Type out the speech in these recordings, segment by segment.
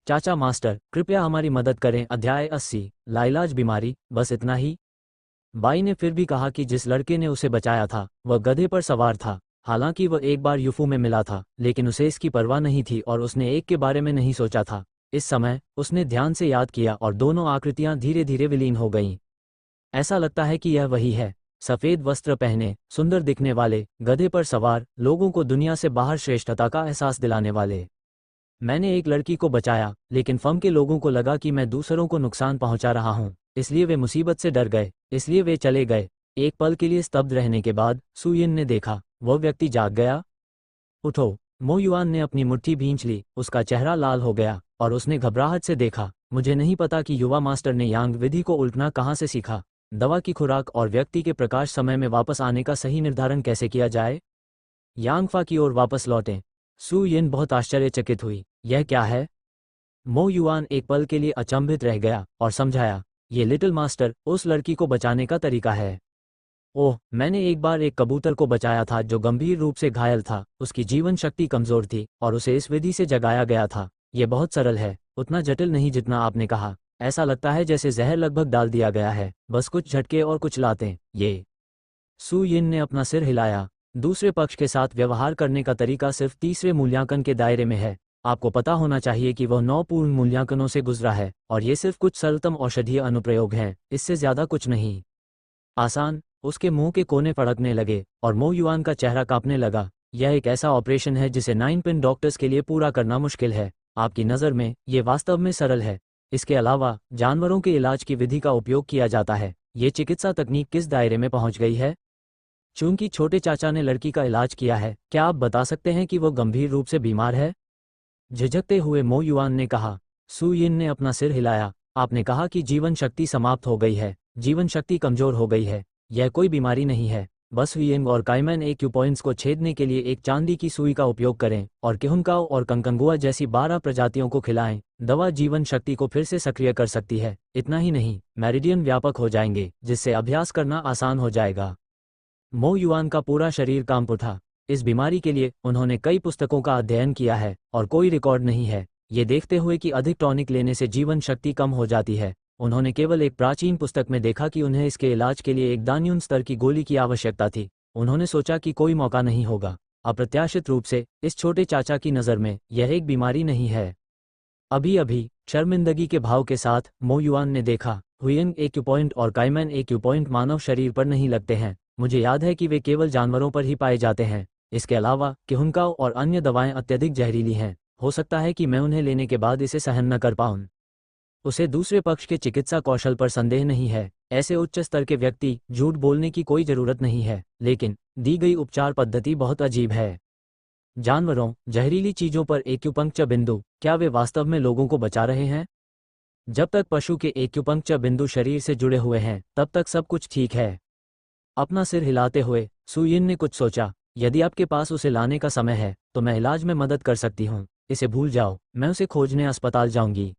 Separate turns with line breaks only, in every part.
चाचा मास्टर, कृपया हमारी मदद करें। अध्याय 80, लाइलाज बीमारी। बस इतना ही? बाई ने फिर भी कहा कि जिस लड़के ने उसे बचाया था वह गधे पर सवार था। हालांकि वह एक बार यूफू में मिला था, लेकिन उसे इसकी परवाह नहीं थी और उसने एक के बारे में नहीं सोचा था। इस समय उसने ध्यान से याद किया और दोनों आकृतियां धीरे धीरे विलीन हो गईं। ऐसा लगता है कि यह वही है, सफ़ेद वस्त्र पहने, सुंदर दिखने वाले, गधे पर सवार, लोगों को दुनिया से बाहर श्रेष्ठता का एहसास दिलाने वाले। मैंने एक लड़की को बचाया, लेकिन फम के लोगों को लगा कि मैं दूसरों को नुकसान पहुंचा रहा हूं, इसलिए वे मुसीबत से डर गए, इसलिए वे चले गए। एक पल के लिए स्तब्ध रहने के बाद सुयिन ने देखा, वह व्यक्ति जाग गया। उठो। मो युआन ने अपनी मुट्ठी भींच ली, उसका चेहरा लाल हो गया और उसने घबराहट से देखा। मुझे नहीं पता कि युवा मास्टर ने यांग विधि को उल्टना कहाँ से सीखा। दवा की खुराक और व्यक्ति के प्रकाश समय में वापस आने का सही निर्धारण कैसे किया जाए। यांगफा की ओर वापस लौटें। सु यिन बहुत आश्चर्यचकित हुई। यह क्या है? मो युआन एक पल के लिए अचंभित रह गया और समझाया, ये लिटिल मास्टर, उस लड़की को बचाने का तरीका है। ओह, मैंने एक बार एक कबूतर को बचाया था जो गंभीर रूप से घायल था। उसकी जीवन शक्ति कमजोर थी और उसे इस विधि से जगाया गया था। यह बहुत सरल है, उतना जटिल नहीं जितना आपने कहा। ऐसा लगता है जैसे जहर लगभग डाल दिया गया है, बस कुछ झटके और कुछ लातें। ये। सु यिन ने अपना सिर हिलाया। दूसरे पक्ष के साथ व्यवहार करने का तरीका सिर्फ तीसरे मूल्यांकन के दायरे में है। आपको पता होना चाहिए कि वह 9 पूर्ण मूल्यांकनों से गुजरा है और ये सिर्फ कुछ सरलतम औषधीय अनुप्रयोग हैं, इससे ज्यादा कुछ नहीं। आसान। उसके मुंह के कोने फड़कने लगे और मो युआन का चेहरा कांपने लगा। यह एक ऐसा ऑपरेशन है जिसे 9 पिन डॉक्टर्स के लिए पूरा करना मुश्किल है। आपकी नज़र में ये वास्तव में सरल है। इसके अलावा जानवरों के इलाज की विधि का उपयोग किया जाता है। ये चिकित्सा तकनीक किस दायरे में पहुंच गई है? चूंकि छोटे चाचा ने लड़की का इलाज किया है, क्या आप बता सकते हैं कि वो गंभीर रूप से बीमार है? झिझकते हुए मो युआन ने कहा। सु यिन ने अपना सिर हिलाया। आपने कहा कि जीवन शक्ति समाप्त हो गई है, जीवन शक्ति कमजोर हो गई है। यह कोई बीमारी नहीं है। बस हुइंग और काइमैन एक्यू पॉइंट्स को छेदने के लिए एक चांदी की सुई का उपयोग करें और किहुनकाओ और कंकंगुआ जैसी 12 प्रजातियों को खिलाएं। दवा जीवन शक्ति को फिर से सक्रिय कर सकती है। इतना ही नहीं, मेरिडियन व्यापक हो जाएंगे, जिससे अभ्यास करना आसान हो जाएगा। मो युआन का पूरा शरीर कांप उठा। इस बीमारी के लिए उन्होंने कई पुस्तकों का अध्ययन किया है और कोई रिकॉर्ड नहीं है। ये देखते हुए कि अधिक टॉनिक लेने से जीवन शक्ति कम हो जाती है, उन्होंने केवल एक प्राचीन पुस्तक में देखा कि उन्हें इसके इलाज के लिए एक दान्यून स्तर की गोली की आवश्यकता थी। उन्होंने सोचा कि कोई मौका नहीं होगा। अप्रत्याशित रूप से इस छोटे चाचा की नज़र में यह एक बीमारी नहीं है। अभी अभी शर्मिंदगी के भाव के साथ मो युआन ने देखा, हुइंग एक्यूपॉइंट और काइमैन एक्यूपॉइंट मानव शरीर पर नहीं लगते हैं। मुझे याद है कि वे केवल जानवरों पर ही पाए जाते हैं। इसके अलावा किहुनकाओ और अन्य दवाएं अत्यधिक जहरीली हैं। हो सकता है कि मैं उन्हें लेने के बाद इसे सहन न कर पाऊं। उसे दूसरे पक्ष के चिकित्सा कौशल पर संदेह नहीं है। ऐसे उच्च स्तर के व्यक्ति झूठ बोलने की कोई जरूरत नहीं है, लेकिन दी गई उपचार पद्धति बहुत अजीब है। जानवरों, जहरीली चीजों पर एक्यूपंक्चर बिंदु, क्या वे वास्तव में लोगों को बचा रहे हैं? जब तक पशु के एक्यूपंक्चर बिंदु शरीर से जुड़े हुए हैं, तब तक सब कुछ ठीक है। अपना सिर हिलाते हुए सु यिन ने कुछ सोचा। यदि आपके पास उसे लाने का समय है तो मैं इलाज में मदद कर सकती हूँ। इसे भूल जाओ, मैं उसे खोजने अस्पताल जाऊंगी।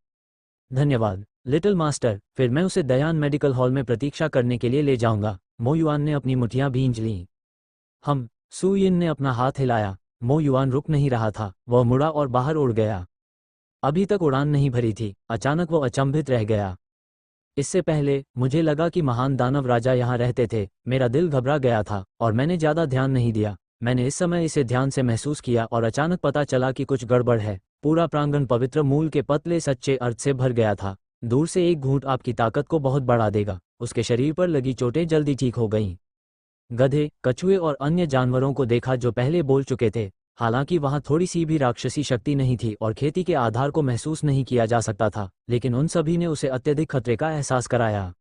धन्यवाद लिटिल मास्टर, फिर मैं उसे दयान मेडिकल हॉल में प्रतीक्षा करने के लिए ले जाऊंगा। मो युआन ने अपनी मुठियां भींच लीं। सु यिन ने अपना हाथ हिलाया। मो युआन रुक नहीं रहा था, वह मुड़ा और बाहर उड़ गया। अभी तक उड़ान नहीं भरी थी, अचानक वो अचंभित रह गया। इससे पहले मुझे लगा कि महान दानव राजा यहाँ रहते थे। मेरा दिल घबरा गया था और मैंने ज्यादा ध्यान नहीं दिया। मैंने इस समय इसे ध्यान से महसूस किया और अचानक पता चला कि कुछ गड़बड़ है। पूरा प्रांगण पवित्र मूल के पतले सच्चे अर्थ से भर गया था। दूर से एक घूंट आपकी ताकत को बहुत बढ़ा देगा। उसके शरीर पर लगी चोटें जल्दी ठीक हो गईं। गधे, कछुए और अन्य जानवरों को देखा जो पहले बोल चुके थे। हालांकि वहां थोड़ी सी भी राक्षसी शक्ति नहीं थी और खेती के आधार को महसूस नहीं किया जा सकता था, लेकिन उन सभी ने उसे अत्यधिक खतरे का एहसास कराया।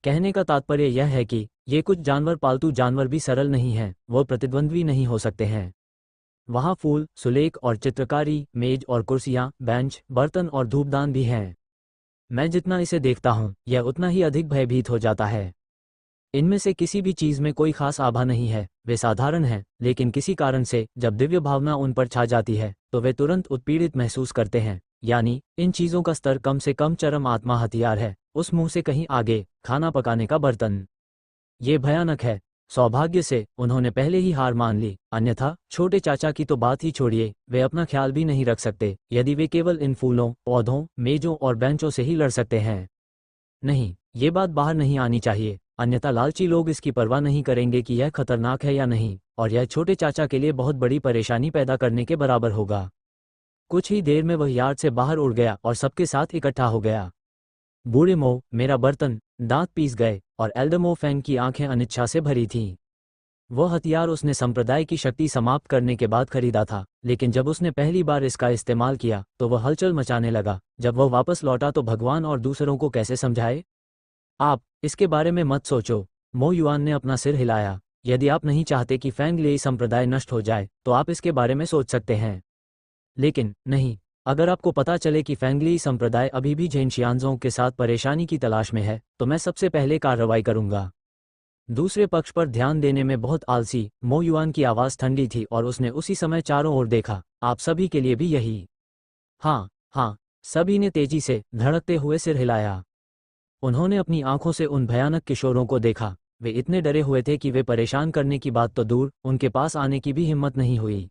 कहने का तात्पर्य यह है कि ये कुछ जानवर पालतू जानवर भी सरल नहीं हैं, वो प्रतिद्वंद्वी नहीं हो सकते हैं। वहाँ फूल, सुलेख और चित्रकारी, मेज और कुर्सियाँ, बेंच, बर्तन और धूपदान भी हैं। मैं जितना इसे देखता हूँ, यह उतना ही अधिक भयभीत हो जाता है। इनमें से किसी भी चीज में कोई खास आभा नहीं है, वे साधारण हैं, लेकिन किसी कारण से जब दिव्य भावना उन पर छा जाती है तो वे तुरंत उत्पीड़ित महसूस करते हैं। यानी इन चीजों का स्तर कम से कम चरम आत्मा हथियार है। उस मुंह से कहीं आगे, खाना पकाने का बर्तन। ये भयानक है। सौभाग्य से उन्होंने पहले ही हार मान ली, अन्यथा छोटे चाचा की तो बात ही छोड़िए, वे अपना ख्याल भी नहीं रख सकते यदि वे केवल इन फूलों, पौधों, मेजों और बेंचों से ही लड़ सकते हैं। नहीं, ये बात बाहर नहीं आनी चाहिए, अन्यथा लालची लोग इसकी परवाह नहीं करेंगे कि यह खतरनाक है या नहीं, और यह छोटे चाचा के लिए बहुत बड़ी परेशानी पैदा करने के बराबर होगा। कुछ ही देर में वह यार्ड से बाहर उड़ गया और सबके साथ इकट्ठा हो गया। बूढ़े मो, मेरा बर्तन, दांत पीस गए, और एल्डरमो फैंग की आंखें अनिच्छा से भरी थीं। वह हथियार उसने संप्रदाय की शक्ति समाप्त करने के बाद खरीदा था, लेकिन जब उसने पहली बार इसका इस्तेमाल किया तो वह हलचल मचाने लगा। जब वह वापस लौटा तो भगवान और दूसरों को कैसे समझाए? आप इसके बारे में मत सोचो, मो युआन ने अपना सिर हिलाया। यदि आप नहीं चाहते कि फैंग लेई संप्रदाय नष्ट हो जाए तो आप इसके बारे में सोच सकते हैं, लेकिन नहीं, अगर आपको पता चले कि फैंगली संप्रदाय अभी भी झेनशियांजों के साथ परेशानी की तलाश में है तो मैं सबसे पहले कार्रवाई करूंगा। दूसरे पक्ष पर ध्यान देने में बहुत आलसी, मो युआन की आवाज़ ठंडी थी और उसने उसी समय चारों ओर देखा। आप सभी के लिए भी यही? हाँ हाँ, सभी ने तेजी से धड़कते हुए सिर हिलाया। उन्होंने अपनी आंखों से उन भयानक किशोरों को देखा। वे इतने डरे हुए थे कि वे परेशान करने की बात तो दूर, उनके पास आने की भी हिम्मत नहीं हुई।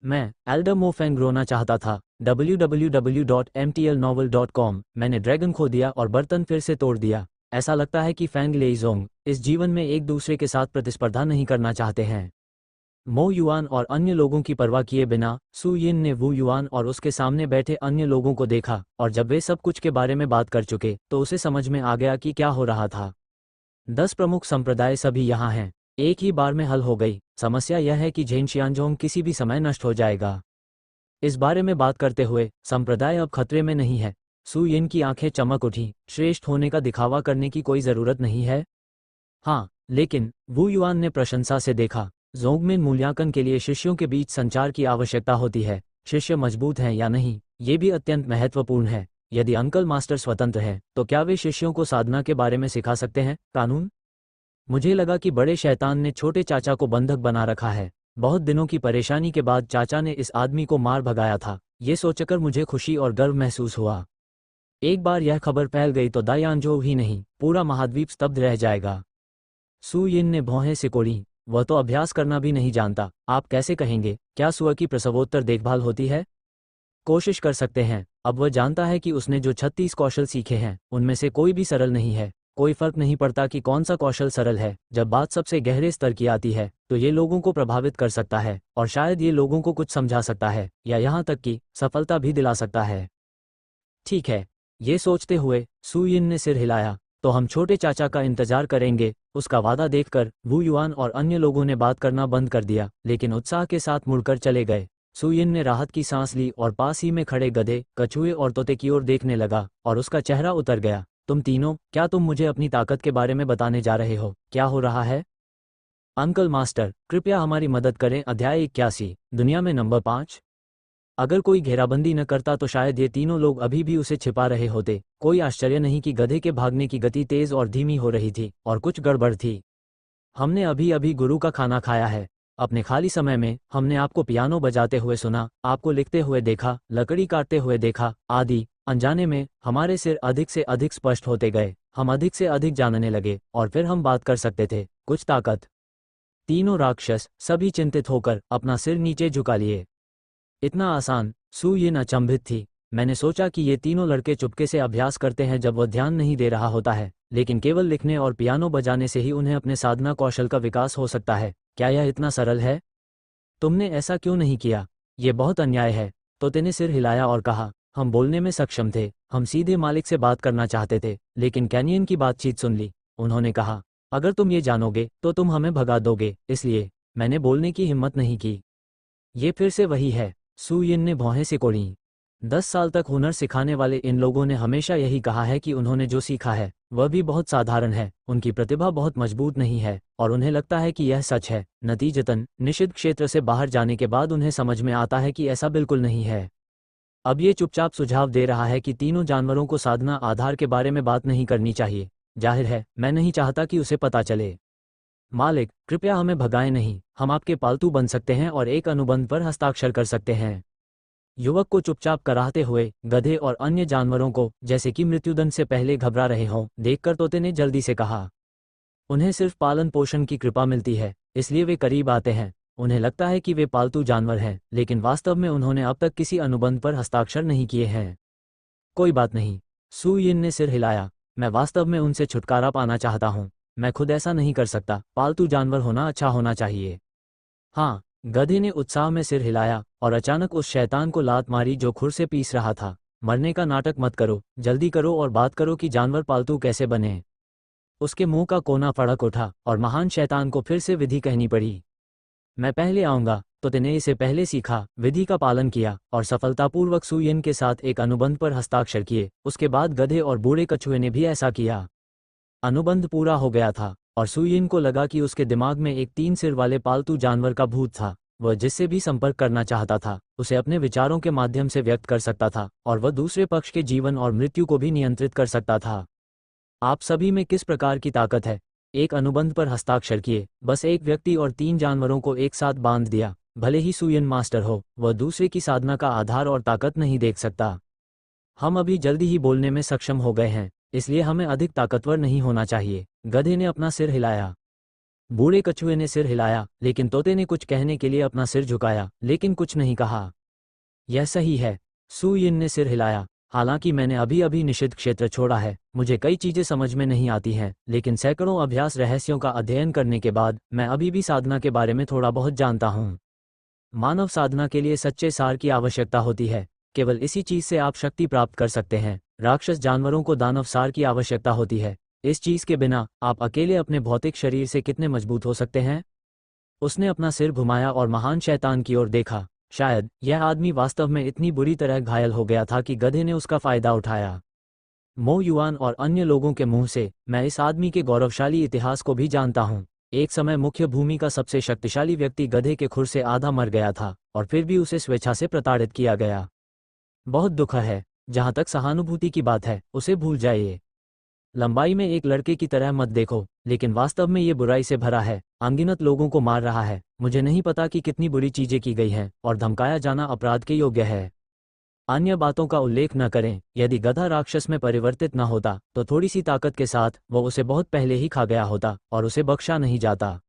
मैं एल्डरमो फैंग रोना चाहता था। www.mtlnovel.com। मैंने ड्रैगन खो दिया और बर्तन फिर से तोड़ दिया। ऐसा लगता है कि फैंग लेइजोंग इस जीवन में एक दूसरे के साथ प्रतिस्पर्धा नहीं करना चाहते हैं। मो युआन और अन्य लोगों की परवाह किए बिना सु यिन ने वू युआन और उसके सामने बैठे अन्य लोगों को देखा, और जब वे सब कुछ के बारे में बात कर चुके तो उसे समझ में आ गया कि क्या हो रहा था। 10 प्रमुख संप्रदाय सभी यहाँ हैं। एक ही बार में हल हो गई। समस्या यह है कि झेनशियांजोंग किसी भी समय नष्ट हो जाएगा। इस बारे में बात करते हुए संप्रदाय अब खतरे में नहीं है। सु यिन की आंखें चमक उठी। श्रेष्ठ होने का दिखावा करने की कोई जरूरत नहीं है। हाँ, लेकिन वू युआन ने प्रशंसा से देखा। जोंगमिन मूल्यांकन के लिए शिष्यों के बीच संचार की आवश्यकता होती है। शिष्य मजबूत हैं या नहीं, ये भी अत्यंत महत्वपूर्ण है। यदि अंकल मास्टर स्वतंत्र हैं तो क्या वे शिष्यों को साधना के बारे में सिखा सकते हैं? कानून? मुझे लगा कि बड़े शैतान ने छोटे चाचा को बंधक बना रखा है। बहुत दिनों की परेशानी के बाद चाचा ने इस आदमी को मार भगाया था। ये सोचकर मुझे खुशी और गर्व महसूस हुआ। एक बार यह खबर फैल गई तो दायानजो ही नहीं, पूरा महाद्वीप स्तब्ध रह जाएगा। सु यिन ने भौहें सिकोड़ी। वह तो अभ्यास करना भी नहीं जानता। आप कैसे कहेंगे? क्या सुअर की प्रसवोत्तर देखभाल होती है? कोशिश कर सकते हैं। अब वह जानता है कि उसने जो 36 कौशल सीखे हैं उनमें से कोई भी सरल नहीं है। कोई फर्क नहीं पड़ता कि कौन सा कौशल सरल है। जब बात सबसे गहरे स्तर की आती है तो ये लोगों को प्रभावित कर सकता है, और शायद ये लोगों को कुछ समझा सकता है, या यहाँ तक कि सफलता भी दिला सकता है। ठीक है, ये सोचते हुए सु यिन ने सिर हिलाया। तो हम छोटे चाचा का इंतजार करेंगे। उसका वादा देखकर वू युआन और अन्य लोगों ने बात करना बंद कर दिया, लेकिन उत्साह के साथ मुड़कर चले गए। सु यिन ने राहत की सांस ली और पास ही में खड़े गधे, कछुए और तोते की ओर देखने लगा, और उसका चेहरा उतर गया। तुम तीनों, क्या तुम मुझे अपनी ताकत के बारे में बताने जा रहे हो? क्या हो रहा है? अंकल मास्टर, कृपया हमारी मदद करें। अध्याय 81। दुनिया में नंबर 5। अगर कोई घेराबंदी न करता तो शायद ये तीनों लोग अभी भी उसे छिपा रहे होते। कोई आश्चर्य नहीं कि गधे के भागने की गति तेज और धीमी हो रही थी, और कुछ गड़बड़ थी। हमने अभी अभी गुरु का खाना खाया है। अपने खाली समय में हमने आपको पियानो बजाते हुए सुना, आपको लिखते हुए देखा, लकड़ी काटते हुए देखा, आदि। अनजाने में हमारे सिर अधिक से अधिक स्पष्ट होते गए। हम अधिक से अधिक जानने लगे, और फिर हम बात कर सकते थे। कुछ ताकत। तीनों राक्षस सभी चिंतित होकर अपना सिर नीचे झुका लिए। इतना आसान? सु यिन अचंभित थी। मैंने सोचा कि ये तीनों लड़के चुपके से अभ्यास करते हैं जब वह ध्यान नहीं दे रहा होता है, लेकिन केवल लिखने और पियानो बजाने से ही उन्हें अपने साधना कौशल का विकास हो सकता है। क्या यह इतना सरल है? तुमने ऐसा क्यों नहीं किया? ये बहुत अन्याय है। तोते ने सिर हिलाया और कहा, हम बोलने में सक्षम थे। हम सीधे मालिक से बात करना चाहते थे, लेकिन कैनियन की बातचीत सुन ली। उन्होंने कहा, अगर तुम ये जानोगे तो तुम हमें भगा दोगे, इसलिए मैंने बोलने की हिम्मत नहीं की। ये फिर से वही है। सु यिन ने भौहें सिकोड़ी। 10 साल तक हुनर सिखाने वाले इन लोगों ने हमेशा यही कहा है कि उन्होंने जो सीखा है वह भी बहुत साधारण है। उनकी प्रतिभा बहुत मजबूत नहीं है, और उन्हें लगता है कि यह सच है। नतीजतन निषिद्ध क्षेत्र से बाहर जाने के बाद उन्हें समझ में आता है कि ऐसा बिल्कुल नहीं है। अब ये चुपचाप सुझाव दे रहा है कि तीनों जानवरों को साधना आधार के बारे में बात नहीं करनी चाहिए। जाहिर है, मैं नहीं चाहता कि उसे पता चले। मालिक, कृपया हमें भगाएं नहीं। हम आपके पालतू बन सकते हैं और एक अनुबंध पर हस्ताक्षर कर सकते हैं। युवक को चुपचाप कराहते हुए गधे और अन्य जानवरों को, जैसे कि मृत्युदंड से पहले घबरा रहे हों, देखकर तोते ने जल्दी से कहा, उन्हें सिर्फ पालन पोषण की कृपा मिलती है, इसलिए वे करीब आते हैं। उन्हें लगता है कि वे पालतू जानवर हैं, लेकिन वास्तव में उन्होंने अब तक किसी अनुबंध पर हस्ताक्षर नहीं किए हैं। कोई बात नहीं, सू यिन ने सिर हिलाया। मैं वास्तव में उनसे छुटकारा पाना चाहता हूँ। मैं खुद ऐसा नहीं कर सकता। पालतू जानवर होना अच्छा होना चाहिए। हाँ, गधे ने उत्साह में सिर हिलाया और अचानक उस शैतान को लात मारी जो खुर से पीस रहा था। मरने का नाटक मत करो, जल्दी करो और बात करो कि जानवर पालतू कैसे बने। उसके मुंह का कोना फड़क उठा और महान शैतान को फिर से विधि कहनी पड़ी। मैं पहले आऊंगा। तोते ने इसे पहले सीखा, विधि का पालन किया और सफलतापूर्वक सू यिन के साथ एक अनुबंध पर हस्ताक्षर किए। उसके बाद गधे और बूढ़े कछुए ने भी ऐसा किया। अनुबंध पूरा हो गया था और सू यिन को लगा कि उसके दिमाग में एक 3 सिर वाले पालतू जानवर का भूत था। वह जिससे भी संपर्क करना चाहता था उसे अपने विचारों के माध्यम से व्यक्त कर सकता था और वह दूसरे पक्ष के जीवन और मृत्यु को भी नियंत्रित कर सकता था। आप सभी में किस प्रकार की ताकत है? एक अनुबंध पर हस्ताक्षर किए, बस एक व्यक्ति और 3 जानवरों को एक साथ बांध दिया। भले ही सू यिन मास्टर हो, वह दूसरे की साधना का आधार और ताकत नहीं देख सकता। हम अभी जल्दी ही बोलने में सक्षम हो गए हैं, इसलिए हमें अधिक ताकतवर नहीं होना चाहिए। गधे ने अपना सिर हिलाया। बूढ़े कछुए ने सिर हिलाया, लेकिन तोते ने कुछ कहने के लिए अपना सिर झुकाया, लेकिन कुछ नहीं कहा। यह सही है, सू यिन ने सिर हिलाया। हालांकि मैंने अभी अभी निषिद्ध क्षेत्र छोड़ा है, मुझे कई चीजें समझ में नहीं आती हैं, लेकिन सैकड़ों अभ्यास रहस्यों का अध्ययन करने के बाद मैं अभी भी साधना के बारे में थोड़ा बहुत जानता हूँ। मानव साधना के लिए सच्चे सार की आवश्यकता होती है। केवल इसी चीज से आप शक्ति प्राप्त कर सकते हैं। राक्षस जानवरों को दानव सार की आवश्यकता होती है। इस चीज के बिना आप अकेले अपने भौतिक शरीर से कितने मजबूत हो सकते हैं? उसने अपना सिर घुमाया और महान शैतान की ओर देखा। शायद यह आदमी वास्तव में इतनी बुरी तरह घायल हो गया था कि गधे ने उसका फायदा उठाया। मो युआन और अन्य लोगों के मुंह से मैं इस आदमी के गौरवशाली इतिहास को भी जानता हूँ। एक समय मुख्य भूमि का सबसे शक्तिशाली व्यक्ति गधे के खुर से आधा मर गया था और फिर भी उसे स्वेच्छा से प्रताड़ित किया गया। बहुत दुख है। जहां तक सहानुभूति की बात है, उसे भूल जाइए। लंबाई में एक लड़के की तरह मत देखो, लेकिन वास्तव में ये बुराई से भरा है। अनगिनत लोगों को मार रहा है। मुझे नहीं पता कि कितनी बुरी चीजें की गई हैं और धमकाया जाना अपराध के योग्य है। अन्य बातों का उल्लेख न करें। यदि गधा राक्षस में परिवर्तित न होता तो थोड़ी सी ताकत के साथ वो उसे बहुत पहले ही खा गया होता और उसे बख्शा नहीं जाता।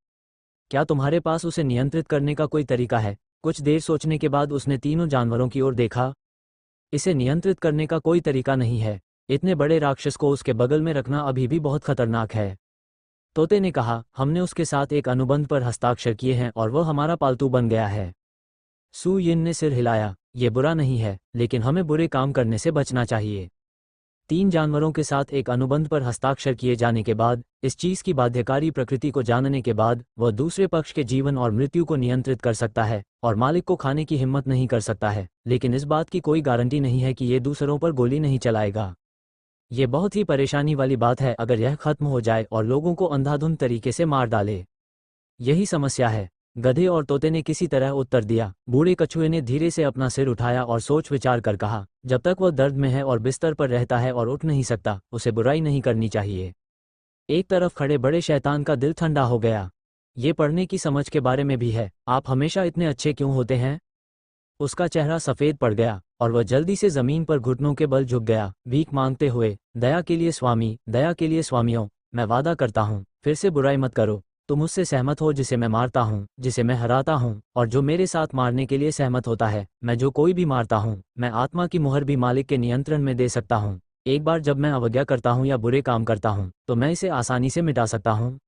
क्या तुम्हारे पास उसे नियंत्रित करने का कोई तरीका है? कुछ देर सोचने के बाद उसने तीनों जानवरों की ओर देखा। इसे नियंत्रित करने का कोई तरीका नहीं है। इतने बड़े राक्षस को उसके बगल में रखना अभी भी बहुत खतरनाक है। तोते ने कहा, हमने उसके साथ एक अनुबंध पर हस्ताक्षर किए हैं और वह हमारा पालतू बन गया है। सू यिन ने सिर हिलाया। ये बुरा नहीं है, लेकिन हमें बुरे काम करने से बचना चाहिए। 3 जानवरों के साथ एक अनुबंध पर हस्ताक्षर किए जाने के बाद, इस चीज की बाध्यकारी प्रकृति को जानने के बाद, वह दूसरे पक्ष के जीवन और मृत्यु को नियंत्रित कर सकता है और मालिक को खाने की हिम्मत नहीं कर सकता है, लेकिन इस बात की कोई गारंटी नहीं है कि ये दूसरों पर गोली नहीं चलाएगा। ये बहुत ही परेशानी वाली बात है अगर यह खत्म हो जाए और लोगों को अंधाधुंध तरीके से मार डाले। यही समस्या है। गधे और तोते ने किसी तरह उत्तर दिया। बूढ़े कछुए ने धीरे से अपना सिर उठाया और सोच विचार कर कहा, जब तक वह दर्द में है और बिस्तर पर रहता है और उठ नहीं सकता, उसे बुराई नहीं करनी चाहिए। एक तरफ खड़े बड़े शैतान का दिल ठंडा हो गया। ये पढ़ने की समझ के बारे में भी है। आप हमेशा इतने अच्छे क्यों होते हैं? उसका चेहरा सफेद पड़ गया और वह जल्दी से जमीन पर घुटनों के बल झुक गया, भीख मांगते हुए, दया के लिए स्वामी, दया के लिए स्वामियों, मैं वादा करता हूँ, फिर से बुराई मत करो। तुम उससे सहमत हो जिसे मैं मारता हूँ, जिसे मैं हराता हूँ और जो मेरे साथ मारने के लिए सहमत होता है। मैं जो कोई भी मारता हूँ, मैं आत्मा की मुहर भी मालिक के नियंत्रण में दे सकता हूँ। एक बार जब मैं अवज्ञा करता हूँ या बुरे काम करता हूँ, तो मैं इसे आसानी से मिटा सकता हूँ।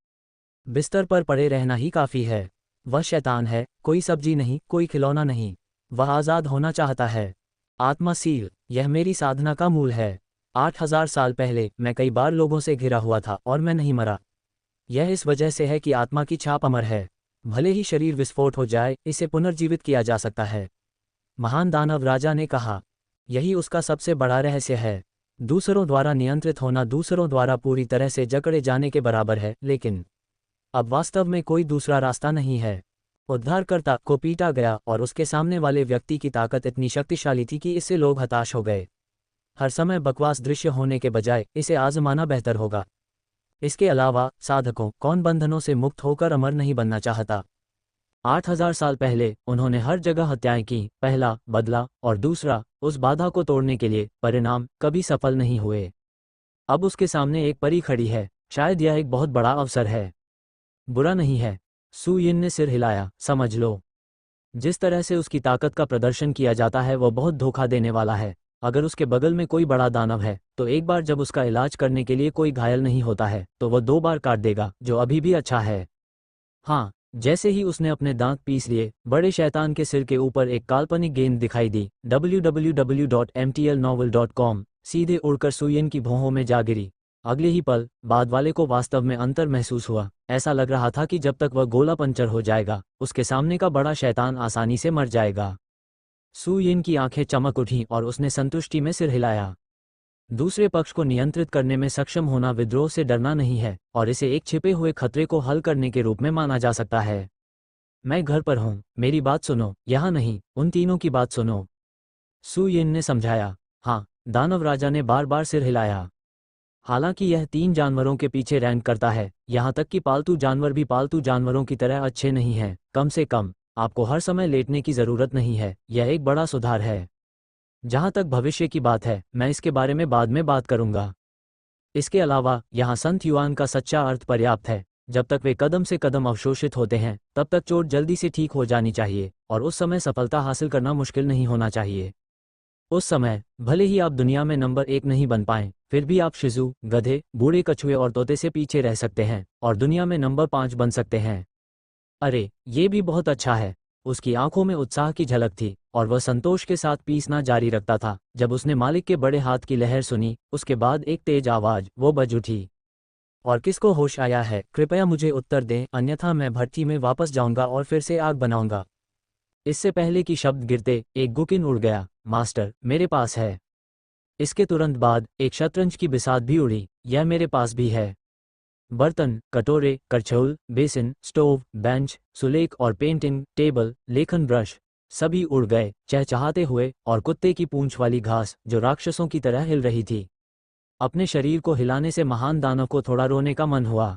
बिस्तर पर पड़े रहना ही काफ़ी है। वह शैतान है, कोई सब्जी नहीं, कोई खिलौना नहीं। वह आज़ाद होना चाहता है। आत्मा सील, यह मेरी साधना का मूल है। 8000 साल पहले मैं कई बार लोगों से घिरा हुआ था और मैं नहीं मरा। यह इस वजह से है कि आत्मा की छाप अमर है। भले ही शरीर विस्फोट हो जाए, इसे पुनर्जीवित किया जा सकता है। महान दानव राजा ने कहा, यही उसका सबसे बड़ा रहस्य है। दूसरों द्वारा नियंत्रित होना दूसरों द्वारा पूरी तरह से जकड़े जाने के बराबर है, लेकिन अब वास्तव में कोई दूसरा रास्ता नहीं है। उद्धारकर्ता को पीटा गया और उसके सामने वाले व्यक्ति की ताकत इतनी शक्तिशाली थी कि इससे लोग हताश हो गए। हर समय बकवास दृश्य होने के बजाय इसे आजमाना बेहतर होगा। इसके अलावा साधकों, कौन बंधनों से मुक्त होकर अमर नहीं बनना चाहता? 8000 साल पहले उन्होंने हर जगह हत्याएं की, पहला बदला और दूसरा उस बाधा को तोड़ने के लिए, परिणाम कभी सफल नहीं हुए। अब उसके सामने एक परी खड़ी है, शायद यह एक बहुत बड़ा अवसर है। बुरा नहीं है। सू यिन ने सिर हिलाया। समझ लो, जिस तरह से उसकी ताकत का प्रदर्शन किया जाता है वह बहुत धोखा देने वाला है। अगर उसके बगल में कोई बड़ा दानव है तो एक बार जब उसका इलाज करने के लिए कोई घायल नहीं होता है तो वह 2 बार काट देगा, जो अभी भी अच्छा है। हाँ, जैसे ही उसने अपने दांत पीस लिए, बड़े शैतान के सिर के ऊपर एक काल्पनिक गेंद दिखाई दी। www.mtlnovel.com सीधे उड़कर सुयिन की भौहों में जा गिरी। अगले ही पल बाद वाले को वास्तव में अंतर महसूस हुआ। ऐसा लग रहा था कि जब तक वह गोला पंचर हो जाएगा, उसके सामने का बड़ा शैतान आसानी से मर जाएगा। सुयिन की आंखें चमक उठीं और उसने संतुष्टि में सिर हिलाया। दूसरे पक्ष को नियंत्रित करने में सक्षम होना विद्रोह से डरना नहीं है, और इसे एक छिपे हुए खतरे को हल करने के रूप में माना जा सकता है। मैं घर पर हूँ, मेरी बात सुनो। यहाँ नहीं, उन तीनों की बात सुनो, सू यिन ने समझाया। हाँ, दानव राजा ने बार बार सिर हिलाया। हालांकि यह 3 जानवरों के पीछे रैंक करता है, यहाँ तक कि पालतू जानवर भी पालतू जानवरों की तरह अच्छे नहीं हैं। कम से कम आपको हर समय लेटने की ज़रूरत नहीं है। यह एक बड़ा सुधार है। जहाँ तक भविष्य की बात है, मैं इसके बारे में बाद में बात करूंगा। इसके अलावा यहाँ संत युआन का सच्चा अर्थ पर्याप्त है। जब तक वे कदम से कदम अवशोषित होते हैं, तब तक चोट जल्दी से ठीक हो जानी चाहिए, और उस समय सफलता हासिल करना मुश्किल नहीं होना चाहिए। उस समय भले ही आप दुनिया में नंबर 1 नहीं बन पाएं, फिर भी आप शिजू, गधे, बूढ़े कछुए और तोते से पीछे रह सकते हैं और दुनिया में नंबर 5 बन सकते हैं। अरे, ये भी बहुत अच्छा है। उसकी आंखों में उत्साह की झलक थी और वह संतोष के साथ पीसना जारी रखता था। जब उसने मालिक के बड़े हाथ की लहर सुनी, उसके बाद एक तेज आवाज वो बज उठी। और किसको होश आया है, कृपया मुझे उत्तर दें, अन्यथा मैं भट्टी में वापस जाऊंगा और फिर से आग बनाऊंगा। इससे पहले कि शब्द गिरते, एक गुकिन उड़ गया। मास्टर, मेरे पास है। इसके तुरंत बाद एक शतरंज की बिसात भी उड़ी। यह मेरे पास भी है। बर्तन, कटोरे, करछुल, बेसिन, स्टोव, बेंच, सुलेख और पेंटिंग टेबल, लेखन ब्रश, सभी उड़ गए, चहचहाते हुए, और कुत्ते की पूंछ वाली घास जो राक्षसों की तरह हिल रही थी। अपने शरीर को हिलाने से महान दानव को थोड़ा रोने का मन हुआ।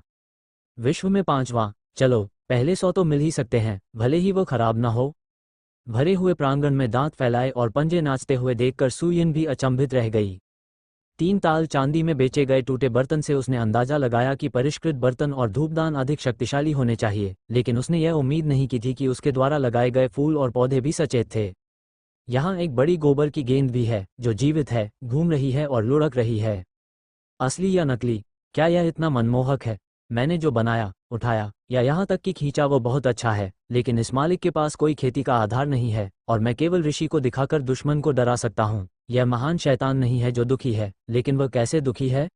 विश्व में 5वां, चलो, पहले 100 तो मिल ही सकते हैं, भले ही वो खराब ना हो। भरे हुए प्रांगण में दांत फैलाए और पंजे नाचते हुए देखकर सुयिन भी अचंभित रह गई। 3 ताल चांदी में बेचे गए टूटे बर्तन से उसने अंदाजा लगाया कि परिष्कृत बर्तन और धूपदान अधिक शक्तिशाली होने चाहिए, लेकिन उसने यह उम्मीद नहीं की थी कि उसके द्वारा लगाए गए फूल और पौधे भी सचेत थे। यहाँ एक बड़ी गोबर की गेंद भी है जो जीवित है, घूम रही है और लुढ़क रही है। असली या नकली, क्या यह इतना मनमोहक है? मैंने जो बनाया, उठाया या यहाँ तक कि खींचा वो बहुत अच्छा है, लेकिन इस मालिक के पास कोई खेती का आधार नहीं है और मैं केवल ऋषि को दिखाकर दुश्मन को डरा सकता हूँ। यह महान शैतान नहीं है जो दुखी है, लेकिन वह कैसे दुखी है?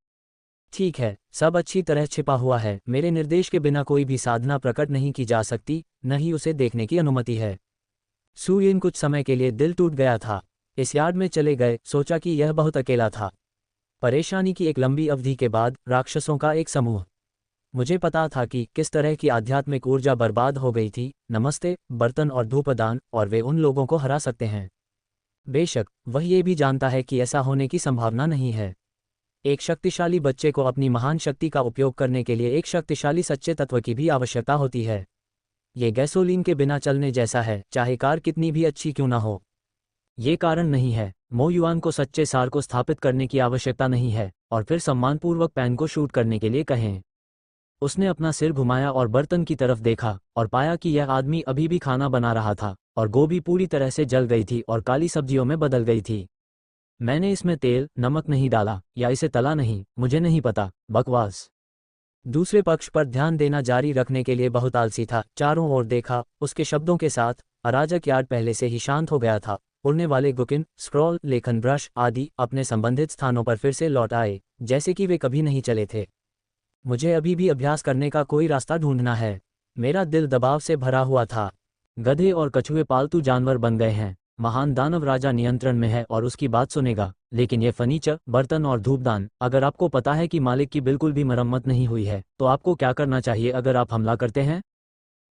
ठीक है, सब अच्छी तरह छिपा हुआ है। मेरे निर्देश के बिना कोई भी साधना प्रकट नहीं की जा सकती, न ही उसे देखने की अनुमति है। सुयिन कुछ समय के लिए दिल टूट गया था। इस यार्ड में चले गए, सोचा कि यह बहुत अकेला था। परेशानी की एक लंबी अवधि के बाद राक्षसों का एक समूह। मुझे पता था कि किस तरह की आध्यात्मिक ऊर्जा बर्बाद हो गई थी। नमस्ते, बर्तन और धूपदान, और वे उन लोगों को हरा सकते हैं। बेशक वह ये भी जानता है कि ऐसा होने की संभावना नहीं है। एक शक्तिशाली बच्चे को अपनी महान शक्ति का उपयोग करने के लिए एक शक्तिशाली सच्चे तत्व की भी आवश्यकता होती है। ये गैसोलीन के बिना चलने जैसा है, चाहे कार कितनी भी अच्छी क्यों ना हो। ये कारण नहीं है। मो युआन को सच्चे सार को स्थापित करने की आवश्यकता नहीं है, और फिर सम्मानपूर्वक पैन को शूट करने के लिए कहें। उसने अपना सिर घुमाया और बर्तन की तरफ देखा और पाया कि यह आदमी अभी भी खाना बना रहा था, और गोभी पूरी तरह से जल गई थी और काली सब्जियों में बदल गई थी। मैंने इसमें तेल, नमक नहीं डाला या इसे तला नहीं, मुझे नहीं पता। बकवास। दूसरे पक्ष पर ध्यान देना जारी रखने के लिए बहुत आलसी था। चारों ओर देखा, उसके शब्दों के साथ अराजक यार्ड पहले से ही शांत हो गया था। उड़ने वाले गुकिन, स्क्रॉल, लेखन ब्रश आदि अपने संबंधित स्थानों पर फिर से लौट आए, जैसे कि वे कभी नहीं चले थे। मुझे अभी भी अभ्यास करने का कोई रास्ता ढूंढना है। मेरा दिल दबाव से भरा हुआ था। गधे और कछुए पालतू जानवर बन गए हैं। महान दानव राजा नियंत्रण में है और उसकी बात सुनेगा, लेकिन ये फर्नीचर, बर्तन और धूपदान, अगर आपको पता है कि मालिक की बिल्कुल भी मरम्मत नहीं हुई है, तो आपको क्या करना चाहिए अगर आप हमला करते हैं?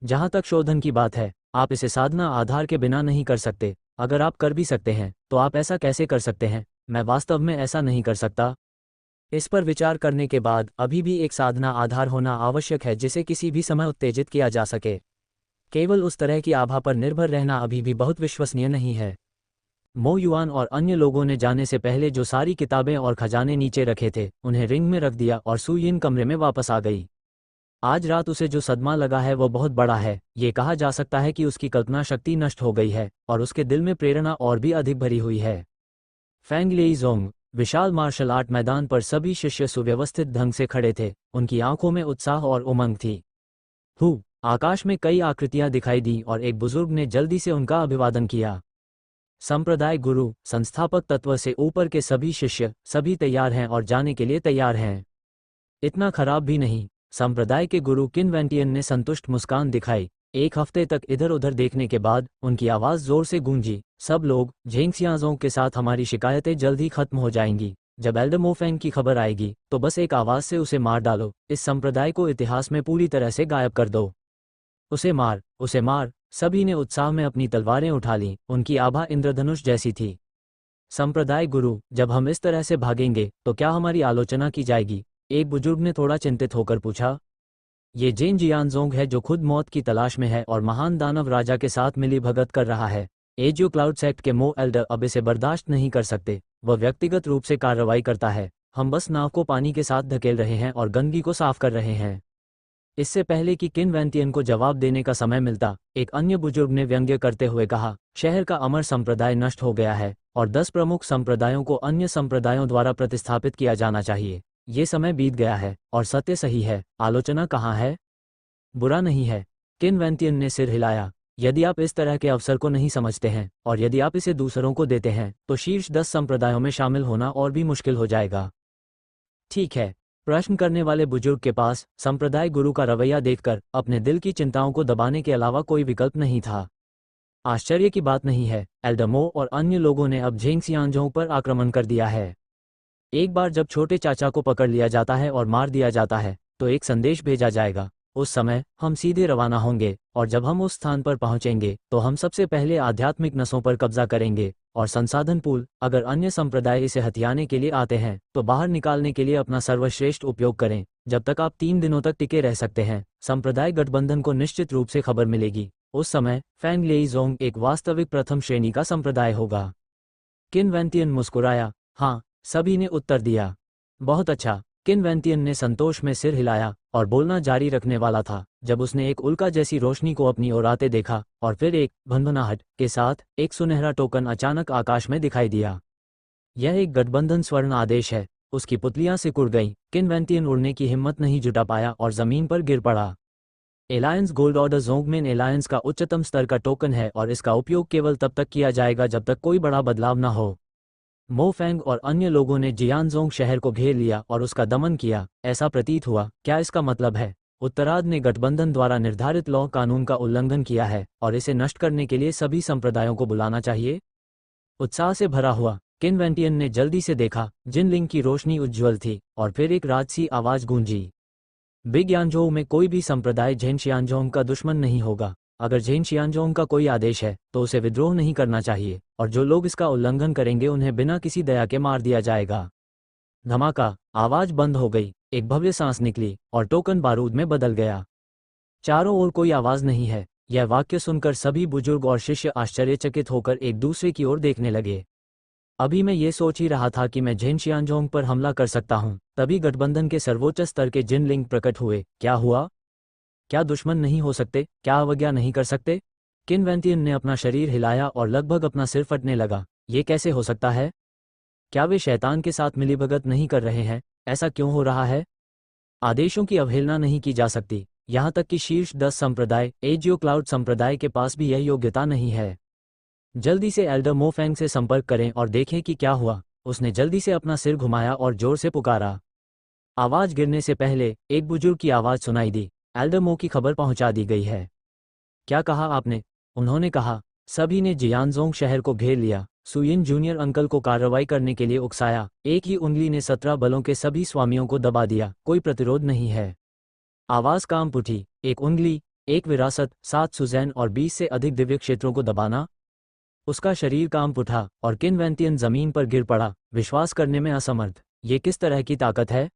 जहाँ तक शोधन की बात है, आप इसे साधना आधार के बिना नहीं कर सकते। अगर आप कर भी सकते हैं, तो आप ऐसा कैसे कर सकते हैं? मैं वास्तव में ऐसा नहीं कर सकता। इस पर विचार करने के बाद अभी भी एक साधना आधार होना आवश्यक है जिसे किसी भी समय उत्तेजित किया जा सके। केवल उस तरह की आभा पर निर्भर रहना अभी भी बहुत विश्वसनीय नहीं है। मो युआन और अन्य लोगों ने जाने से पहले जो सारी किताबें और खजाने नीचे रखे थे उन्हें रिंग में रख दिया और सुयिन कमरे में वापस आ गई। आज रात उसे जो सदमा लगा है वो बहुत बड़ा है। ये कहा जा सकता है कि उसकी कल्पना शक्ति नष्ट हो गई है और उसके दिल में प्रेरणा और भी अधिक भरी हुई है। फेंग लेइजोंग। विशाल मार्शल आर्ट मैदान पर सभी शिष्य सुव्यवस्थित ढंग से खड़े थे, उनकी आंखों में उत्साह और उमंग थी। आकाश में कई आकृतियां दिखाई दी और एक बुजुर्ग ने जल्दी से उनका अभिवादन किया। संप्रदाय गुरु, संस्थापक तत्व से ऊपर के सभी शिष्य, सभी तैयार हैं और जाने के लिए तैयार हैं। इतना खराब भी नहीं। संप्रदाय के गुरु किनवेंटियन ने संतुष्ट मुस्कान दिखाई। एक हफ्ते तक इधर उधर देखने के बाद उनकी आवाज जोर से गूंजी, सब लोग, झेंगसियाजों के साथ हमारी शिकायतें जल्द ही खत्म हो जाएंगी। जब एल्डर मोफेंग की खबर आएगी तो बस एक आवाज से उसे मार डालो। इस संप्रदाय को इतिहास में पूरी तरह से गायब कर दो। उसे मार, उसे मार। सभी ने उत्साह में अपनी तलवारें उठा लीं, उनकी आभा इंद्रधनुष जैसी थी। संप्रदाय गुरु, जब हम इस तरह से भागेंगे तो क्या हमारी आलोचना की जाएगी? एक बुजुर्ग ने थोड़ा चिंतित होकर पूछा। ये जेन जियानजोंग है जो खुद मौत की तलाश में है और महान दानव राजा के साथ मिली भगत कर रहा है। एजियो क्लाउड सेक्ट के मो एल्डर अब इसे बर्दाश्त नहीं कर सकते। वह व्यक्तिगत रूप से कार्रवाई करता है। हम बस नाव को पानी के साथ धकेल रहे हैं और गंदगी को साफ कर रहे हैं। इससे पहले कि किनवेंटियन को जवाब देने का समय मिलता, एक अन्य बुजुर्ग ने व्यंग्य करते हुए कहा, शहर का अमर संप्रदाय नष्ट हो गया है और 10 प्रमुख संप्रदायों को अन्य संप्रदायों द्वारा प्रतिस्थापित किया जाना चाहिए। ये समय बीत गया है और सत्य सही है। आलोचना कहाँ है? बुरा नहीं है। किनवेंटियन ने सिर हिलाया। यदि आप इस तरह के अवसर को नहीं समझते हैं और यदि आप इसे दूसरों को देते हैं तो शीर्ष 10 संप्रदायों में शामिल होना और भी मुश्किल हो जाएगा। ठीक है। प्रश्न करने वाले बुजुर्ग के पास संप्रदाय गुरु का रवैया देखकर अपने दिल की चिंताओं को दबाने के अलावा कोई विकल्प नहीं था। आश्चर्य की बात नहीं है, एल्डर मो और अन्य लोगों ने अब झेंगसियांजों पर आक्रमण कर दिया है। एक बार जब छोटे चाचा को पकड़ लिया जाता है और मार दिया जाता है तो एक संदेश भेजा जाएगा। उस समय हम सीधे रवाना होंगे और जब हम उस स्थान पर पहुंचेंगे तो हम सबसे पहले आध्यात्मिक नसों पर कब्जा करेंगे और संसाधन पूल, अगर अन्य संप्रदाय इसे हथियाने के लिए आते हैं तो बाहर निकालने के लिए अपना सर्वश्रेष्ठ उपयोग करें। जब तक आप 3 दिनों तक टिके रह सकते हैं, संप्रदाय गठबंधन को निश्चित रूप से खबर मिलेगी। उस समय फेंग लेइजोंग एक वास्तविक प्रथम श्रेणी का संप्रदाय होगा। किनवेंटियन मुस्कुराया। हाँ, सभी ने उत्तर दिया। बहुत अच्छा। किनवेंटियन ने संतोष में सिर हिलाया और बोलना जारी रखने वाला था जब उसने एक उल्का जैसी रोशनी को अपनी ओर आते देखा और फिर एक भनभनाहट के साथ एक सुनहरा टोकन अचानक आकाश में दिखाई दिया। यह एक गठबंधन स्वर्ण आदेश है। उसकी पुतलियां सिकुड़ गईं। किनवेंटियन उड़ने की हिम्मत नहीं जुटा पाया और जमीन पर गिर पड़ा। एलायंस गोल्ड ऑर्डर जोंगमेन एलायंस का उच्चतम स्तर का टोकन है और इसका उपयोग केवल तब तक किया जाएगा जब तक कोई बड़ा बदलाव न हो। मो फेंग और अन्य लोगों ने जियानजोंग शहर को घेर लिया और उसका दमन किया। ऐसा प्रतीत हुआ। क्या इसका मतलब है उत्तरार्ध ने गठबंधन द्वारा निर्धारित लॉ कानून का उल्लंघन किया है और इसे नष्ट करने के लिए सभी संप्रदायों को बुलाना चाहिए? उत्साह से भरा हुआ किनवेंटियन ने जल्दी से देखा। जिनलिंग की रोशनी उज्ज्वल थी और फिर एक राजसी आवाज गूंजी। बिग यांजोऊ में कोई भी संप्रदाय झेंगशियांजोंग का दुश्मन नहीं होगा। अगर झेंगशियांजोंग का कोई आदेश है तो उसे विद्रोह नहीं करना चाहिए और जो लोग इसका उल्लंघन करेंगे उन्हें बिना किसी दया के मार दिया जाएगा। धमाका। आवाज बंद हो गई। एक भव्य सांस निकली और टोकन बारूद में बदल गया। चारों ओर कोई आवाज नहीं है। यह वाक्य सुनकर सभी बुजुर्ग और शिष्य आश्चर्यचकित होकर एक दूसरे की ओर देखने लगे। अभी मैं ये सोच ही रहा था कि मैं झेंगशियांजोंग पर हमला कर सकता हूँ, तभी गठबंधन के सर्वोच्च स्तर के जिनलिंग प्रकट हुए। क्या हुआ? क्या दुश्मन नहीं हो सकते? क्या अवज्ञा नहीं कर सकते? किनवेंटियन ने अपना शरीर हिलाया और लगभग अपना सिर फटने लगा। ये कैसे हो सकता है? क्या वे शैतान के साथ मिलीभगत नहीं कर रहे हैं? ऐसा क्यों हो रहा है? आदेशों की अवहेलना नहीं की जा सकती। यहाँ तक कि शीर्ष 10 संप्रदाय, एजियो क्लाउड संप्रदाय के पास भी यह योग्यता नहीं है। जल्दी से एल्डर मो फेंग से संपर्क करें और देखें कि क्या हुआ। उसने जल्दी से अपना सिर घुमाया और जोर से पुकारा। आवाज गिरने से पहले एक बुजुर्ग की आवाज सुनाई दी। एल्डर मो की खबर पहुंचा दी गई है। क्या कहा आपने? उन्होंने कहा। सभी ने जियानजोंग शहर को घेर लिया। सुयिन जूनियर अंकल को कार्रवाई करने के लिए उकसाया। एक ही उंगली ने 17 बलों के सभी स्वामियों को दबा दिया। कोई प्रतिरोध नहीं है। आवाज कांप उठी। एक उंगली, एक विरासत, 7 सुजैन और 20 से अधिक दिव्य क्षेत्रों को दबाना। उसका शरीर कांप उठा और किनवेंटियन जमीन पर गिर पड़ा, विश्वास करने में असमर्थ। ये किस तरह की ताकत है?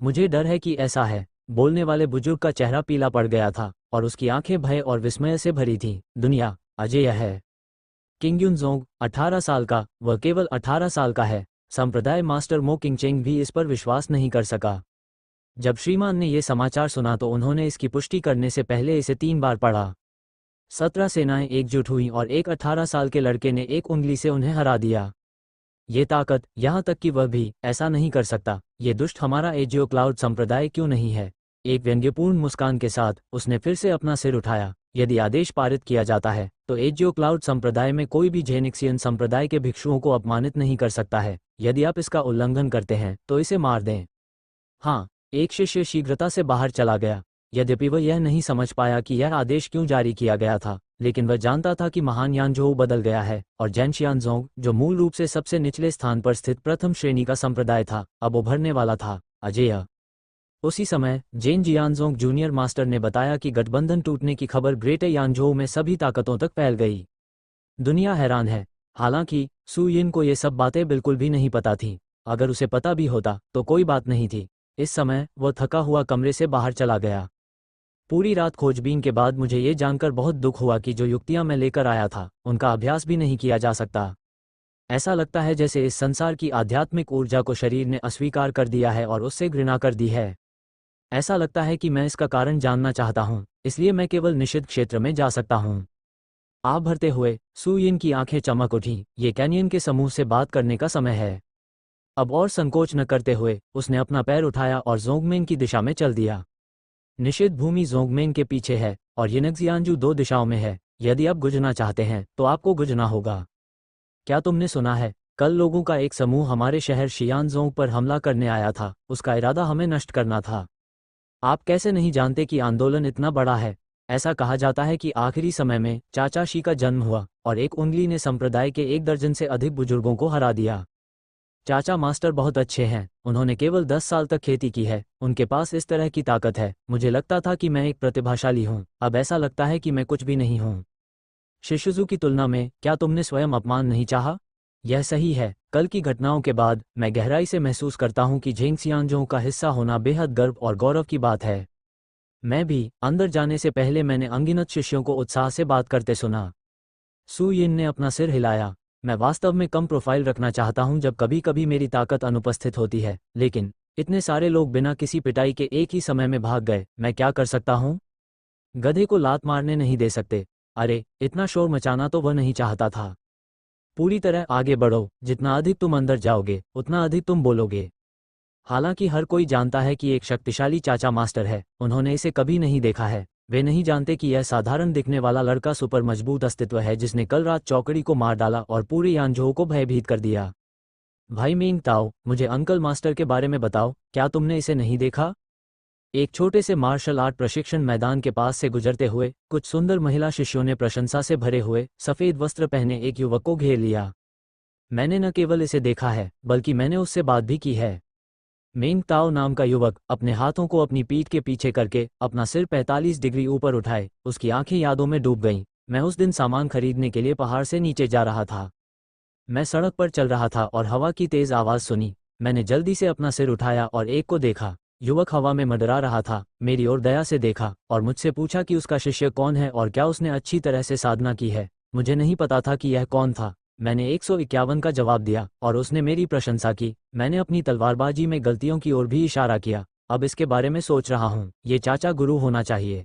मुझे डर है कि ऐसा है। बोलने वाले बुजुर्ग का चेहरा पीला पड़ गया था और उसकी आंखें भय और विस्मय से भरी थीं। दुनिया अजेय है। किंग युनजोंग 18 साल का, वह केवल 18 साल का है। संप्रदाय मास्टर मो किंगचेंग भी इस पर विश्वास नहीं कर सका। जब श्रीमान ने यह समाचार सुना तो उन्होंने इसकी पुष्टि करने से पहले इसे 3 बार पढ़ा। 17 सेनाएं एकजुट हुईं और एक 18 साल के लड़के ने एक उंगली से उन्हें हरा दिया। ये ताकत, यहाँ तक कि वह भी ऐसा नहीं कर सकता। ये दुष्ट हमारा एजियो क्लाउड संप्रदाय क्यों नहीं है? एक व्यंग्यपूर्ण मुस्कान के साथ उसने फिर से अपना सिर उठाया। यदि आदेश पारित किया जाता है तो एजियो क्लाउड संप्रदाय में कोई भी जेनिक्सियन संप्रदाय के भिक्षुओं को अपमानित नहीं कर सकता है। यदि आप इसका उल्लंघन करते हैं तो इसे मार दें। हाँ, एक शिष्य शीघ्रता से बाहर चला गया। यद्यपि वह यह नहीं समझ पाया कि यह आदेश क्यों जारी किया गया था, लेकिन वह जानता था कि महान यानजोऊ बदल गया है और जैनशियानजोंग, जो मूल रूप से सबसे निचले स्थान पर स्थित प्रथम श्रेणी का संप्रदाय था, अब उभरने वाला था, अजेय। उसी समय जेन जियानजोंग जूनियर मास्टर ने बताया कि गठबंधन टूटने की खबर ग्रेटर यानजोऊ में सभी ताकतों तक फैल गई। दुनिया हैरान है। हालांकि सु यिन को ये सब बातें बिल्कुल भी नहीं पता थीं। अगर उसे पता भी होता तो कोई बात नहीं थी। इस समय वह थका हुआ कमरे से बाहर चला गया। पूरी रात खोजबीन के बाद मुझे ये जानकर बहुत दुख हुआ कि जो युक्तियां मैं लेकर आया था उनका अभ्यास भी नहीं किया जा सकता। ऐसा लगता है जैसे इस संसार की आध्यात्मिक ऊर्जा को शरीर ने अस्वीकार कर दिया है और उससे घृणा कर दी है। ऐसा लगता है कि मैं इसका कारण जानना चाहता हूँ, इसलिए मैं केवल निषिद्ध क्षेत्र में जा सकता हूँ। आप भरते हुए सु यिन की आंखें चमक उठीं। ये कैनियन के समूह से बात करने का समय है। अब और संकोच न करते हुए उसने अपना पैर उठाया और जोंगमेंग की दिशा में चल दिया। निषिद्ध भूमि जोंगमेंग के पीछे है और यिनक्जियानजू 2 दिशाओं में है। यदि आप गुजना चाहते हैं तो आपको गुजना होगा। क्या तुमने सुना है? कल लोगों का एक समूह हमारे शहर शियानजोंग पर हमला करने आया था। उसका इरादा हमें नष्ट करना था। आप कैसे नहीं जानते कि आंदोलन इतना बड़ा है? ऐसा कहा जाता है कि आखिरी समय में चाचा शी का जन्म हुआ और एक उंगली ने संप्रदाय के 1 दर्जन से अधिक बुजुर्गों को हरा दिया। चाचा मास्टर बहुत अच्छे हैं। उन्होंने केवल 10 साल तक खेती की है। उनके पास इस तरह की ताकत है। मुझे लगता था कि मैं एक प्रतिभाशाली हूँ, अब ऐसा लगता है कि मैं कुछ भी नहीं हूँ। शिशुजू की तुलना में क्या तुमने स्वयं अपमान नहीं चाहा? यह सही है। कल की घटनाओं के बाद मैं गहराई से महसूस करता हूँ कि झेंगसियांजों का हिस्सा होना बेहद गर्व और गौरव की बात है। मैं भी अंदर जाने से पहले मैंने अनगिनत शिष्यों को उत्साह से बात करते सुना। सु यिन ने अपना सिर हिलाया। मैं वास्तव में कम प्रोफाइल रखना चाहता हूं जब कभी कभी मेरी ताकत अनुपस्थित होती है, लेकिन इतने सारे लोग बिना किसी पिटाई के एक ही समय में भाग गए। मैं क्या कर सकता हूं? गधे को लात मारने नहीं दे सकते। अरे, इतना शोर मचाना तो वह नहीं चाहता था। पूरी तरह आगे बढ़ो। जितना अधिक तुम अंदर जाओगे उतना अधिक तुम बोलोगे। हालांकि हर कोई जानता है कि एक शक्तिशाली चाचा मास्टर है, उन्होंने इसे कभी नहीं देखा है। वे नहीं जानते कि यह साधारण दिखने वाला लड़का सुपर मजबूत अस्तित्व है जिसने कल रात चौकड़ी को मार डाला और पूरे यानजोऊ को भयभीत कर दिया। भाई मिंग ताओ, मुझे अंकल मास्टर के बारे में बताओ। क्या तुमने इसे नहीं देखा? एक छोटे से मार्शल आर्ट प्रशिक्षण मैदान के पास से गुजरते हुए कुछ सुंदर महिला शिष्यों ने प्रशंसा से भरे हुए सफेद वस्त्र पहने एक युवक को घेर लिया। मैंने न केवल इसे देखा है बल्कि मैंने उससे बात भी की है। मेंग ताओ नाम का युवक अपने हाथों को अपनी पीठ के पीछे करके अपना सिर 45 डिग्री ऊपर उठाए, उसकी आंखें यादों में डूब गईं। मैं उस दिन सामान खरीदने के लिए पहाड़ से नीचे जा रहा था। मैं सड़क पर चल रहा था और हवा की तेज आवाज सुनी। मैंने जल्दी से अपना सिर उठाया और एक को देखा। युवक हवा में मंडरा रहा था, मेरी ओर दया से देखा और मुझसे पूछा कि उसका शिष्य कौन है और क्या उसने अच्छी तरह से साधना की है। मुझे नहीं पता था कि यह कौन था। मैंने 151 का जवाब दिया और उसने मेरी प्रशंसा की। मैंने अपनी तलवारबाजी में गलतियों की ओर भी इशारा किया। अब इसके बारे में सोच रहा हूँ, ये चाचा गुरु होना चाहिए।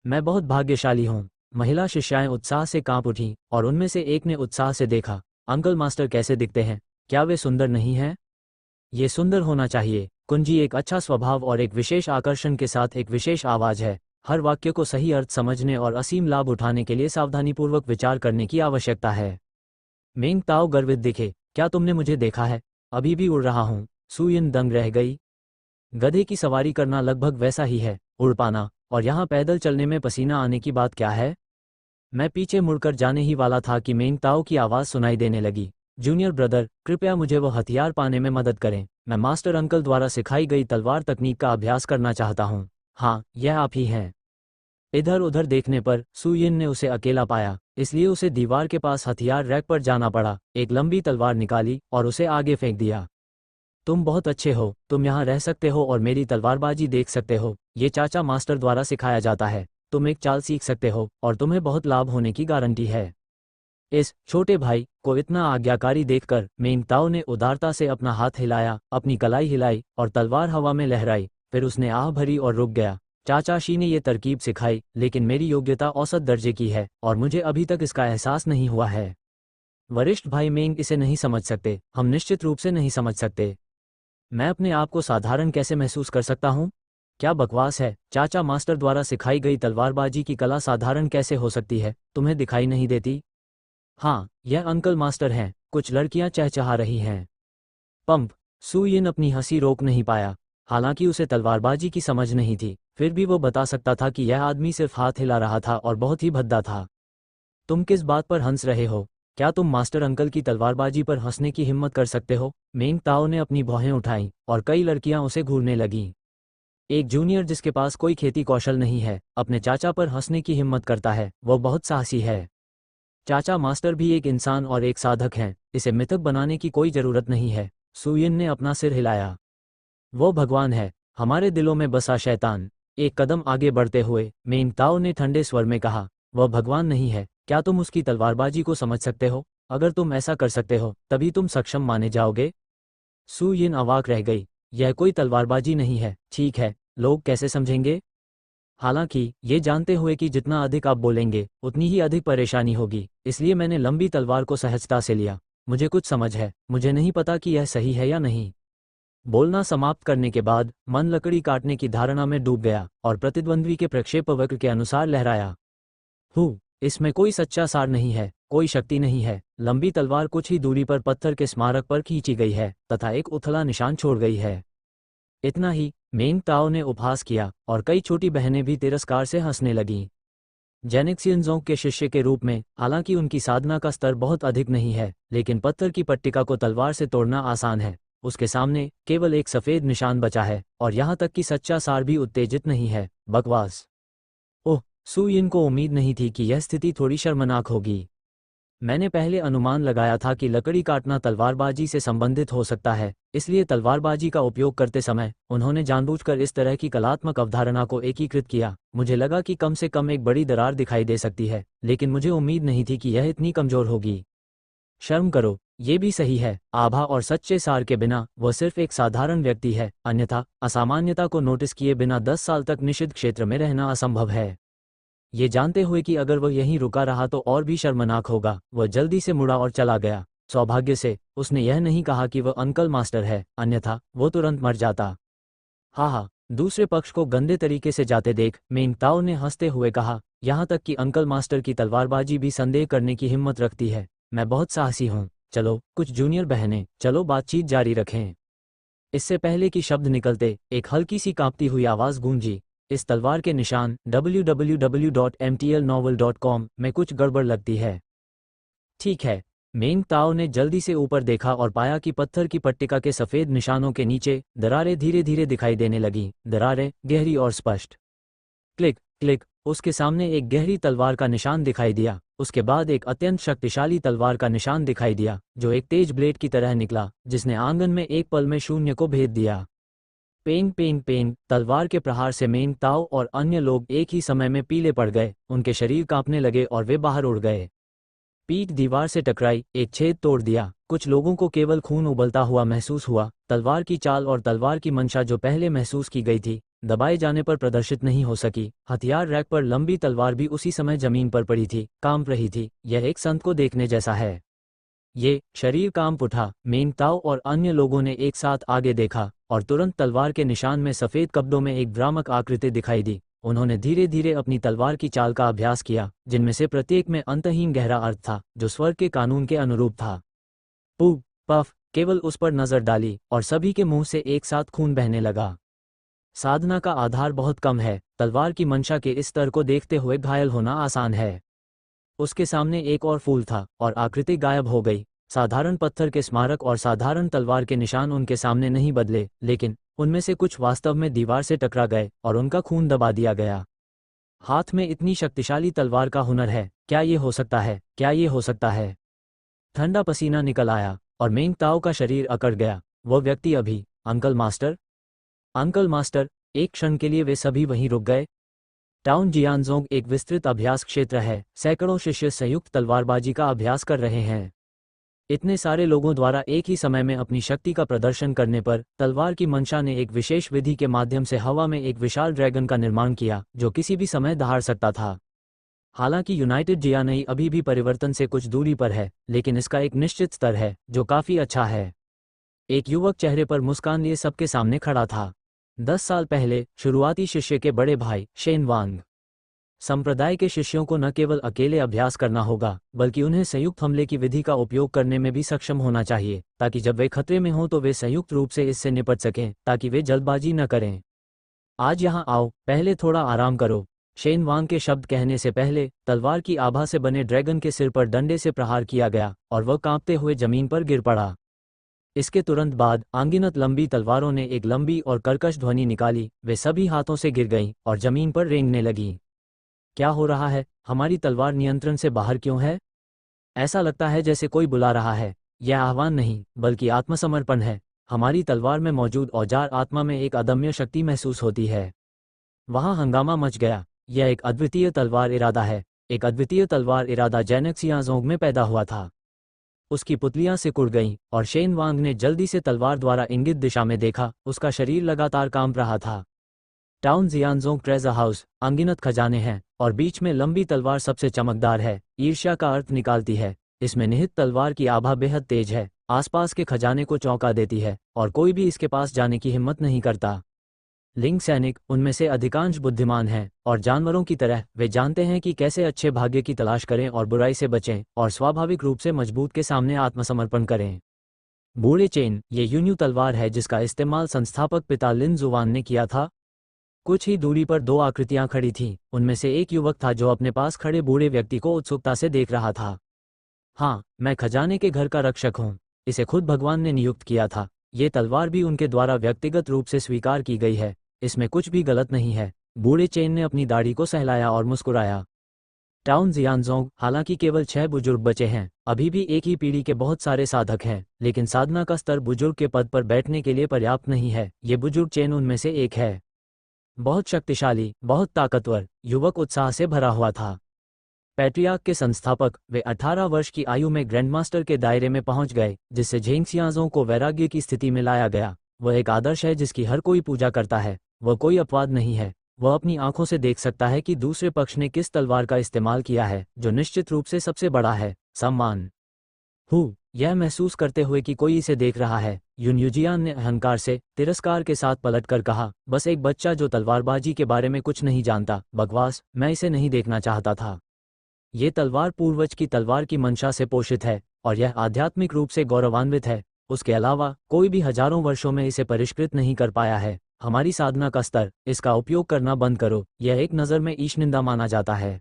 मैं बहुत भाग्यशाली हूँ। महिला शिष्याएं उत्साह से कांप उठीं और उनमें से एक ने उत्साह से देखा। अंकल मास्टर कैसे दिखते हैं? क्या वे सुंदर नहीं हैं? ये सुंदर होना चाहिए। कुंजी एक अच्छा स्वभाव और एक विशेष आकर्षण के साथ एक विशेष आवाज है। हर वाक्य को सही अर्थ समझने और असीम लाभ उठाने के लिए सावधानीपूर्वक विचार करने की आवश्यकता है। मेंग ताओ गर्वित दिखे। क्या तुमने मुझे देखा है? अभी भी उड़ रहा हूँ। सु यिन दंग रह गई। गधे की सवारी करना लगभग वैसा ही है, उड़ पाना, और यहाँ पैदल चलने में पसीना आने की बात क्या है? मैं पीछे मुड़कर जाने ही वाला था कि मेंग ताओ की आवाज़ सुनाई देने लगी। जूनियर ब्रदर, कृपया मुझे वो हथियार पाने में मदद करें। मैं मास्टर अंकल द्वारा सिखाई गई तलवार तकनीक का अभ्यास करना चाहता हूँ। हाँ, यह आप ही हैं। इधर उधर देखने पर सु यिन ने उसे अकेला पाया, इसलिए उसे दीवार के पास हथियार रैक पर जाना पड़ा। एक लंबी तलवार निकाली और उसे आगे फेंक दिया। तुम बहुत अच्छे हो। तुम यहाँ रह सकते हो और मेरी तलवारबाजी देख सकते हो। ये चाचा मास्टर द्वारा सिखाया जाता है। तुम एक चाल सीख सकते हो और तुम्हें बहुत लाभ होने की गारंटी है। इस छोटे भाई को इतना आज्ञाकारी देखकर मेंग ताओ ने उदारता से अपना हाथ हिलाया, अपनी कलाई हिलाई और तलवार हवा में लहराई। फिर उसने आह भरी और रुक गया। चाचा शी ने ये तरकीब सिखाई, लेकिन मेरी योग्यता औसत दर्जे की है और मुझे अभी तक इसका एहसास नहीं हुआ है। वरिष्ठ भाई मेंग इसे नहीं समझ सकते, हम निश्चित रूप से नहीं समझ सकते। मैं अपने आप को साधारण कैसे महसूस कर सकता हूँ? क्या बकवास है। चाचा मास्टर द्वारा सिखाई गई तलवारबाजी की कला साधारण कैसे हो सकती है? तुम्हें दिखाई नहीं देती? हाँ, यह अंकल मास्टर हैं। कुछ लड़कियां चहचहा रही हैं। पंप। सुयिन अपनी हंसी रोक नहीं पाया। हालांकि उसे तलवारबाजी की समझ नहीं थी, फिर भी वो बता सकता था कि यह आदमी सिर्फ हाथ हिला रहा था और बहुत ही भद्दा था। तुम किस बात पर हंस रहे हो? क्या तुम मास्टर अंकल की तलवारबाजी पर हंसने की हिम्मत कर सकते हो? मेंग ताओ ने अपनी भौहें उठाईं और कई लड़कियां उसे घूरने लगीं। एक जूनियर जिसके पास कोई खेती कौशल नहीं है, अपने चाचा पर हंसने की हिम्मत करता है, वो बहुत साहसी है। चाचा मास्टर भी एक इंसान और एक साधक हैं, इसे मिथक बनाने की कोई जरूरत नहीं है। सुयिन ने अपना सिर हिलाया। वो भगवान है, हमारे दिलों में बसा शैतान। एक कदम आगे बढ़ते हुए मेंग ताओ ने ठंडे स्वर में कहा, वह भगवान नहीं है। क्या तुम उसकी तलवारबाजी को समझ सकते हो? अगर तुम ऐसा कर सकते हो तभी तुम सक्षम माने जाओगे। सुयिन अवाक रह गई। यह कोई तलवारबाजी नहीं है। ठीक है, लोग कैसे समझेंगे? हालांकि ये जानते हुए कि जितना अधिक आप बोलेंगे उतनी ही अधिक परेशानी होगी, इसलिए मैंने लंबी तलवार को सहजता से लिया। मुझे कुछ समझ है, मुझे नहीं पता कि यह सही है या नहीं। बोलना समाप्त करने के बाद मन लकड़ी काटने की धारणा में डूब गया और प्रतिद्वंद्वी के प्रक्षेपवक्र के अनुसार लहराया। इसमें कोई सच्चा सार नहीं है, कोई शक्ति नहीं है। लंबी तलवार कुछ ही दूरी पर पत्थर के स्मारक पर खींची गई है तथा एक उथला निशान छोड़ गई है। इतना ही। मेंग ताओ ने उपहास किया और कई छोटी बहनें भी तिरस्कार से हंसने लगीं। जेनिक्सियनजोंग के शिष्य के रूप में हालांकि उनकी साधना का स्तर बहुत अधिक नहीं है, लेकिन पत्थर की पट्टिका को तलवार से तोड़ना आसान है। उसके सामने केवल एक सफेद निशान बचा है और यहाँ तक कि सच्चा सार भी उत्तेजित नहीं है। बकवास। ओह, सुयिन को उम्मीद नहीं थी कि यह स्थिति थोड़ी शर्मनाक होगी। मैंने पहले अनुमान लगाया था कि लकड़ी काटना तलवारबाजी से संबंधित हो सकता है, इसलिए तलवारबाजी का उपयोग करते समय उन्होंने जानबूझकर इस तरह की कलात्मक अवधारणा को एकीकृत किया। मुझे लगा कि कम से कम एक बड़ी दरार दिखाई दे सकती है, लेकिन मुझे उम्मीद नहीं थी कि यह इतनी कमजोर होगी। शर्म करो, ये भी सही है। आभा और सच्चे सार के बिना वह सिर्फ एक साधारण व्यक्ति है, अन्यथा असामान्यता को नोटिस किए बिना 10 साल तक निषिद्ध क्षेत्र में रहना असंभव है। ये जानते हुए कि अगर वह यहीं रुका रहा तो और भी शर्मनाक होगा, वह जल्दी से मुड़ा और चला गया। सौभाग्य से उसने यह नहीं कहा कि वह अंकल मास्टर है, अन्यथा वो तुरंत मर जाता। हाँ, दूसरे पक्ष को गंदे तरीके से जाते देख मेंग ताओ ने हंसते हुए कहा, यहाँ तक कि अंकल मास्टर की तलवारबाजी भी संदेह करने की हिम्मत रखती है। मैं बहुत साहसी हूँ। चलो कुछ जूनियर बहनें, चलो बातचीत जारी रखें। इससे पहले कि शब्द निकलते एक हल्की सी कांपती हुई आवाज़ गूंजी, इस तलवार के निशान www.mtlnovel.com में कुछ गड़बड़ लगती है। ठीक है। मेंग ताओ ने जल्दी से ऊपर देखा और पाया कि पत्थर की पट्टिका के सफ़ेद निशानों के नीचे दरारें धीरे धीरे दिखाई देने लगीं, दरारें गहरी और स्पष्ट। Click click. उसके सामने एक गहरी तलवार का निशान दिखाई दिया। उसके बाद एक अत्यंत शक्तिशाली तलवार का निशान दिखाई दिया, जो एक तेज ब्लेड की तरह निकला, जिसने आंगन में एक पल में शून्य को भेद दिया। Pen pen pen. तलवार के प्रहार से मेंग ताओ और अन्य लोग एक ही समय में पीले पड़ गए, उनके शरीर कांपने लगे और वे बाहर उड़ गए। पीठ दीवार से टकराई, एक छेद तोड़ दिया। कुछ लोगों को केवल खून उबलता हुआ महसूस हुआ। तलवार की चाल और तलवार की मंशा जो पहले महसूस की गई थी, दबाए जाने पर प्रदर्शित नहीं हो सकी। हथियार रैक पर लंबी तलवार भी उसी समय जमीन पर पड़ी थी, कांप रही थी। यह एक संत को देखने जैसा है। ये शरीर कांप उठा। मेंग ताओ और अन्य लोगों ने एक साथ आगे देखा और तुरंत तलवार के निशान में सफ़ेद कब्दों में एक भ्रामक आकृति दिखाई दी। उन्होंने धीरे धीरे अपनी तलवार की चाल का अभ्यास किया, जिनमें से प्रत्येक में अंतहीन गहरा अर्थ था, जो स्वर्ग के कानून के अनुरूप था। पू पफ। केवल उस पर नजर डाली और सभी के मुंह से एक साथ खून बहने लगा। साधना का आधार बहुत कम है। तलवार की मंशा के इस स्तर को देखते हुए घायल होना आसान है। उसके सामने एक और फूल था और आकृति गायब हो गई। साधारण पत्थर के स्मारक और साधारण तलवार के निशान उनके सामने नहीं बदले, लेकिन उनमें से कुछ वास्तव में दीवार से टकरा गए और उनका खून दबा दिया गया। हाथ में इतनी शक्तिशाली तलवार का हुनर है। क्या ये हो सकता है? क्या ये हो सकता है? ठंडा पसीना निकल आया और मेंग ताओ का शरीर अकड़ गया। वो व्यक्ति अभी अंकल मास्टर। Uncle master. एक क्षण के लिए वे सभी वहीं रुक गए। टाउन जियानजोंग एक विस्तृत अभ्यास क्षेत्र है, सैकड़ों शिष्य संयुक्त तलवारबाजी का अभ्यास कर रहे हैं। इतने सारे लोगों द्वारा एक ही समय में अपनी शक्ति का प्रदर्शन करने पर तलवार की मंशा ने एक विशेष विधि के माध्यम से हवा में एक विशाल ड्रैगन का निर्माण किया, जो किसी भी समय दहाड़ सकता था। हालांकि यूनाइटेड जियानई अभी भी परिवर्तन से कुछ दूरी पर है, लेकिन इसका एक निश्चित स्तर है, जो काफी अच्छा है। एक युवक चेहरे पर मुस्कान लिए सबके सामने खड़ा था। 10 साल पहले शुरुआती शिष्य के बड़े भाई शेन वांग। संप्रदाय के शिष्यों को न केवल अकेले अभ्यास करना होगा, बल्कि उन्हें संयुक्त हमले की विधि का उपयोग करने में भी सक्षम होना चाहिए, ताकि जब वे खतरे में हों तो वे संयुक्त रूप से इससे निपट सकें, ताकि वे जल्दबाजी न करें। आज यहाँ आओ, पहले थोड़ा आराम करो। शेन वांग के शब्द कहने से पहले तलवार की आभा से बने ड्रैगन के सिर पर डंडे से प्रहार किया गया और वह कांपते हुए जमीन पर गिर पड़ा। इसके तुरंत बाद अनगिनत लंबी तलवारों ने एक लंबी और कर्कश ध्वनि निकाली, वे सभी हाथों से गिर गईं और जमीन पर रेंगने लगीं। क्या हो रहा है? हमारी तलवार नियंत्रण से बाहर क्यों है? ऐसा लगता है जैसे कोई बुला रहा है। यह आह्वान नहीं, बल्कि आत्मसमर्पण है। हमारी तलवार में मौजूद औजार आत्मा में एक अदम्य शक्ति महसूस होती है। वहां हंगामा मच गया। यह एक अद्वितीय तलवार इरादा है। एक अद्वितीय तलवार इरादा जैनक्सियाजोंग में पैदा हुआ था। उसकी पुतलियां सिकुड़ गईं और शेन वांग ने जल्दी से तलवार द्वारा इंगित दिशा में देखा। उसका शरीर लगातार कांप रहा था। टाउन जियानजोंग ट्रेजर हाउस, अनगिनत खजाने हैं और बीच में लंबी तलवार सबसे चमकदार है, ईर्ष्या का अर्थ निकालती है। इसमें निहित तलवार की आभा बेहद तेज है, आसपास के खजाने को चौंका देती है और कोई भी इसके पास जाने की हिम्मत नहीं करता। लिंग सैनिक, उनमें से अधिकांश बुद्धिमान हैं और जानवरों की तरह वे जानते हैं कि कैसे अच्छे भाग्य की तलाश करें और बुराई से बचें और स्वाभाविक रूप से मजबूत के सामने आत्मसमर्पण करें। बूढ़े चेन, ये यून्यू तलवार है जिसका इस्तेमाल संस्थापक पिता लिन जुवान ने किया था। कुछ ही दूरी पर दो आकृतियां खड़ी थीं। उनमें से एक युवक था जो अपने पास खड़े बूढ़े व्यक्ति को उत्सुकता से देख रहा था। हाँ, मैं खजाने के घर का रक्षक हूँ। इसे खुद भगवान ने नियुक्त किया था। ये तलवार भी उनके द्वारा व्यक्तिगत रूप से स्वीकार की गई है। इसमें कुछ भी गलत नहीं है। बूढ़े चेन ने अपनी दाढ़ी को सहलाया और मुस्कुराया। टाउन जियानजोंग, हालांकि केवल 6 बुजुर्ग बचे हैं। अभी भी एक ही पीढ़ी के बहुत सारे साधक हैं, लेकिन साधना का स्तर बुजुर्ग के पद पर बैठने के लिए पर्याप्त नहीं है। ये बुजुर्ग चेन उनमें से एक है। बहुत शक्तिशाली, बहुत ताकतवर, युवक उत्साह से भरा हुआ था। पैट्रियार्क के संस्थापक, वे 18 वर्ष की आयु में ग्रैंडमास्टर के दायरे में पहुंच गए, जिससे झेंगसियाजोंग को वैराग्य की स्थिति में लाया गया। वह एक आदर्श है जिसकी हर कोई पूजा करता है। वह कोई अपवाद नहीं है। वह अपनी आंखों से देख सकता है कि दूसरे पक्ष ने किस तलवार का इस्तेमाल किया है, जो निश्चित रूप से सबसे बड़ा है, सम्मान। यह महसूस करते हुए कि कोई इसे देख रहा है, युनयुजियान ने अहंकार से तिरस्कार के साथ पलटकर कहा, बस एक बच्चा जो तलवारबाजी के बारे में कुछ नहीं जानता, बकवास, मैं इसे नहीं देखना चाहता था। ये तलवार पूर्वज की तलवार की मंशा से पोषित है और यह आध्यात्मिक रूप से गौरवान्वित है। उसके अलावा कोई भी हजारों वर्षों में इसे परिष्कृत नहीं कर पाया है। हमारी साधना का स्तर, इसका उपयोग करना बंद करो। यह एक नज़र में ईशनिंदा माना जाता है।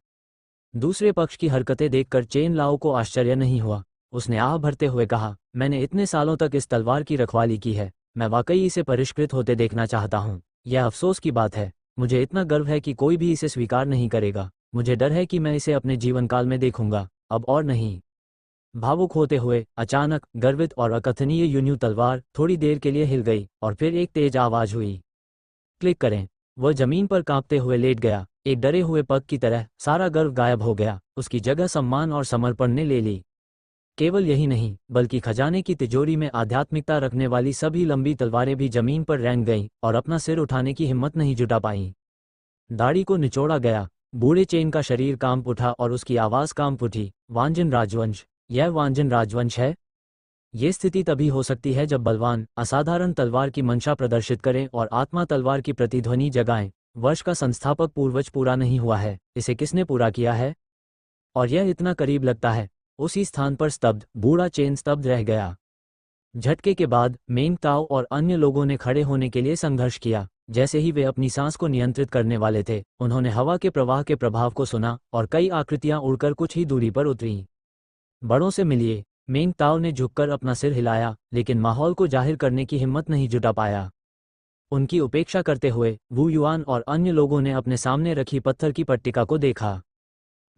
दूसरे पक्ष की हरकतें देखकर चेन लाओ को आश्चर्य नहीं हुआ। उसने आह भरते हुए कहा, मैंने इतने सालों तक इस तलवार की रखवाली की है। मैं वाकई इसे परिष्कृत होते देखना चाहता हूँ। यह अफसोस की बात है। मुझे इतना गर्व है कि कोई भी इसे स्वीकार नहीं करेगा। मुझे डर है कि मैं इसे अपने जीवन काल में देखूंगा, अब और नहीं। भावुक होते हुए अचानक गर्वित और अकथनीय यून्यू तलवार थोड़ी देर के लिए हिल गई और फिर एक तेज आवाज हुई, क्लिक करें। वह जमीन पर कांपते हुए लेट गया। एक डरे हुए पग की तरह सारा गर्व गायब हो गया। उसकी जगह सम्मान और समर्पण ने ले ली। केवल यही नहीं, बल्कि खजाने की तिजोरी में आध्यात्मिकता रखने वाली सभी लंबी तलवारें भी जमीन पर रेंग गईं और अपना सिर उठाने की हिम्मत नहीं जुटा पाईं। दाढ़ी को निचोड़ा गया। बूढ़े चेन का शरीर कांप उठा और उसकी आवाज कांप उठी, वांजन राजवंश। यह वांजन राजवंश है। ये स्थिति तभी हो सकती है जब बलवान, असाधारण तलवार की मंशा प्रदर्शित करें और आत्मा तलवार की प्रतिध्वनि जगाएं। वर्ष का संस्थापक पूर्वज पूरा नहीं हुआ है। इसे किसने पूरा किया है? और यह इतना करीब लगता है। उसी स्थान पर स्तब्ध, बूढ़ा चेन स्तब्ध रह गया। झटके के बाद मेंग ताओ और अन्य लोगों ने खड़े होने के लिए संघर्ष किया। जैसे ही वे अपनी सांस को नियंत्रित करने वाले थे, उन्होंने हवा के प्रवाह के प्रभाव को सुना और कई आकृतियां उड़कर कुछ ही दूरी पर उतरीं। बड़ों से मिलिए। मेंग ताओ ने झुककर अपना सिर हिलाया, लेकिन माहौल को जाहिर करने की हिम्मत नहीं जुटा पाया। उनकी उपेक्षा करते हुए वू युआन और अन्य लोगों ने अपने सामने रखी पत्थर की पट्टिका को देखा।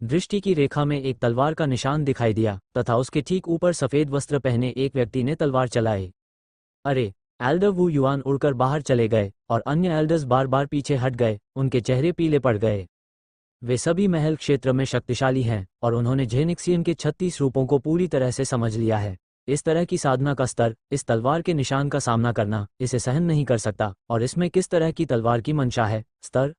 दृष्टि की रेखा में एक तलवार का निशान दिखाई दिया तथा उसके ठीक ऊपर सफेद वस्त्र पहने एक व्यक्ति ने तलवार चलाई। अरे! एल्डर वू युआन उड़कर बाहर चले गए और अन्य एल्डर्स बार बार पीछे हट गए। उनके चेहरे पीले पड़ गए। वे सभी महल क्षेत्र में शक्तिशाली हैं और उन्होंने जेनिक्सियन के 36 रूपों को पूरी तरह से समझ लिया है। इस तरह की साधना का स्तर, इस तलवार के निशान का सामना करना, इसे सहन नहीं कर सकता, और इसमें किस तरह की तलवार की मंशा है। स्तर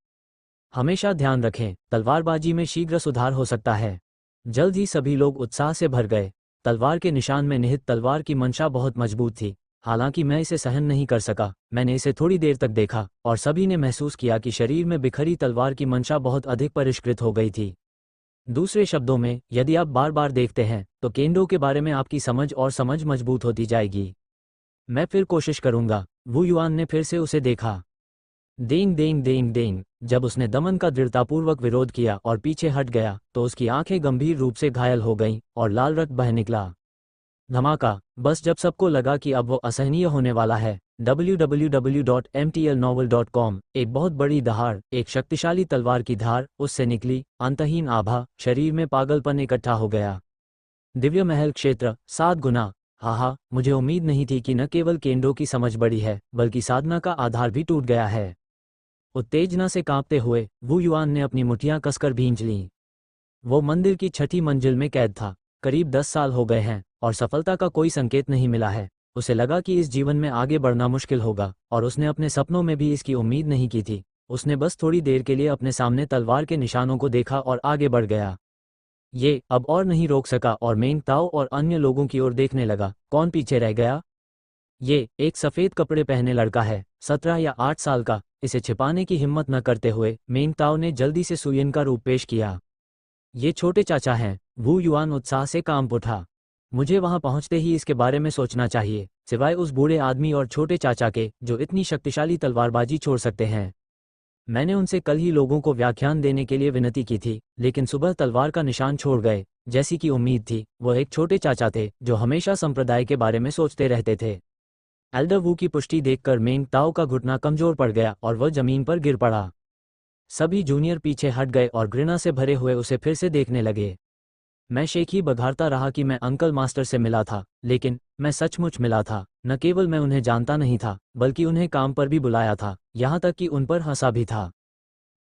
हमेशा ध्यान रखें, तलवारबाजी में शीघ्र सुधार हो सकता है। जल्द ही सभी लोग उत्साह से भर गए। तलवार के निशान में निहित तलवार की मंशा बहुत मजबूत थी। हालांकि मैं इसे सहन नहीं कर सका। मैंने इसे थोड़ी देर तक देखा और सभी ने महसूस किया कि शरीर में बिखरी तलवार की मंशा बहुत अधिक परिष्कृत हो गई थी। दूसरे शब्दों में, यदि आप बार बार देखते हैं तो केंडो के बारे में आपकी समझ और समझ मजबूत होती जाएगी। मैं फिर कोशिश करूंगा। वू युआन ने फिर से उसे देखा। देंग देंग देंग देंग। जब उसने दमन का दृढ़तापूर्वक विरोध किया और पीछे हट गया तो उसकी आंखें गंभीर रूप से घायल हो गईं और लाल रक्त बह निकला। धमाका। बस जब सबको लगा कि अब वो असहनीय होने वाला है, www.mtlnovel.com, एक बहुत बड़ी दहाड़, एक शक्तिशाली तलवार की धार उससे निकली, अंतहीन आभा, शरीर में पागलपन इकट्ठा हो गया। दिव्य महल क्षेत्र 7 गुना। हाहा, मुझे उम्मीद नहीं थी कि न केवल केंडो की समझ बड़ी है बल्कि साधना का आधार भी टूट गया है। उत्तेजना से कांपते हुए वू युआन ने अपनी मुठियां कसकर भींच लीं। वो मंदिर की 6ठी मंजिल में कैद था। करीब 10 साल हो गए हैं और सफलता का कोई संकेत नहीं मिला है। उसे लगा कि इस जीवन में आगे बढ़ना मुश्किल होगा और उसने अपने सपनों में भी इसकी उम्मीद नहीं की थी। उसने बस थोड़ी देर के लिए अपने सामने तलवार के निशानों को देखा और आगे बढ़ गया। ये अब और नहीं रोक सका और मेंग ताओ और अन्य लोगों की ओर देखने लगा। कौन पीछे रह गया? ये एक सफ़ेद कपड़े पहने लड़का है, 17 या 8 साल का। इसे छिपाने की हिम्मत न करते हुए मेंग ताओ ने जल्दी से सुयिन का रूप पेश किया। ये छोटे चाचा हैं। वू युआन उत्साह से कांप उठा। मुझे वहां पहुंचते ही इसके बारे में सोचना चाहिए, सिवाय उस बूढ़े आदमी और छोटे चाचा के जो इतनी शक्तिशाली तलवारबाजी छोड़ सकते हैं। मैंने उनसे कल ही लोगों को व्याख्यान देने के लिए विनती की थी, लेकिन सुबह तलवार का निशान छोड़ गए। जैसी कि उम्मीद थी, वो एक छोटे चाचा थे जो हमेशा संप्रदाय के बारे में सोचते रहते थे। एल्डर वू की पुष्टि देखकर मेंग ताओ का घुटना कमजोर पड़ गया और वह जमीन पर गिर पड़ा। सभी जूनियर पीछे हट गए और घृणा से भरे हुए उसे फिर से देखने लगे। मैं शेख ही बघारता रहा कि मैं अंकल मास्टर से मिला था, लेकिन मैं सचमुच मिला था। न केवल मैं उन्हें जानता नहीं था, बल्कि उन्हें काम पर भी बुलाया था, यहाँ तक कि उन पर हंसा भी था।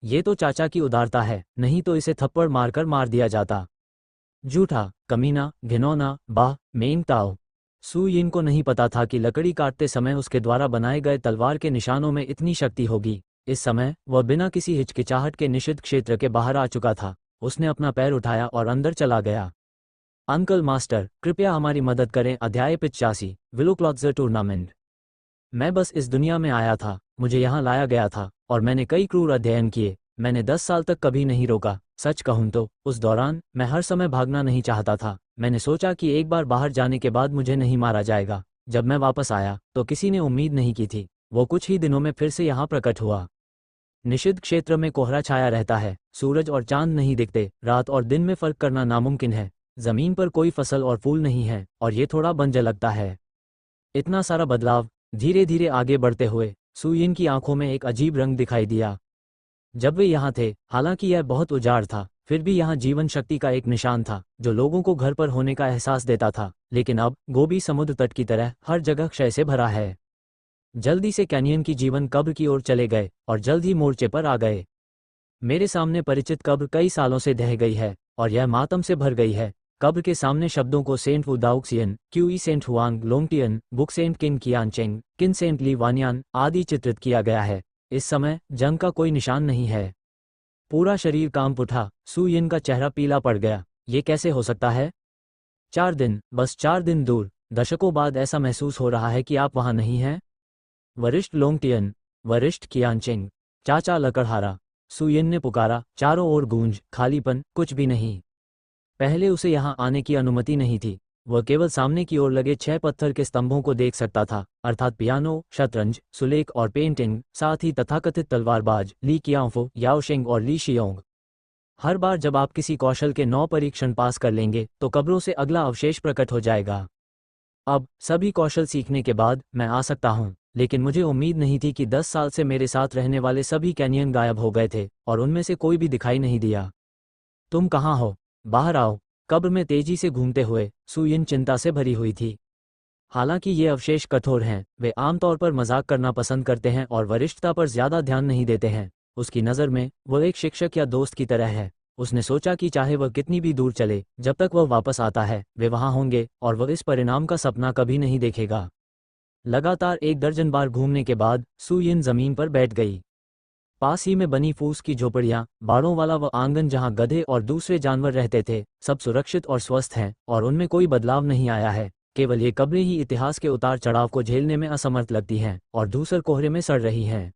ये तो चाचा की उदारता है, नहीं तो इसे थप्पड़ मारकर मार दिया जाता। झूठा, कमीना, घिनौना, बाह। मेंग ताओ। सू यिन को नहीं पता था कि लकड़ी काटते समय उसके द्वारा बनाए गए तलवार के निशानों में इतनी शक्ति होगी। इस समय वह बिना किसी हिचकिचाहट के निषिद्ध क्षेत्र के बाहर आ चुका था। उसने अपना पैर उठाया और अंदर चला गया। अंकल मास्टर, कृपया हमारी मदद करें। अध्याय 85, विलो क्लॉथ्जर टूर्नामेंट। मैं बस इस दुनिया में आया था, मुझे यहाँ लाया गया था, और मैंने कई क्रूर अध्ययन किए। मैंने 10 साल तक कभी नहीं रोका। सच कहूँ तो उस दौरान मैं हर समय भागना नहीं चाहता था। मैंने सोचा कि एक बार बाहर जाने के बाद मुझे नहीं मारा जाएगा। जब मैं वापस आया तो किसी ने उम्मीद नहीं की थी। वो कुछ ही दिनों में फिर से यहाँ प्रकट हुआ। निषिद्ध क्षेत्र में कोहरा छाया रहता है, सूरज और चांद नहीं दिखते, रात और दिन में फर्क करना नामुमकिन है। जमीन पर कोई फसल और फूल नहीं है और ये थोड़ा बंजर लगता है। इतना सारा बदलाव। धीरे धीरे आगे बढ़ते हुए सू यिन की आंखों में एक अजीब रंग दिखाई दिया। जब वे यहाँ थे, हालांकि यह बहुत उजाड़ था, फिर भी यहाँ जीवन शक्ति का एक निशान था जो लोगों को घर पर होने का एहसास देता था। लेकिन अब गोबी समुद्र तट की तरह हर जगह क्षय से भरा है। जल्दी से कैनियन की जीवन कब्र की ओर चले गए और जल्द ही मोर्चे पर आ गए। मेरे सामने परिचित कब्र कई सालों से ढह गई है और यह मातम से भर गई है। कब्र के सामने शब्दों को सेंट वू दाउक्सियन, क्यूई सेंट हुआंग लोंगटियन, बुक सेंट किन कियानचेंग, किन सेंट ली वानियान आदि चित्रित किया गया है। इस समय जंग का कोई निशान नहीं है। पूरा शरीर कांप उठा। सू यिन का चेहरा पीला पड़ गया। ये कैसे हो सकता है? 4 दिन, बस 4 दिन दूर, दशकों बाद ऐसा महसूस हो रहा है कि आप वहां नहीं हैं। वरिष्ठ लोंगटियन, वरिष्ठ कियानचेंग, चाचा लकड़हारा। सू यिन ने पुकारा। चारों ओर गूंज, खालीपन, कुछ भी नहीं। पहले उसे यहाँ आने की अनुमति नहीं थी। वह केवल सामने की ओर लगे 6 पत्थर के स्तंभों को देख सकता था, अर्थात पियानो, शतरंज, सुलेख और पेंटिंग, साथ ही तथाकथित तलवारबाज ली कियांफो, याओशेंग और ली शियोंग। हर बार जब आप किसी कौशल के 9 परीक्षण पास कर लेंगे तो कब्रों से अगला अवशेष प्रकट हो जाएगा। अब सभी कौशल सीखने के बाद मैं आ सकता हूँ, लेकिन मुझे उम्मीद नहीं थी कि 10 साल से मेरे साथ रहने वाले सभी कैनियन गायब हो गए थे और उनमें से कोई भी दिखाई नहीं दिया। तुम कहाँ हो? बाहर आओ। कब्र में तेजी से घूमते हुए सू यिन चिंता से भरी हुई थी। हालांकि ये अवशेष कठोर हैं, वे आमतौर पर मजाक करना पसंद करते हैं और वरिष्ठता पर ज्यादा ध्यान नहीं देते हैं। उसकी नज़र में वो एक शिक्षक या दोस्त की तरह है। उसने सोचा कि चाहे वह कितनी भी दूर चले, जब तक वह वापस आता है वे वहाँ होंगे और वह इस परिणाम का सपना कभी नहीं देखेगा। लगातार 1 दर्जन बार घूमने के बाद सू यिन जमीन पर बैठ गई। पास ही में बनी फूस की झोपड़ियाँ, बाड़ों वाला वह आंगन जहाँ गधे और दूसरे जानवर रहते थे, सब सुरक्षित और स्वस्थ हैं और उनमें कोई बदलाव नहीं आया है। केवल ये कब्रें ही इतिहास के उतार चढ़ाव को झेलने में असमर्थ लगती हैं और धूसर कोहरे में सड़ रही हैं।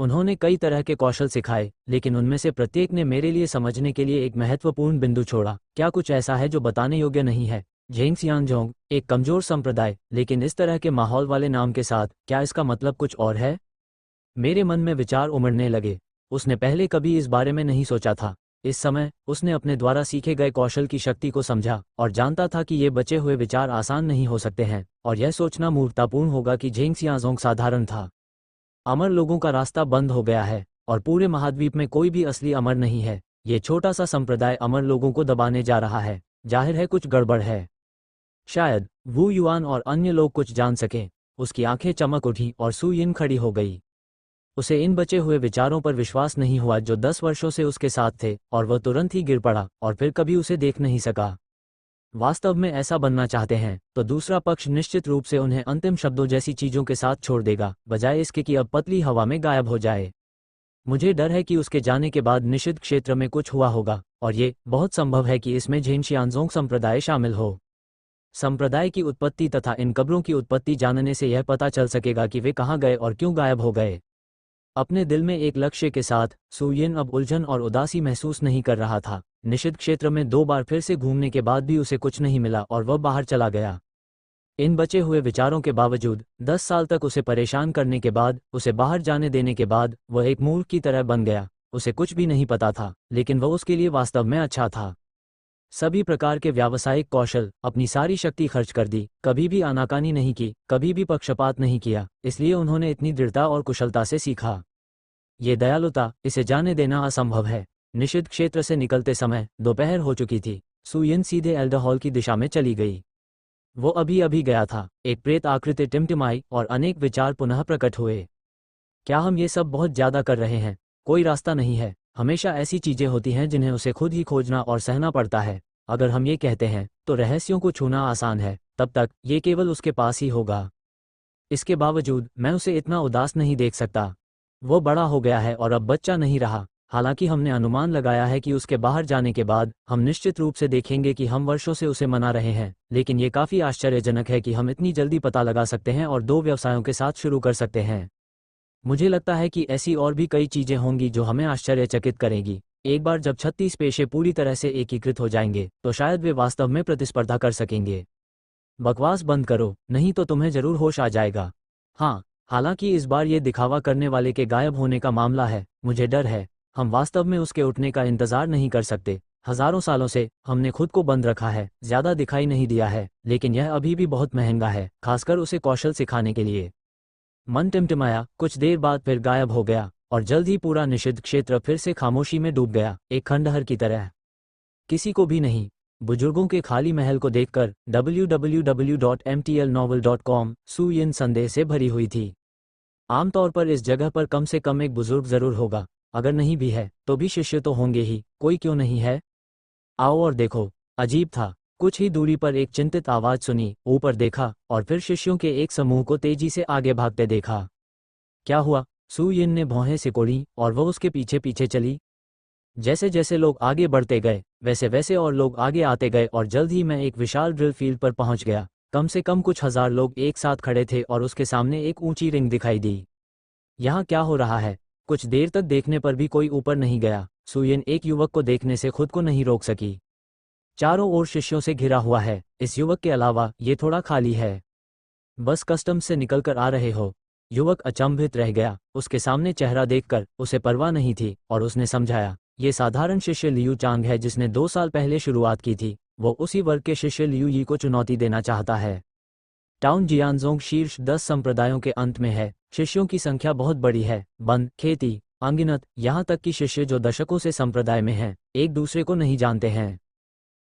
उन्होंने कई तरह के कौशल सिखाए, लेकिन उनमें से प्रत्येक ने मेरे लिए समझने के लिए एक महत्वपूर्ण बिंदु छोड़ा। क्या कुछ ऐसा है जो बताने योग्य नहीं है? झेंगसियांगजोंग, एक कमजोर संप्रदाय, लेकिन इस तरह के माहौल वाले नाम के साथ, क्या इसका मतलब कुछ और है? मेरे मन में विचार उमड़ने लगे। उसने पहले कभी इस बारे में नहीं सोचा था। इस समय उसने अपने द्वारा सीखे गए कौशल की शक्ति को समझा और जानता था कि ये बचे हुए विचार आसान नहीं हो सकते हैं, और यह सोचना मूर्खतापूर्ण होगा कि झेंगसियांगजोंग साधारण था। अमर लोगों का रास्ता बंद हो गया है और पूरे महाद्वीप में कोई भी असली अमर नहीं है। ये छोटा सा संप्रदाय अमर लोगों को दबाने जा रहा है। जाहिर है कुछ गड़बड़ है। शायद वू युआन और अन्य लोग कुछ जान सकें। उसकी आंखें चमक उठी और सू यिन खड़ी हो गई। उसे इन बचे हुए विचारों पर विश्वास नहीं हुआ जो 10 वर्षों से उसके साथ थे, और वह तुरंत ही गिर पड़ा और फिर कभी उसे देख नहीं सका। वास्तव में ऐसा बनना चाहते हैं तो दूसरा पक्ष निश्चित रूप से उन्हें अंतिम शब्दों जैसी चीजों के साथ छोड़ देगा, बजाय इसके कि अब पतली हवा में गायब हो जाए। मुझे डर है कि उसके जाने के बाद निषिद्ध क्षेत्र में कुछ हुआ होगा, और ये बहुत संभव है कि इसमें झेंगसियांगजोंग संप्रदाय शामिल हो। संप्रदाय की उत्पत्ति तथा इन कब्रों की उत्पत्ति जानने से यह पता चल सकेगा कि वे कहाँ गए और क्यों गायब हो गए। अपने दिल में एक लक्ष्य के साथ सू यिन अब उलझन और उदासी महसूस नहीं कर रहा था। निषिद्ध क्षेत्र में 2 बार फिर से घूमने के बाद भी उसे कुछ नहीं मिला और वह बाहर चला गया। इन बचे हुए विचारों के बावजूद 10 साल तक उसे परेशान करने के बाद, उसे बाहर जाने देने के बाद, वह एक मूर्ख की तरह बन गया। उसे कुछ भी नहीं पता था, लेकिन वह उसके लिए वास्तव में अच्छा था। सभी प्रकार के व्यावसायिक कौशल, अपनी सारी शक्ति खर्च कर दी, कभी भी आनाकानी नहीं की, कभी भी पक्षपात नहीं किया। इसलिए उन्होंने इतनी दृढ़ता और कुशलता से सीखा। ये दयालुता, इसे जाने देना असंभव है। निषिद्ध क्षेत्र से निकलते समय दोपहर हो चुकी थी। सू यिन सीधे एल्डर हॉल की दिशा में चली गई। वो अभी अभी गया था। एक प्रेत आकृति टिमटिमाई और अनेक विचार पुनः प्रकट हुए। क्या हम ये सब बहुत ज्यादा कर रहे हैं? कोई रास्ता नहीं है। हमेशा ऐसी चीजें होती हैं जिन्हें उसे खुद ही खोजना और सहना पड़ता है। अगर हम ये कहते हैं तो रहस्यों को छूना आसान है, तब तक ये केवल उसके पास ही होगा। इसके बावजूद मैं उसे इतना उदास नहीं देख सकता। वो बड़ा हो गया है और अब बच्चा नहीं रहा। हालांकि हमने अनुमान लगाया है कि उसके बाहर जाने के बाद हम निश्चित रूप से देखेंगे कि हम वर्षों से उसे मना रहे हैं, लेकिन ये काफ़ी आश्चर्यजनक है कि हम इतनी जल्दी पता लगा सकते हैं और 2 व्यवसायों के साथ शुरू कर सकते हैं। मुझे लगता है कि ऐसी और भी कई चीज़ें होंगी जो हमें आश्चर्यचकित करेंगी। एक बार जब 36 पेशे पूरी तरह से एकीकृत हो जाएंगे तो शायद वे वास्तव में प्रतिस्पर्धा कर सकेंगे। बकवास बंद करो, नहीं तो तुम्हें जरूर होश आ जाएगा। हाँ, हालांकि इस बार ये दिखावा करने वाले के गायब होने का मामला है। मुझे डर है हम वास्तव में उसके उठने का इंतजार नहीं कर सकते। हजारों सालों से हमने खुद को बंद रखा है, ज्यादा दिखाई नहीं दिया है, लेकिन यह अभी भी बहुत महंगा है, खासकर उसे कौशल सिखाने के लिए। मन टिमटिमाया, कुछ देर बाद फिर गायब हो गया और जल्द ही पूरा निषिद्ध क्षेत्र फिर से खामोशी में डूब गया, एक खंडहर की तरह। किसी को भी नहीं। बुजुर्गों के खाली महल को देखकर www.mtlnovel.com सू यिन संदेह से भरी हुई थी। आमतौर पर इस जगह पर कम से कम एक बुजुर्ग जरूर होगा, अगर नहीं भी है तो भी शिष्य तो होंगे ही। कोई क्यों नहीं है? आओ और देखो। अजीब था। कुछ ही दूरी पर एक चिंतित आवाज सुनी, ऊपर देखा और फिर शिष्यों के एक समूह को तेजी से आगे भागते देखा। क्या हुआ? सू यिन ने भौहें सिकोड़ी और वह उसके पीछे पीछे चली। जैसे जैसे लोग आगे बढ़ते गए वैसे वैसे और लोग आगे आते गए और जल्द ही मैं एक विशाल ड्रिल फील्ड पर पहुंच गया। कम से कम कुछ हजार लोग एक साथ खड़े थे और उसके सामने एक ऊंची रिंग दिखाई दी। यहाँ क्या हो रहा है? कुछ देर तक देखने पर भी कोई ऊपर नहीं गया। सू यिन एक युवक को देखने से खुद को नहीं रोक सकी। चारों ओर शिष्यों से घिरा हुआ है। इस युवक के अलावा ये थोड़ा खाली है। बस कस्टम्स से निकलकर आ रहे हो? युवक अचंभित रह गया। उसके सामने चेहरा देखकर उसे परवाह नहीं थी और उसने समझाया, ये साधारण शिष्य लियू चांग है जिसने 2 साल पहले शुरुआत की थी। वो उसी वर्ग के शिष्य लियू यी को चुनौती देना चाहता है। टाउन जियानजोंग शीर्ष 10 संप्रदायों के अंत में है। शिष्यों की संख्या बहुत बड़ी है। बंद, खेती, अनगिनत, यहाँ तक कि शिष्य जो दशकों से संप्रदाय में हैं, एक दूसरे को नहीं जानते हैं।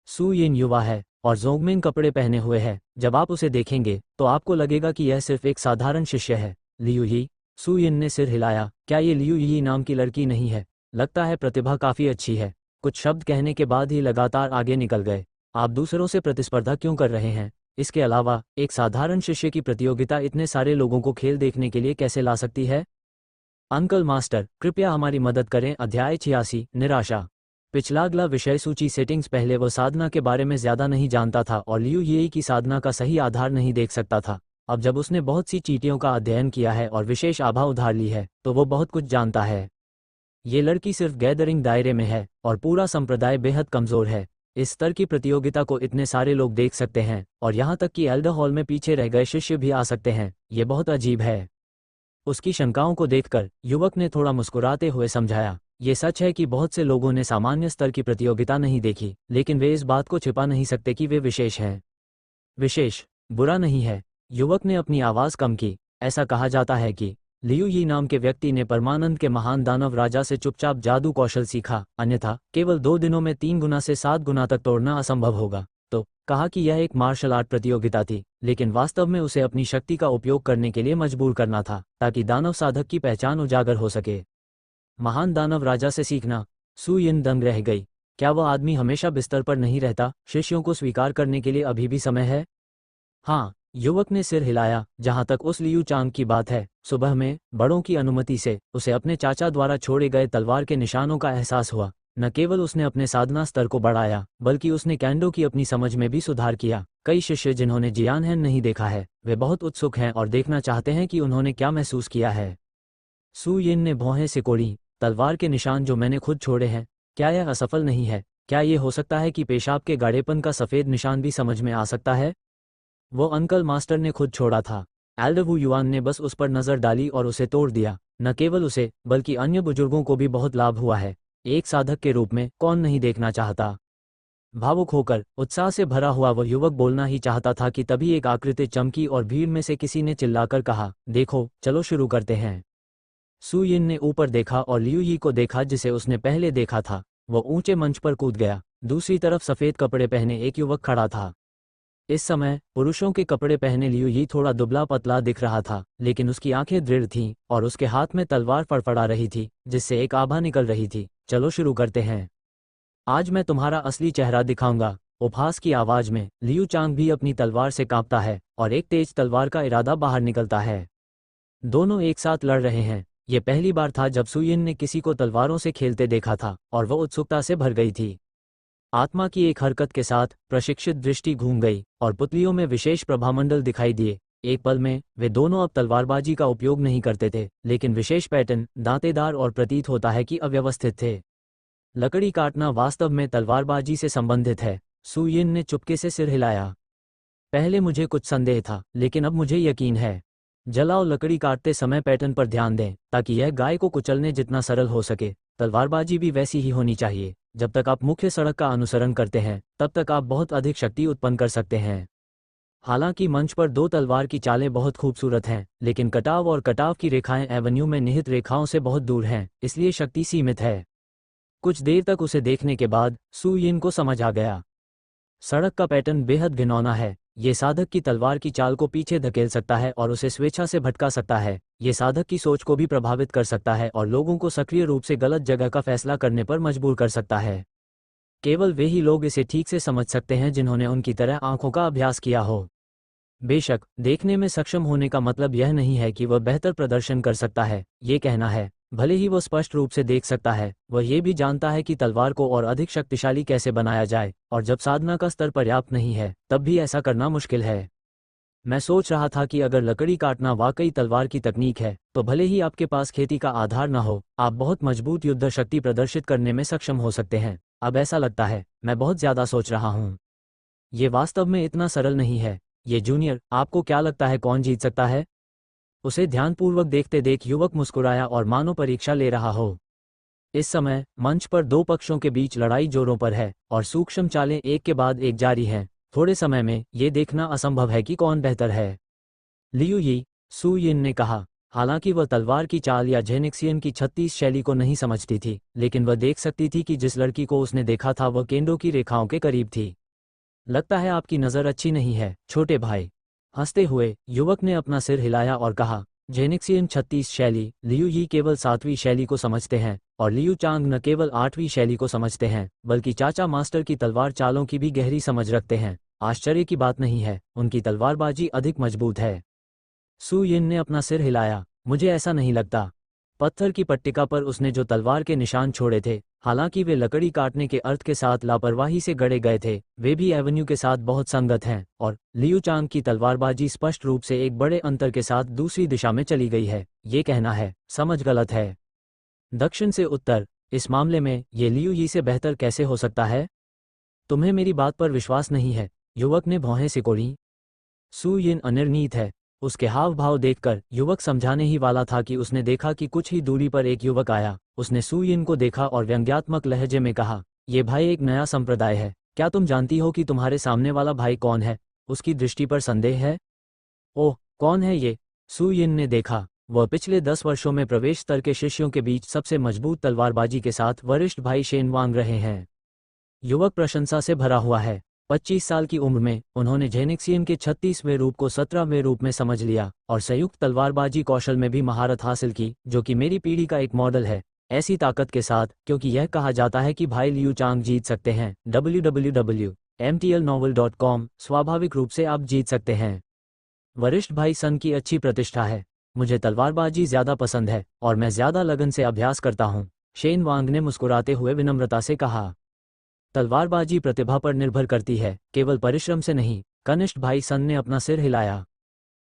सू यिन युवा है और जोंगमिंग कपड़े पहने हुए है। जब आप उसे देखेंगे तो आपको लगेगा कि यह सिर्फ एक साधारण शिष्य है। लियू यी? सू यिन ने सिर हिलाया। क्या ये लियू यी नाम की लड़की नहीं है? लगता है प्रतिभा काफ़ी अच्छी है। कुछ शब्द कहने के बाद ही लगातार आगे निकल गए। आप दूसरों से प्रतिस्पर्धा क्यों कर रहे हैं? इसके अलावा एक साधारण शिष्य की प्रतियोगिता इतने सारे लोगों को खेल देखने के लिए कैसे ला सकती है? अंकल मास्टर, कृपया हमारी मदद करें। अध्याय 86, निराशा। पिछला अगला विषय सूची सेटिंग्स। पहले वह साधना के बारे में ज़्यादा नहीं जानता था और लियू यी की साधना का सही आधार नहीं देख सकता था। अब जब उसने बहुत सी चीटियों का अध्ययन किया है और विशेष आभा उधार ली है तो वो बहुत कुछ जानता है। ये लड़की सिर्फ गैदरिंग दायरे में है और पूरा संप्रदाय बेहद कमज़ोर है। इस स्तर की प्रतियोगिता को इतने सारे लोग देख सकते हैं और यहाँ तक कि एल्डर हॉल में पीछे रह गए शिष्य भी आ सकते हैं। ये बहुत अजीब है। उसकी शंकाओं को देखकर युवक ने थोड़ा मुस्कुराते हुए समझाया, ये सच है कि बहुत से लोगों ने सामान्य स्तर की प्रतियोगिता नहीं देखी, लेकिन वे इस बात को छिपा नहीं सकते कि वे विशेष हैं। विशेष बुरा नहीं है। युवक ने अपनी आवाज़ कम की। ऐसा कहा जाता है कि लियू यी नाम के व्यक्ति ने परमानंद के महान दानव राजा से चुपचाप जादू कौशल सीखा, अन्यथा केवल 2 दिनों में 3 गुना से 7 गुना तक तोड़ना असंभव होगा। तो कहा कि यह एक मार्शल आर्ट प्रतियोगिता थी, लेकिन वास्तव में उसे अपनी शक्ति का उपयोग करने के लिए मजबूर करना था ताकि दानव साधक की पहचान उजागर हो सके। महान दानव राजा से सीखना। सू यिन दंग रह गई। क्या वह आदमी हमेशा बिस्तर पर नहीं रहता? शिष्यों को स्वीकार करने के लिए अभी भी समय है? हाँ, युवक ने सिर हिलाया। जहां तक उस लियू चांग की बात है, सुबह में बड़ों की अनुमति से उसे अपने चाचा द्वारा छोड़े गए तलवार के निशानों का एहसास हुआ। न केवल उसने अपने साधना स्तर को बढ़ाया, बल्कि उसने कैंडो की अपनी समझ में भी सुधार किया। कई शिष्य जिन्होंने जियानहेन नहीं देखा है, वे बहुत उत्सुक हैं और देखना चाहते हैं कि उन्होंने क्या महसूस किया है। सू यिन ने भौहें सिकोड़ी। तलवार के निशान जो मैंने खुद छोड़े हैं, क्या यह असफल नहीं है? क्या ये हो सकता है कि पेशाब के गाढ़ेपन का सफ़ेद निशान भी समझ में आ सकता है? वो अंकल मास्टर ने खुद छोड़ा था। एल्डर वू युआन ने बस उस पर नज़र डाली और उसे तोड़ दिया। न केवल उसे, बल्कि अन्य बुजुर्गों को भी बहुत लाभ हुआ है। एक साधक के रूप में कौन नहीं देखना चाहता? भावुक होकर उत्साह से भरा हुआ वह युवक बोलना ही चाहता था कि तभी एक आकृति चमकी और भीड़ में से किसी ने चिल्लाकर कहा, देखो, चलो शुरू करते हैं। सू यिन ने ऊपर देखा और लियू यी को देखा जिसे उसने पहले देखा था। वह ऊंचे मंच पर कूद गया। दूसरी तरफ सफ़ेद कपड़े पहने एक युवक खड़ा था। इस समय पुरुषों के कपड़े पहने लियू यी थोड़ा दुबला पतला दिख रहा था, लेकिन उसकी आंखें दृढ़ थीं और उसके हाथ में तलवार फड़फड़ा रही थी जिससे एक आभा निकल रही थी। चलो शुरू करते हैं। आज मैं तुम्हारा असली चेहरा दिखाऊंगा। उपहास की आवाज में लियू चांग भी अपनी तलवार से कांपता है और एक तेज तलवार का इरादा बाहर निकलता है। दोनों एक साथ लड़ रहे हैं। ये पहली बार था जब सू यिन ने किसी को तलवारों से खेलते देखा था और वह उत्सुकता से भर गई थी। आत्मा की एक हरकत के साथ प्रशिक्षित दृष्टि घूम गई और पुतलियों में विशेष प्रभामंडल दिखाई दिए। एक पल में वे दोनों अब तलवारबाजी का उपयोग नहीं करते थे, लेकिन विशेष पैटर्न, दांतेदार और प्रतीत होता है कि अव्यवस्थित थे। लकड़ी काटना वास्तव में तलवारबाजी से संबंधित है। सू यिन ने चुपके से सिर हिलाया। पहले मुझे कुछ संदेह था, लेकिन अब मुझे यकीन है। जलाओ। लकड़ी काटते समय पैटर्न पर ध्यान दें ताकि यह गाय को कुचलने जितना सरल हो सके। तलवारबाजी भी वैसी ही होनी चाहिए। जब तक आप मुख्य सड़क का अनुसरण करते हैं, तब तक आप बहुत अधिक शक्ति उत्पन्न कर सकते हैं। हालांकि मंच पर 2 तलवार की चालें बहुत खूबसूरत हैं, लेकिन कटाव और कटाव की रेखाएं एवेन्यू में निहित रेखाओं से बहुत दूर हैं, इसलिए शक्ति सीमित है। कुछ देर तक उसे देखने के बाद सू यिन को समझ आ गया। सड़क का पैटर्न बेहद घिनौना है। ये साधक की तलवार की चाल को पीछे धकेल सकता है और उसे स्वेच्छा से भटका सकता है। ये साधक की सोच को भी प्रभावित कर सकता है और लोगों को सक्रिय रूप से गलत जगह का फैसला करने पर मजबूर कर सकता है। केवल वे ही लोग इसे ठीक से समझ सकते हैं जिन्होंने उनकी तरह आंखों का अभ्यास किया हो। बेशक, देखने में सक्षम होने का मतलब यह नहीं है कि वह बेहतर प्रदर्शन कर सकता है। ये कहना है, भले ही वह स्पष्ट रूप से देख सकता है, वह ये भी जानता है कि तलवार को और अधिक शक्तिशाली कैसे बनाया जाए, और जब साधना का स्तर पर्याप्त नहीं है, तब भी ऐसा करना मुश्किल है। मैं सोच रहा था कि अगर लकड़ी काटना वाकई तलवार की तकनीक है, तो भले ही आपके पास खेती का आधार न हो, आप बहुत मजबूत युद्ध शक्ति प्रदर्शित करने में सक्षम हो सकते हैं। अब ऐसा लगता है मैं बहुत ज़्यादा सोच रहा हूँ। ये वास्तव में इतना सरल नहीं है। ये जूनियर, आपको क्या लगता है कौन जीत सकता है? उसे ध्यानपूर्वक देखते देख युवक मुस्कुराया और मानो परीक्षा ले रहा हो। इस समय मंच पर 2 पक्षों के बीच लड़ाई जोरों पर है और सूक्ष्म चालें एक के बाद एक जारी हैं। थोड़े समय में ये देखना असंभव है कि कौन बेहतर है। लियू यी, सू यिन ने कहा। हालांकि वह तलवार की चाल या जेनिक्सियन की 36 शैली को नहीं समझती थी, लेकिन वह देख सकती थी कि जिस लड़की को उसने देखा था वह केंडो की रेखाओं के करीब थी। लगता है आपकी नज़र अच्छी नहीं है, छोटे भाई। हंसते हुए युवक ने अपना सिर हिलाया और कहा, जेनिक्सियन 36 शैली। लियू यी केवल 7वीं शैली को समझते हैं और लियू चांग न केवल 8वीं शैली को समझते हैं बल्कि चाचा मास्टर की तलवार चालों की भी गहरी समझ रखते हैं। आश्चर्य की बात नहीं है, उनकी तलवारबाजी अधिक मजबूत है। सू यिन ने अपना सिर हिलाया। मुझे ऐसा नहीं लगता। पत्थर की पट्टिका पर उसने जो तलवार के निशान छोड़े थे, हालांकि वे लकड़ी काटने के अर्थ के साथ लापरवाही से गढ़े गए थे, वे भी एवेन्यू के साथ बहुत संगत हैं, और लियू चांग की तलवारबाजी स्पष्ट रूप से एक बड़े अंतर के साथ दूसरी दिशा में चली गई है। ये कहना है समझ गलत है। दक्षिण से उत्तर, इस मामले में ये लियू यी से बेहतर कैसे हो सकता है? तुम्हें मेरी बात पर विश्वास नहीं है, युवक ने भौहें सिकोड़ी। सू यिन अनिर्णित है। उसके हाव भाव देखकर युवक समझाने ही वाला था कि उसने देखा कि कुछ ही दूरी पर एक युवक आया। उसने सू यिन को देखा और व्यंग्यात्मक लहजे में कहा, ये भाई एक नया संप्रदाय है, क्या तुम जानती हो कि तुम्हारे सामने वाला भाई कौन है? उसकी दृष्टि पर संदेह है। ओह, कौन है ये? सू यिन ने देखा। वह पिछले 10 वर्षों में प्रवेश स्तर के शिष्यों के बीच सबसे मजबूत तलवारबाजी के साथ वरिष्ठ भाई शेन वांग रहे हैं। युवक प्रशंसा से भरा हुआ है। 25 साल की उम्र में उन्होंने जेनिक्सियन के 36वें रूप को 17वें रूप में समझ लिया और संयुक्त तलवारबाजी कौशल में भी महारत हासिल की, जो कि मेरी पीढ़ी का एक मॉडल है। ऐसी ताकत के साथ, क्योंकि यह कहा जाता है कि भाई लियू चांग जीत सकते हैं। www.mtlnovel.com। स्वाभाविक रूप से आप जीत सकते हैं। वरिष्ठ भाई सन की अच्छी प्रतिष्ठा है। मुझे तलवारबाजी ज्यादा पसंद है और मैं ज्यादा लगन से अभ्यास करता हूँ, शेन वांग ने मुस्कुराते हुए विनम्रता से कहा। तलवारबाजी प्रतिभा पर निर्भर करती है, केवल परिश्रम से नहीं। कनिष्ठ भाई सन ने अपना सिर हिलाया।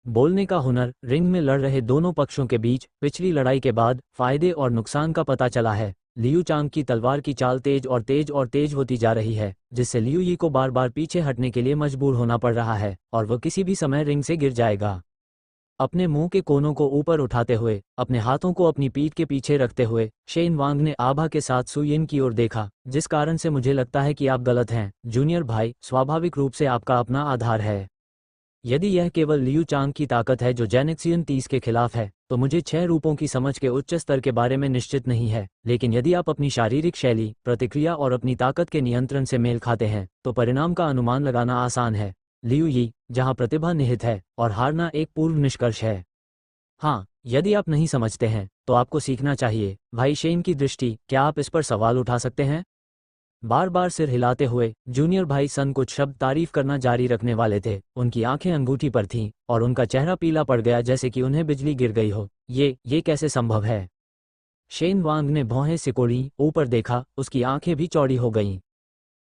बोलने का हुनर। रिंग में लड़ रहे दोनों पक्षों के बीच पिछली लड़ाई के बाद फायदे और नुकसान का पता चला है। लियू चांग की तलवार की चाल तेज और तेज होती जा रही है, जिससे लियू यी को बार बार पीछे हटने के लिए मजबूर होना पड़ रहा है और वह किसी भी समय रिंग से गिर जाएगा। अपने मुंह के कोनों को ऊपर उठाते हुए, अपने हाथों को अपनी पीठ के पीछे रखते हुए, शेन वांग ने आभा के साथ सू यिन की ओर देखा। जिस कारण से मुझे लगता है कि आप गलत हैं, जूनियर भाई, स्वाभाविक रूप से आपका अपना आधार है। यदि यह केवल लियू चांग की ताकत है जो जेनिक्सियन 30 के खिलाफ है, तो मुझे 6 रूपों की समझ के उच्च स्तर के बारे में निश्चित नहीं है। लेकिन यदि आप अपनी शारीरिक शैली, प्रतिक्रिया और अपनी ताकत के नियंत्रण से मेल खाते हैं, तो परिणाम का अनुमान लगाना आसान है। लियू यी, जहां प्रतिभा निहित है और हारना एक पूर्व निष्कर्ष है। हाँ, यदि आप नहीं समझते हैं तो आपको सीखना चाहिए। भाई शेन की दृष्टि, क्या आप इस पर सवाल उठा सकते हैं? बार बार सिर हिलाते हुए जूनियर भाई सन कुछ शब्द तारीफ करना जारी रखने वाले थे। उनकी आंखें अंगूठी पर थीं और उनका चेहरा पीला पड़ गया, जैसे कि उन्हें बिजली गिर गई हो। ये कैसे संभव है? शेन वांग ने भौहें सिकोड़ी, ऊपर देखा, उसकी आंखें भी चौड़ी हो गईं।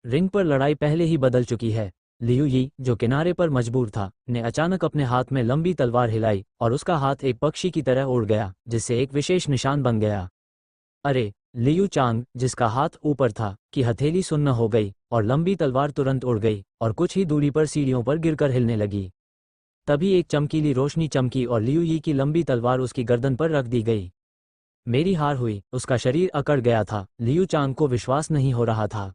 रिंग पर लड़ाई पहले ही बदल चुकी है। लियू यी, जो किनारे पर मजबूर था, ने अचानक अपने हाथ में लंबी तलवार हिलाई और उसका हाथ एक पक्षी की तरह उड़ गया, जिससे एक विशेष निशान बन गया। अरे! लियू चांग, जिसका हाथ ऊपर था, की हथेली सुन्न हो गई और लंबी तलवार तुरंत उड़ गई और कुछ ही दूरी पर सीढ़ियों पर गिरकर हिलने लगी। तभी एक चमकीली रोशनी चमकी और लियू यी की लंबी तलवार उसकी गर्दन पर रख दी गई। मेरी हार हुई। उसका शरीर अकड़ गया था। लियू चांग को विश्वास नहीं हो रहा था।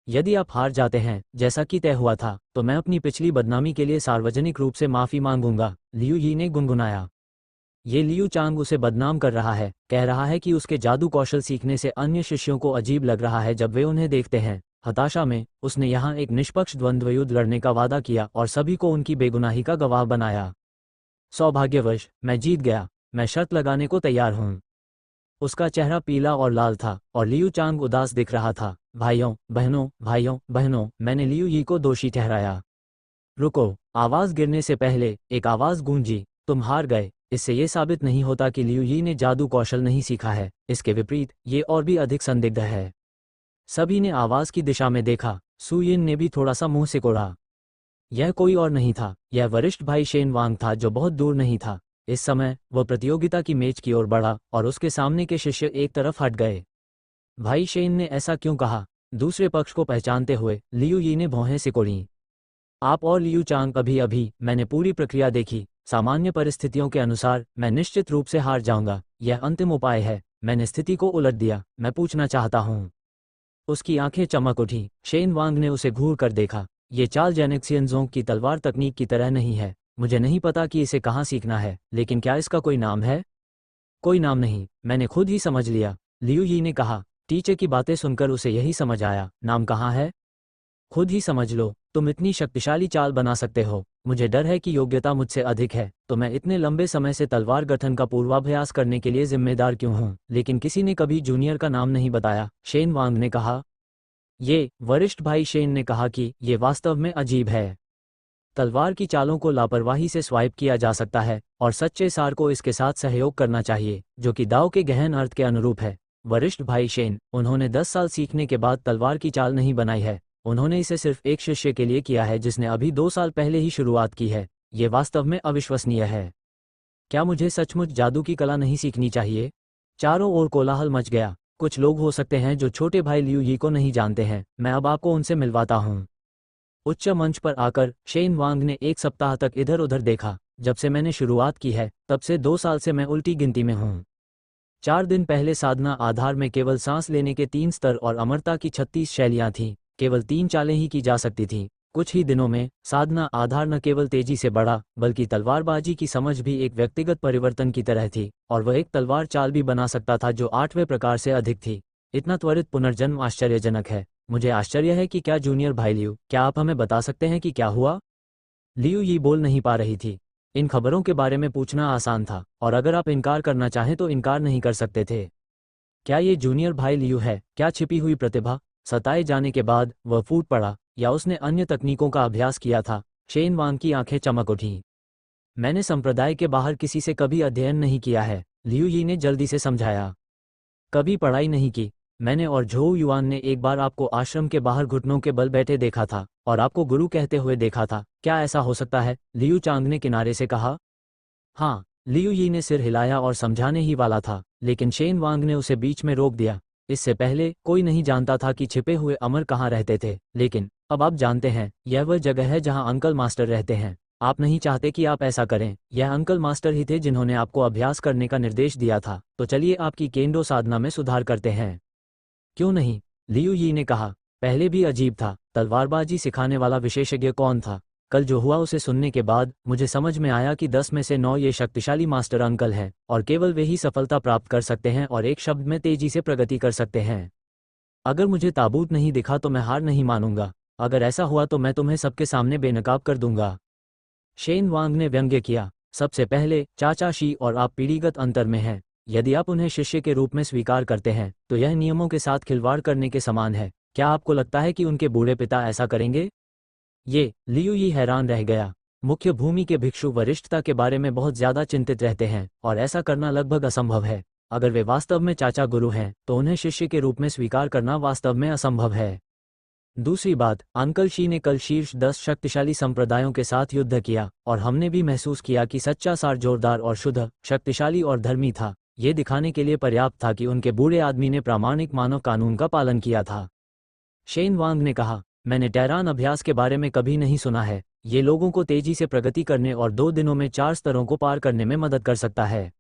यदि आप हार जाते हैं, जैसा कि तय हुआ था, तो मैं अपनी पिछली बदनामी के लिए सार्वजनिक रूप से माफी मांगूंगा, लियू यी ने गुनगुनाया। ये लियू चांग उसे बदनाम कर रहा है, कह रहा है कि उसके जादू कौशल सीखने से अन्य शिष्यों को अजीब लग रहा है जब वे उन्हें देखते हैं। हताशा में उसने यहाँ एक निष्पक्ष द्वंद्व युद्ध लड़ने का वादा किया और सभी को उनकी बेगुनाही का गवाह बनाया। सौभाग्यवश मैं जीत गया। मैं शर्त लगाने को तैयार हूँ। उसका चेहरा पीला और लाल था और लियू चांग उदास दिख रहा था। भाइयों बहनों, मैंने लियू यी को दोषी ठहराया। रुको! आवाज गिरने से पहले एक आवाज गूंजी, तुम हार गए। इससे ये साबित नहीं होता कि लियू यी ने जादू कौशल नहीं सीखा है, इसके विपरीत ये और भी अधिक संदिग्ध है। सभी ने आवाज की दिशा में देखा। सू यिन ने भी थोड़ा सा मुंह सिकोड़ा। यह कोई और नहीं था, यह वरिष्ठ भाई शेन वांग था, जो बहुत दूर नहीं था। इस समय वह प्रतियोगिता की मेज की ओर बढ़ा और उसके सामने के शिष्य एक तरफ हट गए। भाई शेन ने ऐसा क्यों कहा? दूसरे पक्ष को पहचानते हुए लियू यी ने भौहें सिकोड़ी। आप और लियू चांग, अभी मैंने पूरी प्रक्रिया देखी। सामान्य परिस्थितियों के अनुसार मैं निश्चित रूप से हार जाऊंगा। यह अंतिम उपाय है। मैंने स्थिति को उलट दिया। मैं पूछना चाहता हूँ। उसकी आंखें चमक उठी। शेन वांग ने उसे घूर कर देखा। ये चाल जेनेक्सियन जोंग की तलवार तकनीक की तरह नहीं है। मुझे नहीं पता कि इसे कहाँ सीखना है, लेकिन क्या इसका कोई नाम है? कोई नाम नहीं, मैंने खुद ही समझ लिया, लियू यी ने कहा। टीचर की बातें सुनकर उसे यही समझ आया। नाम कहाँ है? खुद ही समझ लो, तुम इतनी शक्तिशाली चाल बना सकते हो। मुझे डर है कि योग्यता मुझसे अधिक है, तो मैं इतने लंबे समय से तलवार गठन का पूर्वाभ्यास करने के लिए जिम्मेदार क्यों हूँ? लेकिन किसी ने कभी जूनियर का नाम नहीं बताया, शेन वांग ने कहा। ये वरिष्ठ भाई शेन ने कहा कि ये वास्तव में अजीब है। तलवार की चालों को लापरवाही से स्वाइप किया जा सकता है, और सच्चे सार को इसके साथ सहयोग करना चाहिए, जो कि दाव के गहन अर्थ के अनुरूप है। वरिष्ठ भाई शेन, उन्होंने 10 साल सीखने के बाद तलवार की चाल नहीं बनाई है। उन्होंने इसे सिर्फ एक शिष्य के लिए किया है जिसने अभी 2 साल पहले ही शुरुआत की है। ये वास्तव में अविश्वसनीय है। क्या मुझे सचमुच जादू की कला नहीं सीखनी चाहिए? चारों ओर कोलाहल मच गया। कुछ लोग हो सकते हैं जो छोटे भाई लियू यी को नहीं जानते हैं। मैं अब आपको उनसे मिलवाता हूँ। उच्च मंच पर आकर शेन वांग ने 1 सप्ताह तक इधर उधर देखा। जब से मैंने शुरुआत की है तब से 2 साल से मैं उल्टी गिनती में हूँ। 4 दिन पहले साधना आधार में केवल सांस लेने के 3 स्तर और अमरता की 36 शैलियाँ थीं। केवल 3 चालें ही की जा सकती थीं। कुछ ही दिनों में साधना आधार न केवल तेजी से बढ़ा, बल्कि तलवारबाजी की समझ भी एक व्यक्तिगत परिवर्तन की तरह थी, और वह एक तलवार चाल भी बना सकता था जो 8वें प्रकार से अधिक थी। इतना त्वरित पुनर्जन्म आश्चर्यजनक है। मुझे आश्चर्य है कि क्या जूनियर भाई लियू, क्या आप हमें बता सकते हैं कि क्या हुआ? लियू यी बोल नहीं पा रही थी। इन खबरों के बारे में पूछना आसान था, और अगर आप इनकार करना चाहें तो इनकार नहीं कर सकते थे। क्या ये जूनियर भाई लियू है? क्या छिपी हुई प्रतिभा? सताए जाने के बाद वह फूट पड़ा, या उसने अन्य तकनीकों का अभ्यास किया था? शेन वांग की आंखें चमक उठीं। मैंने संप्रदाय के बाहर किसी से कभी अध्ययन नहीं किया है, लियू यी ने जल्दी से समझाया। कभी पढ़ाई नहीं की। मैंने और झोउ युआन ने एक बार आपको आश्रम के बाहर घुटनों के बल बैठे देखा था, और आपको गुरु कहते हुए देखा था। क्या ऐसा हो सकता है? लियू चांग ने किनारे से कहा। हाँ, लियू यी ने सिर हिलाया और समझाने ही वाला था, लेकिन शेन वांग ने उसे बीच में रोक दिया। इससे पहले कोई नहीं जानता था कि छिपे हुए अमर कहाँ रहते थे, लेकिन अब आप जानते हैं। यह वह जगह है जहाँ अंकल मास्टर रहते हैं। आप नहीं चाहते कि आप ऐसा करें। यह अंकल मास्टर ही थे जिन्होंने आपको अभ्यास करने का निर्देश दिया था, तो चलिए आपकी केंडो साधना में सुधार करते हैं। क्यों नहीं? लियू यी ने कहा। पहले भी अजीब था, तलवारबाजी सिखाने वाला विशेषज्ञ कौन था? कल जो हुआ उसे सुनने के बाद मुझे समझ में आया कि 10 में से 9 ये शक्तिशाली मास्टर अंकल हैं, और केवल वे ही सफलता प्राप्त कर सकते हैं और एक शब्द में तेजी से प्रगति कर सकते हैं। अगर मुझे ताबूत नहीं दिखा तो मैं हार नहीं मानूंगा। अगर ऐसा हुआ तो मैं तुम्हें सबके सामने बेनकाब कर दूंगा। शेन वांग ने व्यंग्य किया। सबसे पहले, चाचा शी और आप पीढ़ीगत अंतर में हैं। यदि आप उन्हें शिष्य के रूप में स्वीकार करते हैं तो यह नियमों के साथ खिलवाड़ करने के समान है। क्या आपको लगता है कि उनके बूढ़े पिता ऐसा करेंगे? ये लियू यी हैरान रह गया। मुख्य भूमि के भिक्षु वरिष्ठता के बारे में बहुत ज्यादा चिंतित रहते हैं, और ऐसा करना लगभग असंभव है। अगर वे वास्तव में चाचा गुरु हैं तो उन्हें शिष्य के रूप में स्वीकार करना वास्तव में असंभव है। दूसरी बात, अंकल शी ने कल शीर्ष 10 शक्तिशाली संप्रदायों के साथ युद्ध किया, और हमने भी महसूस किया कि सच्चा सार जोरदार और शुद्ध, शक्तिशाली और धर्मी था। ये दिखाने के लिए पर्याप्त था कि उनके बूढ़े आदमी ने प्रामाणिक मानव कानून का पालन किया था। शेन वांग ने कहा, मैंने टैरान अभ्यास के बारे में कभी नहीं सुना है। ये लोगों को तेजी से प्रगति करने और 2 दिनों में 4 स्तरों को पार करने में मदद कर सकता है।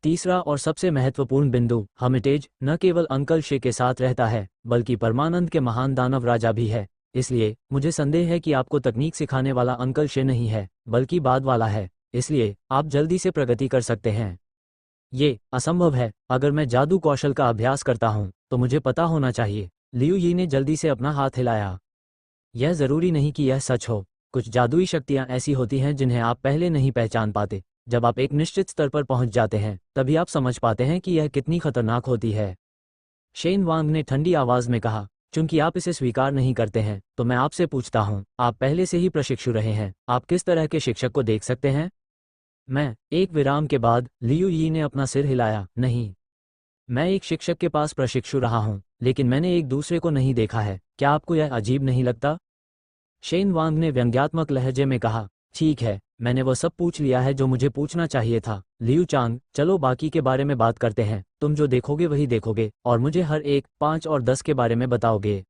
तीसरा और सबसे महत्वपूर्ण बिंदु, हमिटेज न केवल अंकल शे के साथ रहता है, बल्कि परमानंद के महान दानव राजा भी है। इसलिए मुझे संदेह है कि आपको तकनीक सिखाने वाला अंकल शे नहीं है, बल्कि बाद वाला है। इसलिए आप जल्दी से प्रगति कर सकते हैं। ये असंभव है। अगर मैं जादू कौशल का अभ्यास करता हूँ तो मुझे पता होना चाहिए। लियू यी ने जल्दी से अपना हाथ हिलाया। यह जरूरी नहीं कि यह सच हो। कुछ जादुई शक्तियां ऐसी होती हैं जिन्हें आप पहले नहीं पहचान पाते। जब आप एक निश्चित स्तर पर पहुंच जाते हैं तभी आप समझ पाते हैं कि यह कितनी खतरनाक होती है। शेन वांग ने ठंडी आवाज में कहा, चूंकि आप इसे स्वीकार नहीं करते हैं तो मैं आपसे पूछता हूं, आप पहले से ही प्रशिक्षु रहे हैं, आप किस तरह के शिक्षक को देख सकते हैं? मैं, एक विराम के बाद लियू यी ने अपना सिर हिलाया। नहीं, मैं एक शिक्षक के पास प्रशिक्षु रहा हूं, लेकिन मैंने एक दूसरे को नहीं देखा है। क्या आपको यह अजीब नहीं लगता? शेन वांग ने व्यंग्यात्मक लहजे में कहा, ठीक है, मैंने वह सब पूछ लिया है जो मुझे पूछना चाहिए था। लियू चांग, चलो बाकी के बारे में बात करते हैं। तुम जो देखोगे वही देखोगे, और मुझे हर एक 5 और 10 के बारे में बताओगे।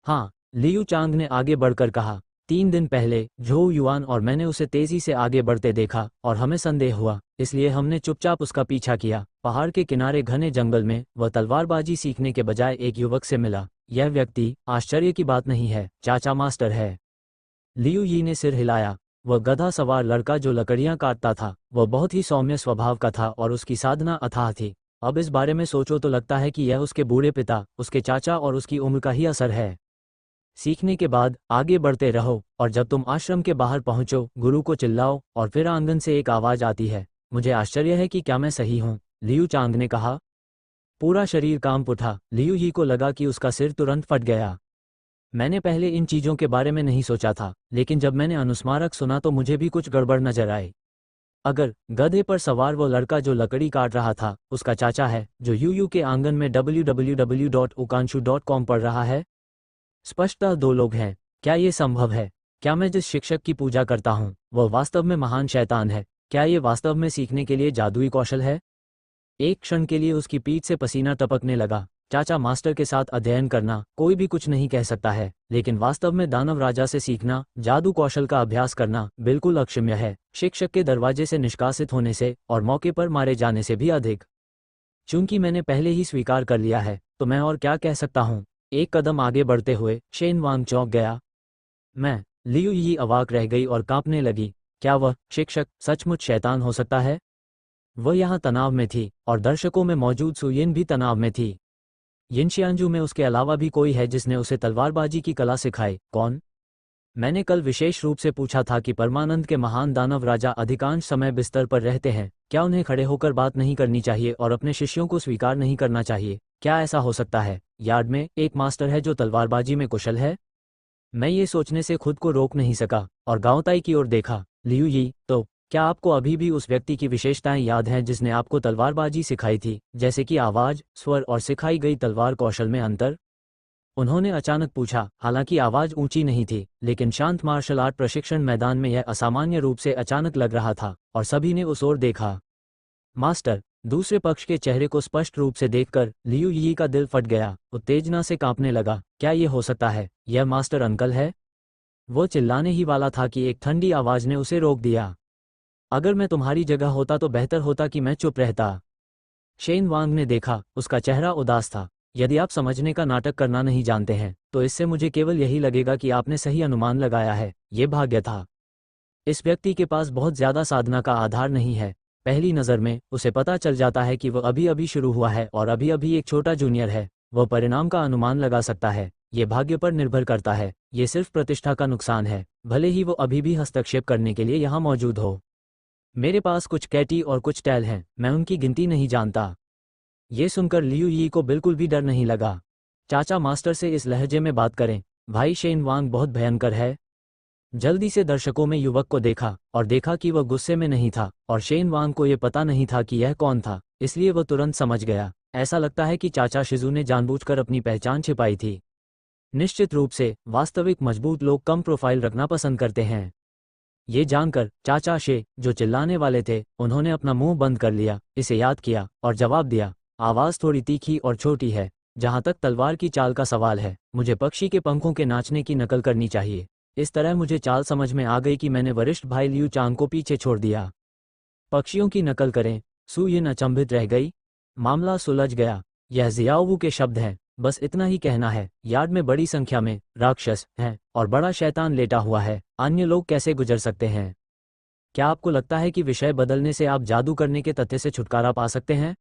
हाँ, लियू चांग ने आगे बढ़कर कहा। 3 दिन पहले झोउ युआन और मैंने उसे तेजी से आगे बढ़ते देखा, और हमें संदेह हुआ, इसलिए हमने चुपचाप उसका पीछा किया। पहाड़ के किनारे घने जंगल में वह तलवारबाजी सीखने के बजाय एक युवक से मिला। यह व्यक्ति, आश्चर्य की बात नहीं है, चाचा मास्टर है। लियू यी ने सिर हिलाया। वह गधा सवार लड़का जो लकड़ियां काटता था, वह बहुत ही सौम्य स्वभाव का था और उसकी साधना अथाह थी। अब इस बारे में सोचो तो लगता है कि यह उसके बूढ़े पिता, उसके चाचा और उसकी उम्र का ही असर है। सीखने के बाद आगे बढ़ते रहो और जब तुम आश्रम के बाहर पहुंचो गुरु को चिल्लाओ और फिर आंगन से एक आवाज आती है, मुझे आश्चर्य है कि क्या मैं सही हूं, लियू चांग ने कहा। पूरा शरीर कांप उठा। लियू ही को लगा कि उसका सिर तुरंत फट गया। मैंने पहले इन चीजों के बारे में नहीं सोचा था, लेकिन जब मैंने अनुस्मारक सुना तो मुझे भी कुछ गड़बड़ नजर आई। अगर गधे पर सवार वो लड़का जो लकड़ी काट रहा था उसका चाचा है जो यूयू के आंगन में www.ukanshu.com पढ़ रहा है, स्पष्टतः दो लोग हैं। क्या ये संभव है? क्या मैं जिस शिक्षक की पूजा करता हूँ वह वास्तव में महान शैतान है? क्या ये वास्तव में सीखने के लिए जादुई कौशल है? एक क्षण के लिए उसकी पीठ से पसीना टपकने लगा। चाचा मास्टर के साथ अध्ययन करना कोई भी कुछ नहीं कह सकता है, लेकिन वास्तव में दानव राजा से सीखना, जादू कौशल का अभ्यास करना बिल्कुल अक्षम्य है, शिक्षक के दरवाजे से निष्कासित होने से और मौके पर मारे जाने से भी अधिक। चूंकि मैंने पहले ही स्वीकार कर लिया है तो मैं और क्या कह सकता हूँ। एक कदम आगे बढ़ते हुए शेन वांग चौंक गया। मैं लियू ही अवाक रह गई और कांपने लगी। क्या वह शिक्षक सचमुच शैतान हो सकता है? वह यहाँ तनाव में थी और दर्शकों में मौजूद सुयिन भी तनाव में थी। यिनशियांजू में उसके अलावा भी कोई है जिसने उसे तलवारबाजी की कला सिखाई? कौन? मैंने कल विशेष रूप से पूछा था कि परमानंद के महान दानव राजा अधिकांश समय बिस्तर पर रहते हैं, क्या उन्हें खड़े होकर बात नहीं करनी चाहिए और अपने शिष्यों को स्वीकार नहीं करना चाहिए? क्या ऐसा हो सकता है यार्ड में एक मास्टर है जो तलवारबाजी में कुशल है? मैं ये सोचने से खुद को रोक नहीं सका और गांवताई की ओर देखा। लियू यी, तो क्या आपको अभी भी उस व्यक्ति की विशेषताएं याद हैं जिसने आपको तलवारबाजी सिखाई थी, जैसे कि आवाज, स्वर और सिखाई गई तलवार कौशल में अंतर? उन्होंने अचानक पूछा। हालांकि आवाज ऊंची नहीं थी, लेकिन शांत मार्शल आर्ट प्रशिक्षण मैदान में यह असामान्य रूप से अचानक लग रहा था और सभी ने उस ओर देखा। मास्टर, दूसरे पक्ष के चेहरे को स्पष्ट रूप से देखकर लियू यी का दिल फट गया, उत्तेजना से कांपने लगा। क्या ये हो सकता है? यह मास्टर अंकल है? वो चिल्लाने ही वाला था कि एक ठंडी आवाज ने उसे रोक दिया। अगर मैं तुम्हारी जगह होता तो बेहतर होता कि मैं चुप रहता। शेन वांग ने देखा, उसका चेहरा उदास था। यदि आप समझने का नाटक करना नहीं जानते हैं तो इससे मुझे केवल यही लगेगा कि आपने सही अनुमान लगाया है। ये भाग्य था। इस व्यक्ति के पास बहुत ज्यादा साधना का आधार नहीं है। पहली नज़र में उसे पता चल जाता है कि वह अभी अभी शुरू हुआ है और अभी अभी एक छोटा जूनियर है। वह परिणाम का अनुमान लगा सकता है। ये भाग्य पर निर्भर करता है। ये सिर्फ प्रतिष्ठा का नुकसान है, भले ही वो अभी भी हस्तक्षेप करने के लिए यहाँ मौजूद हो। मेरे पास कुछ कैटी और कुछ टैल हैं, मैं उनकी गिनती नहीं जानता। ये सुनकर लियू यी को बिल्कुल भी डर नहीं लगा। चाचा मास्टर से इस लहजे में बात करें। भाई शेन वांग बहुत भयंकर है। जल्दी से दर्शकों में युवक को देखा और देखा कि वह गुस्से में नहीं था और शेन वांग को यह पता नहीं था कि यह कौन था, इसलिए वह तुरंत समझ गया। ऐसा लगता है कि चाचा शिजू ने जानबूझकर अपनी पहचान छिपाई थी। निश्चित रूप से वास्तविक मजबूत लोग कम प्रोफाइल रखना पसंद करते हैं। ये जानकर चाचा शे, जो चिल्लाने वाले थे, उन्होंने अपना मुंह बंद कर लिया, इसे याद किया और जवाब दिया। आवाज थोड़ी तीखी और छोटी है। जहां तक तलवार की चाल का सवाल है, मुझे पक्षी के पंखों के नाचने की नकल करनी चाहिए। इस तरह मुझे चाल समझ में आ गई कि मैंने वरिष्ठ भाई लियू चांग को पीछे छोड़ दिया। पक्षियों की नकल करें? सु यिन अचंभित रह गई। मामला सुलझ गया। यह जियाओवू के शब्द हैं। बस इतना ही कहना है। यार्ड में बड़ी संख्या में राक्षस हैं और बड़ा शैतान लेटा हुआ है। अन्य लोग कैसे गुजर सकते हैं? क्या आपको लगता है कि विषय बदलने से आप जादू करने के तथ्य से छुटकारा पा सकते हैं?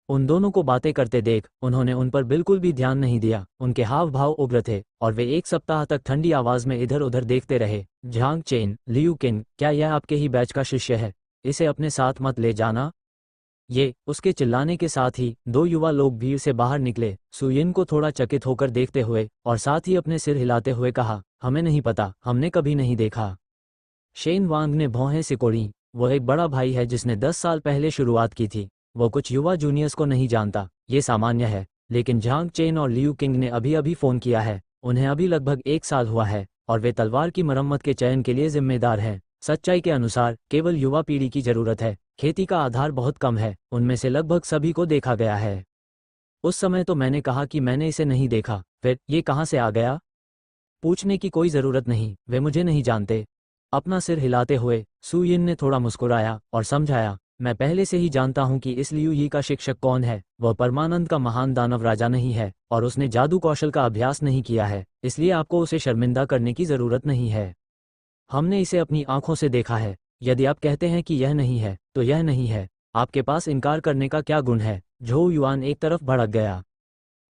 उन दोनों को बातें करते देख उन्होंने उन पर बिल्कुल भी ध्यान नहीं दिया। उनके हाव भाव उग्र थे और वे एक सप्ताह तक ठंडी आवाज में इधर उधर देखते रहे। झांग चेन, लियू किन, क्या यह आपके ही बैच का शिष्य है? इसे अपने साथ मत ले जाना। ये उसके चिल्लाने के साथ ही दो युवा लोग भीड़ से बाहर निकले, सुयिन को थोड़ा चकित होकर देखते हुए और साथ ही अपने सिर हिलाते हुए कहा, हमें नहीं पता, हमने कभी नहीं देखा। शेन वांग ने भौहें सिकोड़ी। वह एक बड़ा भाई है जिसने 10 साल पहले शुरुआत की थी। वो कुछ युवा जूनियर्स को नहीं जानता, ये सामान्य है, लेकिन झांग चेन और लियू किंग ने अभी अभी फोन किया है। उन्हें अभी लगभग 1 साल हुआ है और वे तलवार की मरम्मत के चयन के लिए जिम्मेदार हैं। सच्चाई के अनुसार केवल युवा पीढ़ी की जरूरत है। खेती का आधार बहुत कम है, उनमें से लगभग सभी को देखा गया है। उस समय तो मैंने कहा कि मैंने इसे नहीं देखा, फिर ये कहाँ से आ गया? पूछने की कोई जरूरत नहीं, वे मुझे नहीं जानते। अपना सिर हिलाते हुए सुयिन ने थोड़ा मुस्कुराया और समझाया, मैं पहले से ही जानता हूं कि इस लियू यी का शिक्षक कौन है। वह परमानंद का महान दानव राजा नहीं है और उसने जादू कौशल का अभ्यास नहीं किया है, इसलिए आपको उसे शर्मिंदा करने की जरूरत नहीं है। हमने इसे अपनी आंखों से देखा है। यदि आप कहते हैं कि यह नहीं है तो यह नहीं है। आपके पास इनकार करने का क्या गुण है? झोउ युआन एक तरफ भड़क गया।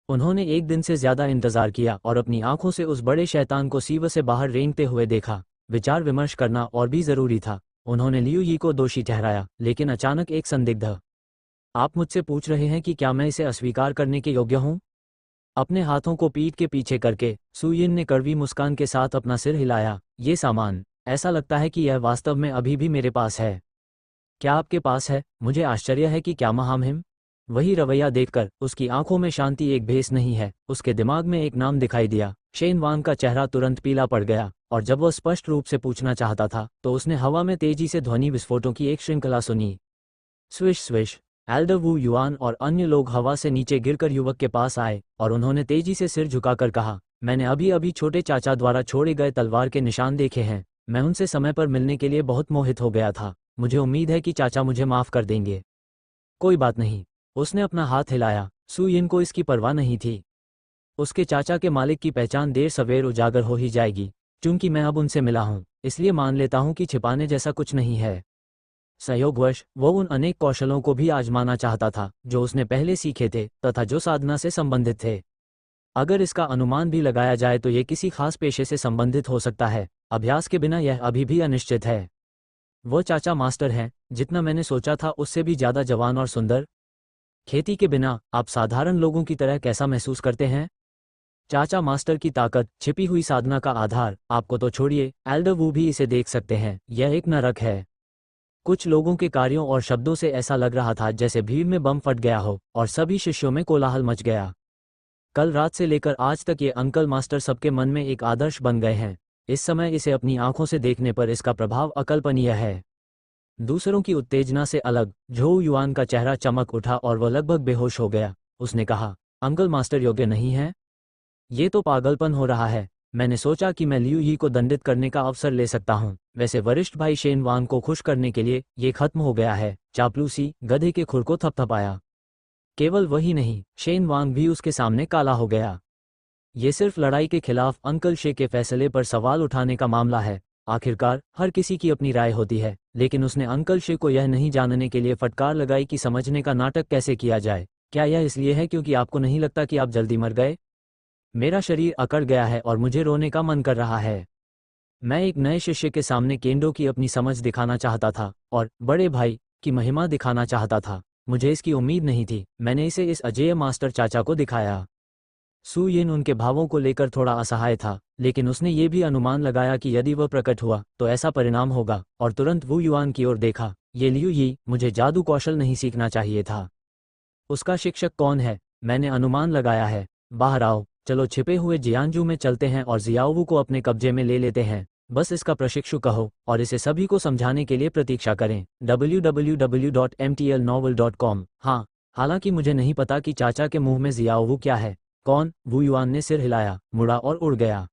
उन्होंने एक दिन से ज्यादा इंतजार किया और अपनी आंखों से उस बड़े शैतान को सीवर से बाहर रेंगते हुए देखा। विचार विमर्श करना और भी जरूरी था। उन्होंने लियू यी को दोषी ठहराया, लेकिन अचानक एक संदिग्ध, आप मुझसे पूछ रहे हैं कि क्या मैं इसे अस्वीकार करने के योग्य हूं? अपने हाथों को पीठ के पीछे करके सू यिन ने कड़वी मुस्कान के साथ अपना सिर हिलाया। ये सामान, ऐसा लगता है कि यह वास्तव में अभी भी मेरे पास है। क्या आपके पास है? मुझे आश्चर्य है कि क्या महामहिम। वही रवैया देखकर उसकी आंखों में शांति एक भेस नहीं है। उसके दिमाग में एक नाम दिखाई दिया। शेन वांग का चेहरा तुरंत पीला पड़ गया, और जब वह स्पष्ट रूप से पूछना चाहता था तो उसने हवा में तेजी से ध्वनि विस्फोटों की एक श्रृंखला सुनी। Swish swish. एल्डर वू युआन और अन्य लोग हवा से नीचे गिरकर युवक के पास आए और उन्होंने तेजी से सिर झुकाकर कहा, मैंने अभी अभी छोटे चाचा द्वारा छोड़े गए तलवार के निशान देखे हैं। मैं उनसे समय पर मिलने के लिए बहुत मोहित हो गया था। मुझे उम्मीद है कि चाचा मुझे माफ कर देंगे। कोई बात नहीं। उसने अपना हाथ हिलाया। सू यिन को इसकी परवाह नहीं थी। उसके चाचा के मालिक की पहचान देर सवेर उजागर हो ही जाएगी। चूंकि मैं अब उनसे मिला हूं, इसलिए मान लेता हूं कि छिपाने जैसा कुछ नहीं है। संयोगवश वो उन अनेक कौशलों को भी आजमाना चाहता था जो उसने पहले सीखे थे तथा जो साधना से संबंधित थे। अगर इसका अनुमान भी लगाया जाए तो ये किसी खास पेशे से संबंधित हो सकता है। अभ्यास के बिना यह अभी भी अनिश्चित है। वो चाचा मास्टर हैं, जितना मैंने सोचा था उससे भी ज्यादा जवान और सुंदर। खेती के बिना आप साधारण लोगों की तरह कैसा महसूस करते हैं? चाचा मास्टर की ताकत, छिपी हुई साधना का आधार, आपको तो छोड़िए, एल्डर वू भी इसे देख सकते हैं। यह एक नरक है। कुछ लोगों के कार्यों और शब्दों से ऐसा लग रहा था जैसे भीड़ में बम फट गया हो और सभी शिष्यों में कोलाहल मच गया। कल रात से लेकर आज तक ये अंकल मास्टर सबके मन में एक आदर्श बन गए हैं। इस समय इसे अपनी आंखों से देखने पर इसका प्रभाव अकल्पनीय है। दूसरों की उत्तेजना से अलग झोउ युआन का चेहरा चमक उठा और वह लगभग बेहोश हो गया। उसने कहा, अंकल मास्टर योग्य नहीं है? ये तो पागलपन हो रहा है। मैंने सोचा कि मैं लियू यी को दंडित करने का अवसर ले सकता हूँ। वैसे वरिष्ठ भाई शेन वांग को खुश करने के लिए ये खत्म हो गया है। चापलूसी। गधे के खुर को थपथपाया। केवल वही नहीं, शेन वांग भी उसके सामने काला हो गया। ये सिर्फ लड़ाई के खिलाफ अंकल शे के फैसले पर सवाल उठाने का मामला है। आखिरकार हर किसी की अपनी राय होती है, लेकिन उसने अंकल शे को यह नहीं जानने के लिए फटकार लगाई कि समझने का नाटक कैसे किया जाए। क्या यह इसलिए है क्योंकि आपको नहीं लगता कि आप जल्दी मर गए? मेरा शरीर अकड़ गया है और मुझे रोने का मन कर रहा है। मैं एक नए शिष्य के सामने केंडो की अपनी समझ दिखाना चाहता था और बड़े भाई की महिमा दिखाना चाहता था। मुझे इसकी उम्मीद नहीं थी। मैंने इसे इस अजेय मास्टर चाचा को दिखाया। सू यिन उनके भावों को लेकर थोड़ा असहाय था, लेकिन उसने ये भी अनुमान लगाया कि यदि वह प्रकट हुआ तो ऐसा परिणाम होगा, और तुरंत वू युआन की ओर देखा। ये लियू यी, मुझे जादू कौशल नहीं सीखना चाहिए था। उसका शिक्षक कौन है? मैंने अनुमान लगाया है। बाहर आओ, चलो छिपे हुए जियांजू में चलते हैं और जियाओवू को अपने कब्जे में ले लेते हैं। बस इसका प्रशिक्षु कहो और इसे सभी को समझाने के लिए प्रतीक्षा करें। www.mtlnovel.com। हाँ, हालांकि मुझे नहीं पता कि चाचा के मुंह में जियाओवू क्या है। कौन? वू युआन ने सिर हिलाया, मुड़ा और उड़ गया।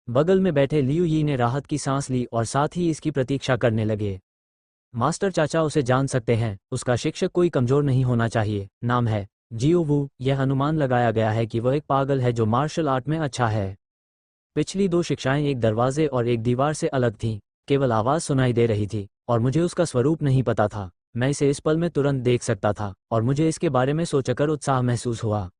बगल में बैठे लियू यी ने राहत की सांस ली और साथ ही इसकी प्रतीक्षा करने लगे। मास्टर चाचा उसे जान सकते हैं। उसका शिक्षक कोई कमजोर नहीं होना चाहिए। नाम है जियो वू। यह अनुमान लगाया गया है कि वह एक पागल है जो मार्शल आर्ट में अच्छा है। पिछली दो शिक्षाएं एक दरवाजे और एक दीवार से अलग थीं। केवल आवाज सुनाई दे रही थी और मुझे उसका स्वरूप नहीं पता था। मैं इसे इस पल में तुरंत देख सकता था और मुझे इसके बारे में सोचकर उत्साह महसूस हुआ।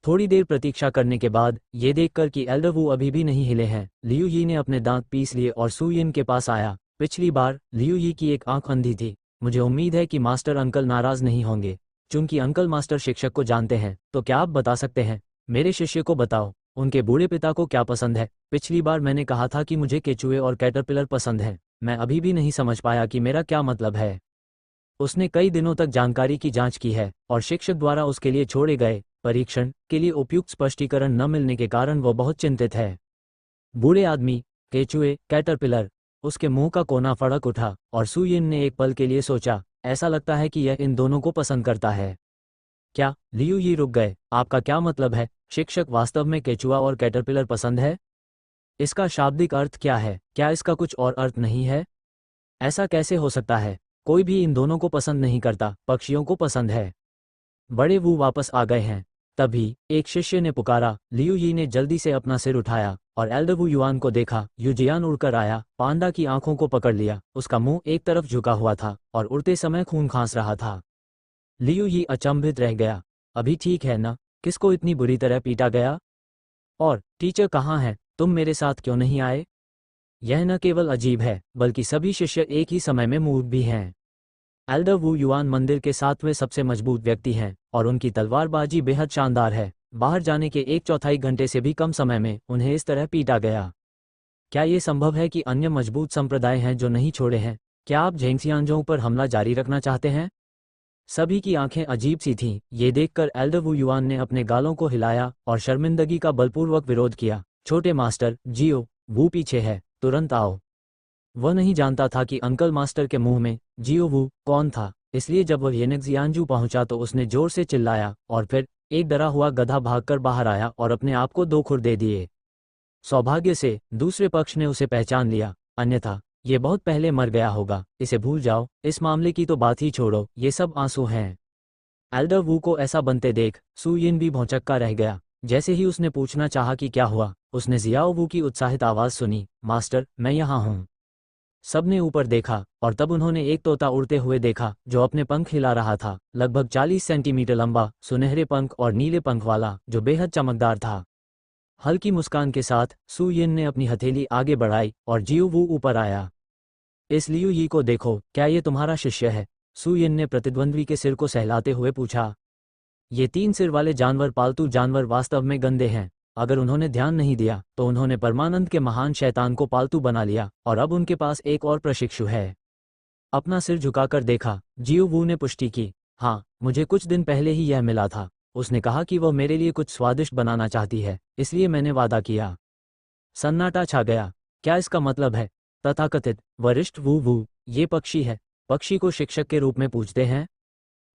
थोड़ी देर प्रतीक्षा करने के बाद ये देखकर कि एल्डर वू अभी भी नहीं हिले हैं, लियू यी ने अपने दांत पीस लिए और सू यिन के पास आया। पिछली बार लियू यी की एक आंख अंधी थी। मुझे उम्मीद है कि मास्टर अंकल नाराज नहीं होंगे। चूंकि अंकल मास्टर शिक्षक को जानते हैं, तो क्या आप बता सकते हैं? मेरे शिष्य को बताओ, उनके बूढ़े पिता को क्या पसंद है? पिछली बार मैंने कहा था कि मुझे केचुए और कैटरपिलर पसंद हैं। मैं अभी भी नहीं समझ पाया कि मेरा क्या मतलब है। उसने कई दिनों तक जानकारी की जांच की है और शिक्षक द्वारा उसके लिए छोड़े गए परीक्षण के लिए उपयुक्त स्पष्टीकरण न मिलने के कारण वह बहुत चिंतित है। बूढ़े आदमी, केचुए, कैटरपिलर। उसके मुंह का कोना फड़क उठा और सू यिन ने एक पल के लिए सोचा, ऐसा लगता है कि यह इन दोनों को पसंद करता है। क्या? लियू यी रुक गए। आपका क्या मतलब है? शिक्षक वास्तव में केचुआ और कैटरपिलर पसंद है? इसका शाब्दिक अर्थ क्या है? क्या इसका कुछ और अर्थ नहीं है? ऐसा कैसे हो सकता है? कोई भी इन दोनों को पसंद नहीं करता, पक्षियों को पसंद है। बड़े वू वापस आ गए हैं। तभी एक शिष्य ने पुकारा। लियू यी ने जल्दी से अपना सिर उठाया और एल्डर वू युआन को देखा। युजियान उड़कर आया, पांडा की आंखों को पकड़ लिया। उसका मुंह एक तरफ झुका हुआ था और उड़ते समय खून खांस रहा था। लियू यी अचंभित रह गया। अभी ठीक है ना? किसको इतनी बुरी तरह पीटा गया? और टीचर कहाँ है? तुम मेरे साथ क्यों नहीं आए? यह न केवल अजीब है, बल्कि सभी शिष्य एक ही समय में मूर्ख भी हैं। एल्डर वू युआन मंदिर के 7वें सबसे मजबूत व्यक्ति हैं, और उनकी तलवारबाजी बेहद शानदार है। बाहर जाने के 1/4 घंटे से भी कम समय में उन्हें इस तरह पीटा गया। क्या ये संभव है कि अन्य मजबूत संप्रदाय हैं जो नहीं छोड़े हैं? क्या आप झेंगसियांजों पर हमला जारी रखना चाहते हैं? सभी की आंखें अजीब सी थीं। ये देखकर एल्डर वू युआन ने अपने गालों को हिलाया और शर्मिंदगी का बलपूर्वक विरोध किया। छोटे मास्टर, जियो वू पीछे है, तुरंत आओ। वह नहीं जानता था कि अंकल मास्टर के मुंह में जियो वू कौन था, इसलिए जब वह येनेक्सियांजू पहुंचा तो उसने जोर से चिल्लाया, और फिर एक डरा हुआ गधा भागकर बाहर आया और अपने आप को 2 खुर दे दिए। सौभाग्य से दूसरे पक्ष ने उसे पहचान लिया, अन्यथा ये बहुत पहले मर गया होगा। इसे भूल जाओ, इस मामले की तो बात ही छोड़ो, ये सब आंसू हैं। एल्डर वू को ऐसा बनते देख सू यिन भी भौंचक्का रह गया। जैसे ही उसने पूछना चाहा कि क्या हुआ, उसने जियाओ वू की उत्साहित आवाज़ सुनी, मास्टर मैं यहाँ हूँ। सबने ऊपर देखा और तब उन्होंने एक तोता उड़ते हुए देखा जो अपने पंख हिला रहा था, लगभग 40 सेंटीमीटर लंबा, सुनहरे पंख और नीले पंख वाला, जो बेहद चमकदार था। हल्की मुस्कान के साथ सू यिन ने अपनी हथेली आगे बढ़ाई और जियो वू ऊपर आया। इस लियू यी को देखो, क्या ये तुम्हारा शिष्य है? सू यिन ने प्रतिद्वंद्वी के सिर को सहलाते हुए पूछा। ये 3 सिर वाले जानवर पालतू जानवर वास्तव में गंदे हैं। अगर उन्होंने ध्यान नहीं दिया तो उन्होंने परमानंद के महान शैतान को पालतू बना लिया, और अब उनके पास एक और प्रशिक्षु है। अपना सिर झुकाकर देखा, जियो वू ने पुष्टि की। हाँ, मुझे कुछ दिन पहले ही यह मिला था। उसने कहा कि वह मेरे लिए कुछ स्वादिष्ट बनाना चाहती है, इसलिए मैंने वादा किया। सन्नाटा छा गया। क्या इसका मतलब है? तथाकथित वरिष्ठ वू वू, ये पक्षी है? पक्षी को शिक्षक के रूप में पूछते हैं?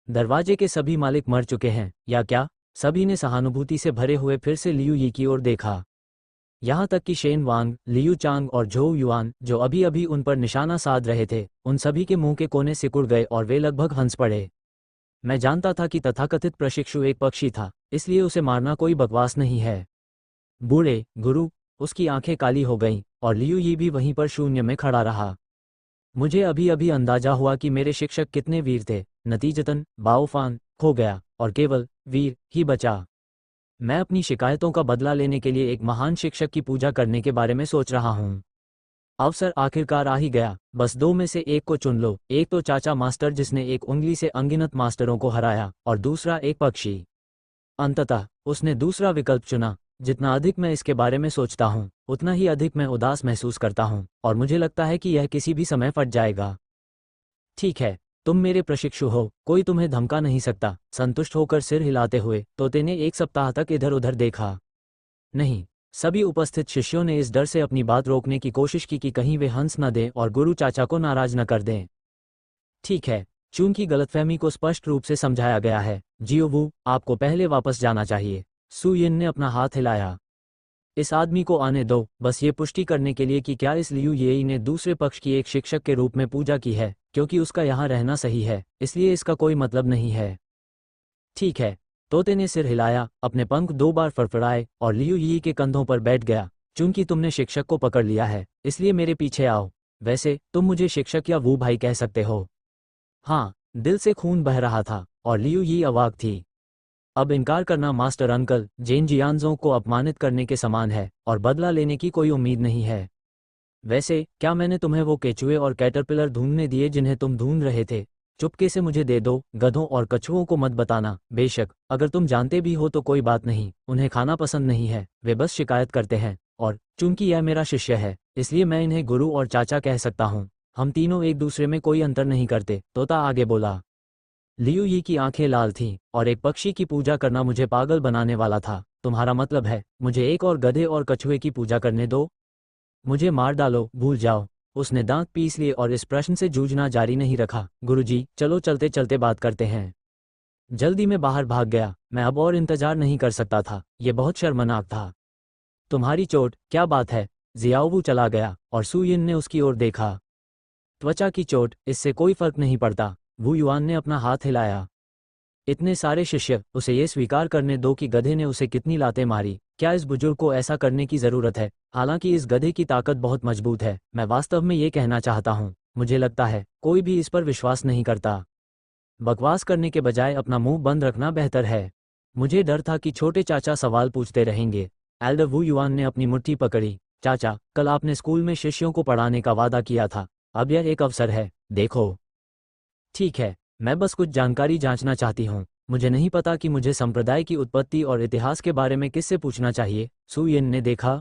दरवाजे के सभी मालिक मर चुके हैं या क्या? सभी ने सहानुभूति से भरे हुए फिर से लियू यी की ओर देखा। यहाँ तक कि शेन वांग, लियू चांग और झोउ युआन, जो अभी अभी उन पर निशाना साध रहे थे, उन सभी के मुंह के कोने सिकुड़ गए और वे लगभग हंस पड़े। मैं जानता था कि तथाकथित प्रशिक्षु एक पक्षी था, इसलिए उसे मारना कोई बकवास नहीं है। बूढ़े गुरु, उसकी आंखें काली हो गईं और लियू यी भी वहीं पर शून्य में खड़ा रहा। मुझे अभी अभी अंदाजा हुआ कि मेरे शिक्षक कितने वीर थे। नतीजतन बाओफान खो गया और केवल वीर ही बचा। मैं अपनी शिकायतों का बदला लेने के लिए एक महान शिक्षक की पूजा करने के बारे में सोच रहा हूँ। अवसर आखिरकार आ ही गया। बस 2 में से एक को चुन लो, एक तो चाचा मास्टर जिसने एक उंगली से अनगिनत मास्टरों को हराया, और दूसरा एक पक्षी। अंततः उसने दूसरा विकल्प चुना। जितना अधिक मैं इसके बारे में सोचता हूँ, उतना ही अधिक मैं उदास महसूस करता हूँ, और मुझे लगता है कि यह किसी भी समय फट जाएगा। ठीक है, तुम मेरे प्रशिक्षु हो, कोई तुम्हें धमका नहीं सकता। संतुष्ट होकर सिर हिलाते हुए तोते ने 1 सप्ताह तक इधर उधर देखा। नहीं, सभी उपस्थित शिष्यों ने इस डर से अपनी बात रोकने की कोशिश की कि कहीं वे हंस न दें और गुरु चाचा को नाराज न कर दें। ठीक है, चूंकि गलतफहमी को स्पष्ट रूप से समझाया गया है, जियो वू, आपको पहले वापस जाना चाहिए। सू यिन ने अपना हाथ हिलाया। इस आदमी को आने दो, बस ये पुष्टि करने के लिए कि क्या इस लियू येई ने दूसरे पक्ष की एक शिक्षक के रूप में पूजा की है, क्योंकि उसका यहाँ रहना सही है, इसलिए इसका कोई मतलब नहीं है। ठीक है, तोते ने सिर हिलाया, अपने पंख 2 बार फड़फड़ाए और लियू यी के कंधों पर बैठ गया। चूंकि तुमने शिक्षक को पकड़ लिया है, इसलिए मेरे पीछे आओ। वैसे तुम मुझे शिक्षक या वू भाई कह सकते हो। हाँ, दिल से खून बह रहा था और लियू यी अवाक थी। अब इनकार करना मास्टर अंकल जेन जियांजों को अपमानित करने के समान है, और बदला लेने की कोई उम्मीद नहीं है। वैसे क्या मैंने तुम्हें वो केचुए और कैटरपिलर ढूंढने दिए जिन्हें तुम ढूंढ रहे थे? चुपके से मुझे दे दो। गधों और कछुओं को मत बताना। बेशक अगर तुम जानते भी हो तो कोई बात नहीं, उन्हें खाना पसंद नहीं है, वे बस शिकायत करते हैं। और चूंकि यह मेरा शिष्य है, इसलिए मैं इन्हें गुरु और चाचा कह सकता हूँ। हम तीनों एक दूसरे में कोई अंतर नहीं करते। तोता आगे बोला। लियू यी की आंखें लाल थीं, और एक पक्षी की पूजा करना मुझे पागल बनाने वाला था। तुम्हारा मतलब है मुझे एक और गधे और कछुए की पूजा करने दो? मुझे मार डालो, भूल जाओ। उसने दांत पीस लिए और इस प्रश्न से जूझना जारी नहीं रखा। गुरुजी, चलो चलते चलते बात करते हैं। जल्दी में बाहर भाग गया। मैं अब और इंतजार नहीं कर सकता था, यह बहुत शर्मनाक था। तुम्हारी चोट, क्या बात है? जियाओवू चला गया और सू यिन ने उसकी ओर देखा। त्वचा की चोट, इससे कोई फर्क नहीं पड़ता। वू युआन ने अपना हाथ हिलाया। इतने सारे शिष्य, उसे ये स्वीकार करने दो कि गधे ने उसे कितनी लातें मारी। क्या इस बुजुर्ग को ऐसा करने की जरूरत है? हालांकि इस गधे की ताकत बहुत मजबूत है। मैं वास्तव में ये कहना चाहता हूँ, मुझे लगता है कोई भी इस पर विश्वास नहीं करता। बकवास करने के बजाय अपना मुंह बंद रखना बेहतर है। मुझे डर था कि छोटे चाचा सवाल पूछते रहेंगे। एल्डर वू युआन ने अपनी मुट्ठी पकड़ी। चाचा, कल आपने स्कूल में शिष्यों को पढ़ाने का वादा किया था। अब यह एक अवसर है, देखो। ठीक है, मैं बस कुछ जानकारी जांचना चाहती हूँ। मुझे नहीं पता कि मुझे संप्रदाय की उत्पत्ति और इतिहास के बारे में किससे पूछना चाहिए। सू यिन ने देखा।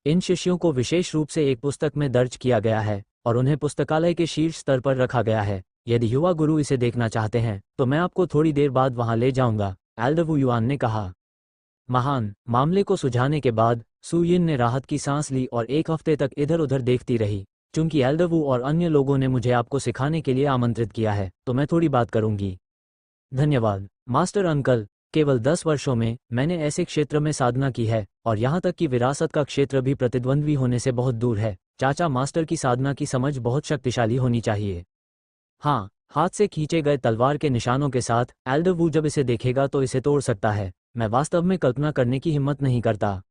इन शिष्यों को विशेष रूप से एक पुस्तक में दर्ज किया गया है और उन्हें पुस्तकालय के शीर्ष स्तर पर रखा गया है। यदि युवा गुरु इसे देखना चाहते हैं तो मैं आपको थोड़ी देर बाद वहां ले जाऊंगा, एल्डर वू युआन ने कहा। महान। मामले को सुलझाने के बाद सू यिन ने राहत की सांस ली और एक हफ्ते तक इधर उधर देखती रही। चूंकि एल्डर वू और अन्य लोगों ने मुझे आपको सिखाने के लिए आमंत्रित किया है तो मैं थोड़ी बात करूंगी। धन्यवाद मास्टर अंकल। केवल 10 वर्षों में मैंने ऐसे क्षेत्र में साधना की है और यहाँ तक कि विरासत का क्षेत्र भी प्रतिद्वंद्वी होने से बहुत दूर है। चाचा, मास्टर की साधना की समझ बहुत शक्तिशाली होनी चाहिए। हाँ, हाथ से खींचे गए तलवार के निशानों के साथ एल्डर वू जब इसे देखेगा तो इसे तोड़ सकता है। मैं वास्तव में कल्पना करने की हिम्मत नहीं करता।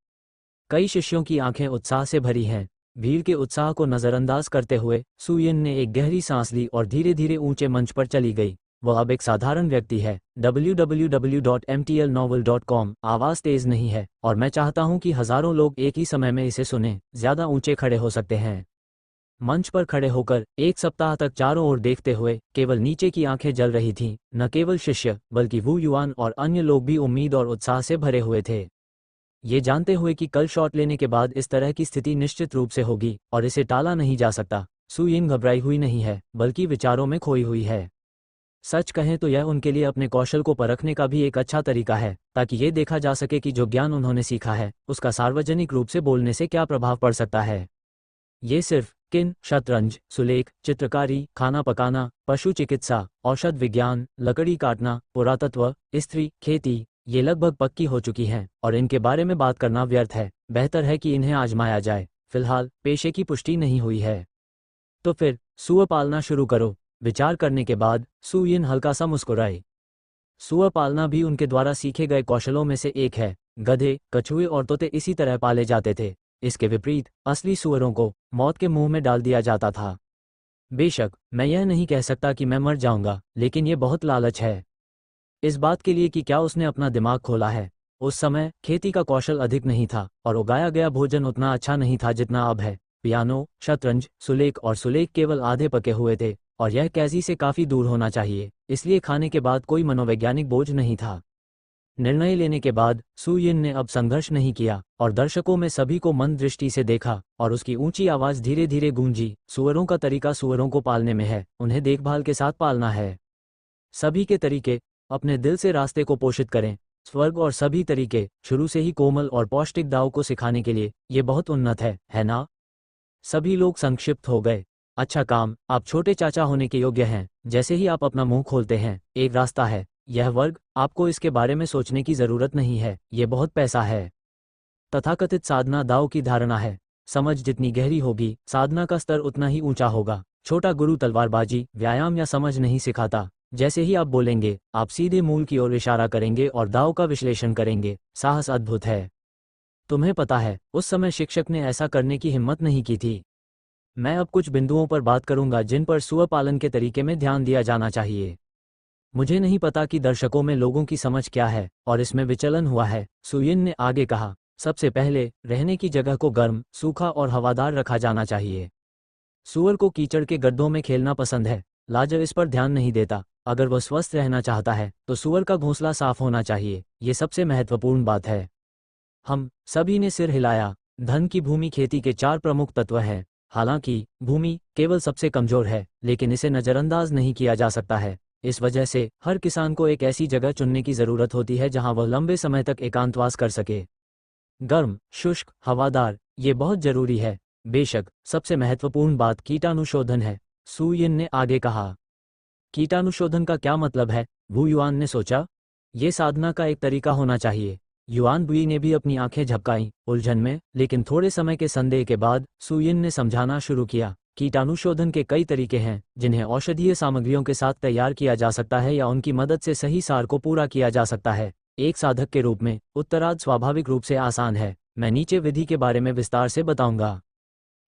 कई शिष्यों की आंखें उत्साह से भरी हैं। भीड़ के उत्साह को नजरअंदाज करते हुए सू यिन ने एक गहरी सांस ली और धीरे धीरे ऊंचे मंच पर चली गई। वह अब एक साधारण व्यक्ति है। www.mtlnovel.com। आवाज तेज नहीं है और मैं चाहता हूं कि हजारों लोग एक ही समय में इसे सुनें। ज्यादा ऊंचे खड़े हो सकते हैं। मंच पर खड़े होकर एक सप्ताह तक चारों ओर देखते हुए केवल नीचे की आंखें जल रही थीं। न केवल शिष्य बल्कि वू युआन और अन्य लोग भी उम्मीद और उत्साह से भरे हुए थे, ये जानते हुए कि कल शॉट लेने के बाद इस तरह की स्थिति निश्चित रूप से होगी और इसे टाला नहीं जा सकता। सू यिन घबराई हुई नहीं है बल्कि विचारों में खोई हुई है। सच कहें तो यह उनके लिए अपने कौशल को परखने का भी एक अच्छा तरीका है ताकि ये देखा जा सके कि जो ज्ञान उन्होंने सीखा है उसका सार्वजनिक रूप से बोलने से क्या प्रभाव पड़ सकता है। ये सिर्फ किन, शतरंज, सुलेख, चित्रकारी, खाना पकाना, पशु चिकित्सा, औषध विज्ञान, लकड़ी काटना, पुरातत्व, स्त्री, खेती, ये लगभग पक्की हो चुकी हैं और इनके बारे में बात करना व्यर्थ है। बेहतर है कि इन्हें आजमाया जाए। फिलहाल पेशे की पुष्टि नहीं हुई है। तो फिर सूअर पालना शुरू करो। विचार करने के बाद सू यिन हल्का सा मुस्कुराई। सूअर पालना भी उनके द्वारा सीखे गए कौशलों में से एक है। गधे, कछुए और तोते इसी तरह पाले जाते थे। इसके विपरीत असली सूअरों को मौत के मुंह में डाल दिया जाता था। बेशक मैं यह नहीं कह सकता कि मैं मर जाऊंगा, लेकिन यह बहुत लालच है इस बात के लिए कि क्या उसने अपना दिमाग खोला है। उस समय खेती का कौशल अधिक नहीं था और उगाया गया भोजन उतना अच्छा नहीं था जितना अब है। पियानो, शतरंज, सुलेख और सुलेख केवल आधे पके हुए थे और यह कैजी से काफी दूर होना चाहिए, इसलिए खाने के बाद कोई मनोवैज्ञानिक बोझ नहीं था। निर्णय लेने के बाद सू यिन ने अब संघर्ष नहीं किया और दर्शकों में सभी को मंद दृष्टि से देखा और उसकी ऊंची आवाज धीरे धीरे गूंजी। सूअरों का तरीका सूअरों को पालने में है, उन्हें देखभाल के साथ पालना है। सभी के तरीके अपने दिल से रास्ते को पोषित करें। स्वर्ग और सभी तरीके शुरू से ही कोमल और पौष्टिक दाव को सिखाने के लिए ये बहुत उन्नत है ना? सभी लोग संक्षिप्त हो गए। अच्छा काम, आप छोटे चाचा होने के योग्य हैं। जैसे ही आप अपना मुंह खोलते हैं एक रास्ता है। यह वर्ग, आपको इसके बारे में सोचने की जरूरत नहीं है, ये बहुत पैसा है। तथाकथित साधना दाव की धारणा है। समझ जितनी गहरी होगी साधना का स्तर उतना ही ऊंचा होगा। छोटा गुरु तलवारबाजी, व्यायाम या समझ नहीं सिखाता। जैसे ही आप बोलेंगे आप सीधे मूल की ओर इशारा करेंगे और दाव का विश्लेषण करेंगे। साहस अद्भुत है। तुम्हें पता है उस समय शिक्षक ने ऐसा करने की हिम्मत नहीं की थी। मैं अब कुछ बिंदुओं पर बात करूंगा जिन पर सूअर पालन के तरीके में ध्यान दिया जाना चाहिए। मुझे नहीं पता कि दर्शकों में लोगों की समझ क्या है और इसमें विचलन हुआ है, सू यिन ने आगे कहा। सबसे पहले रहने की जगह को गर्म, सूखा और हवादार रखा जाना चाहिए। सूअर को कीचड़ के गड्ढों में खेलना पसंद है। लाजर इस पर ध्यान नहीं देता। अगर वह स्वस्थ रहना चाहता है तो सूअर का घोंसला साफ होना चाहिए। ये सबसे महत्वपूर्ण बात है। हम सभी ने सिर हिलाया। धन की भूमि खेती के 4 प्रमुख तत्व हैं। हालांकि भूमि केवल सबसे कमजोर है, लेकिन इसे नजरअंदाज नहीं किया जा सकता है। इस वजह से हर किसान को एक ऐसी जगह चुनने की जरूरत होती है जहां वह लंबे समय तक एकांतवास कर सके। गर्म, शुष्क, हवादार, ये बहुत जरूरी है। बेशक सबसे महत्वपूर्ण बात कीटाणुशोधन है, सू यिन ने आगे कहा। कीटाणुशोधन का क्या मतलब है? वू युआन ने सोचा। ये साधना का एक तरीका होना चाहिए। युआन बुई ने भी अपनी आंखें झपकाईं उलझन में, लेकिन थोड़े समय के संदेह के बाद सू यिन ने समझाना शुरू किया। कीटाणुशोधन के कई तरीके हैं जिन्हें औषधीय सामग्रियों के साथ तैयार किया जा सकता है या उनकी मदद से सही सार को पूरा किया जा सकता है। एक साधक के रूप में उत्तरार्ध स्वाभाविक रूप से आसान है। मैं नीचे विधि के बारे में विस्तार से बताऊंगा।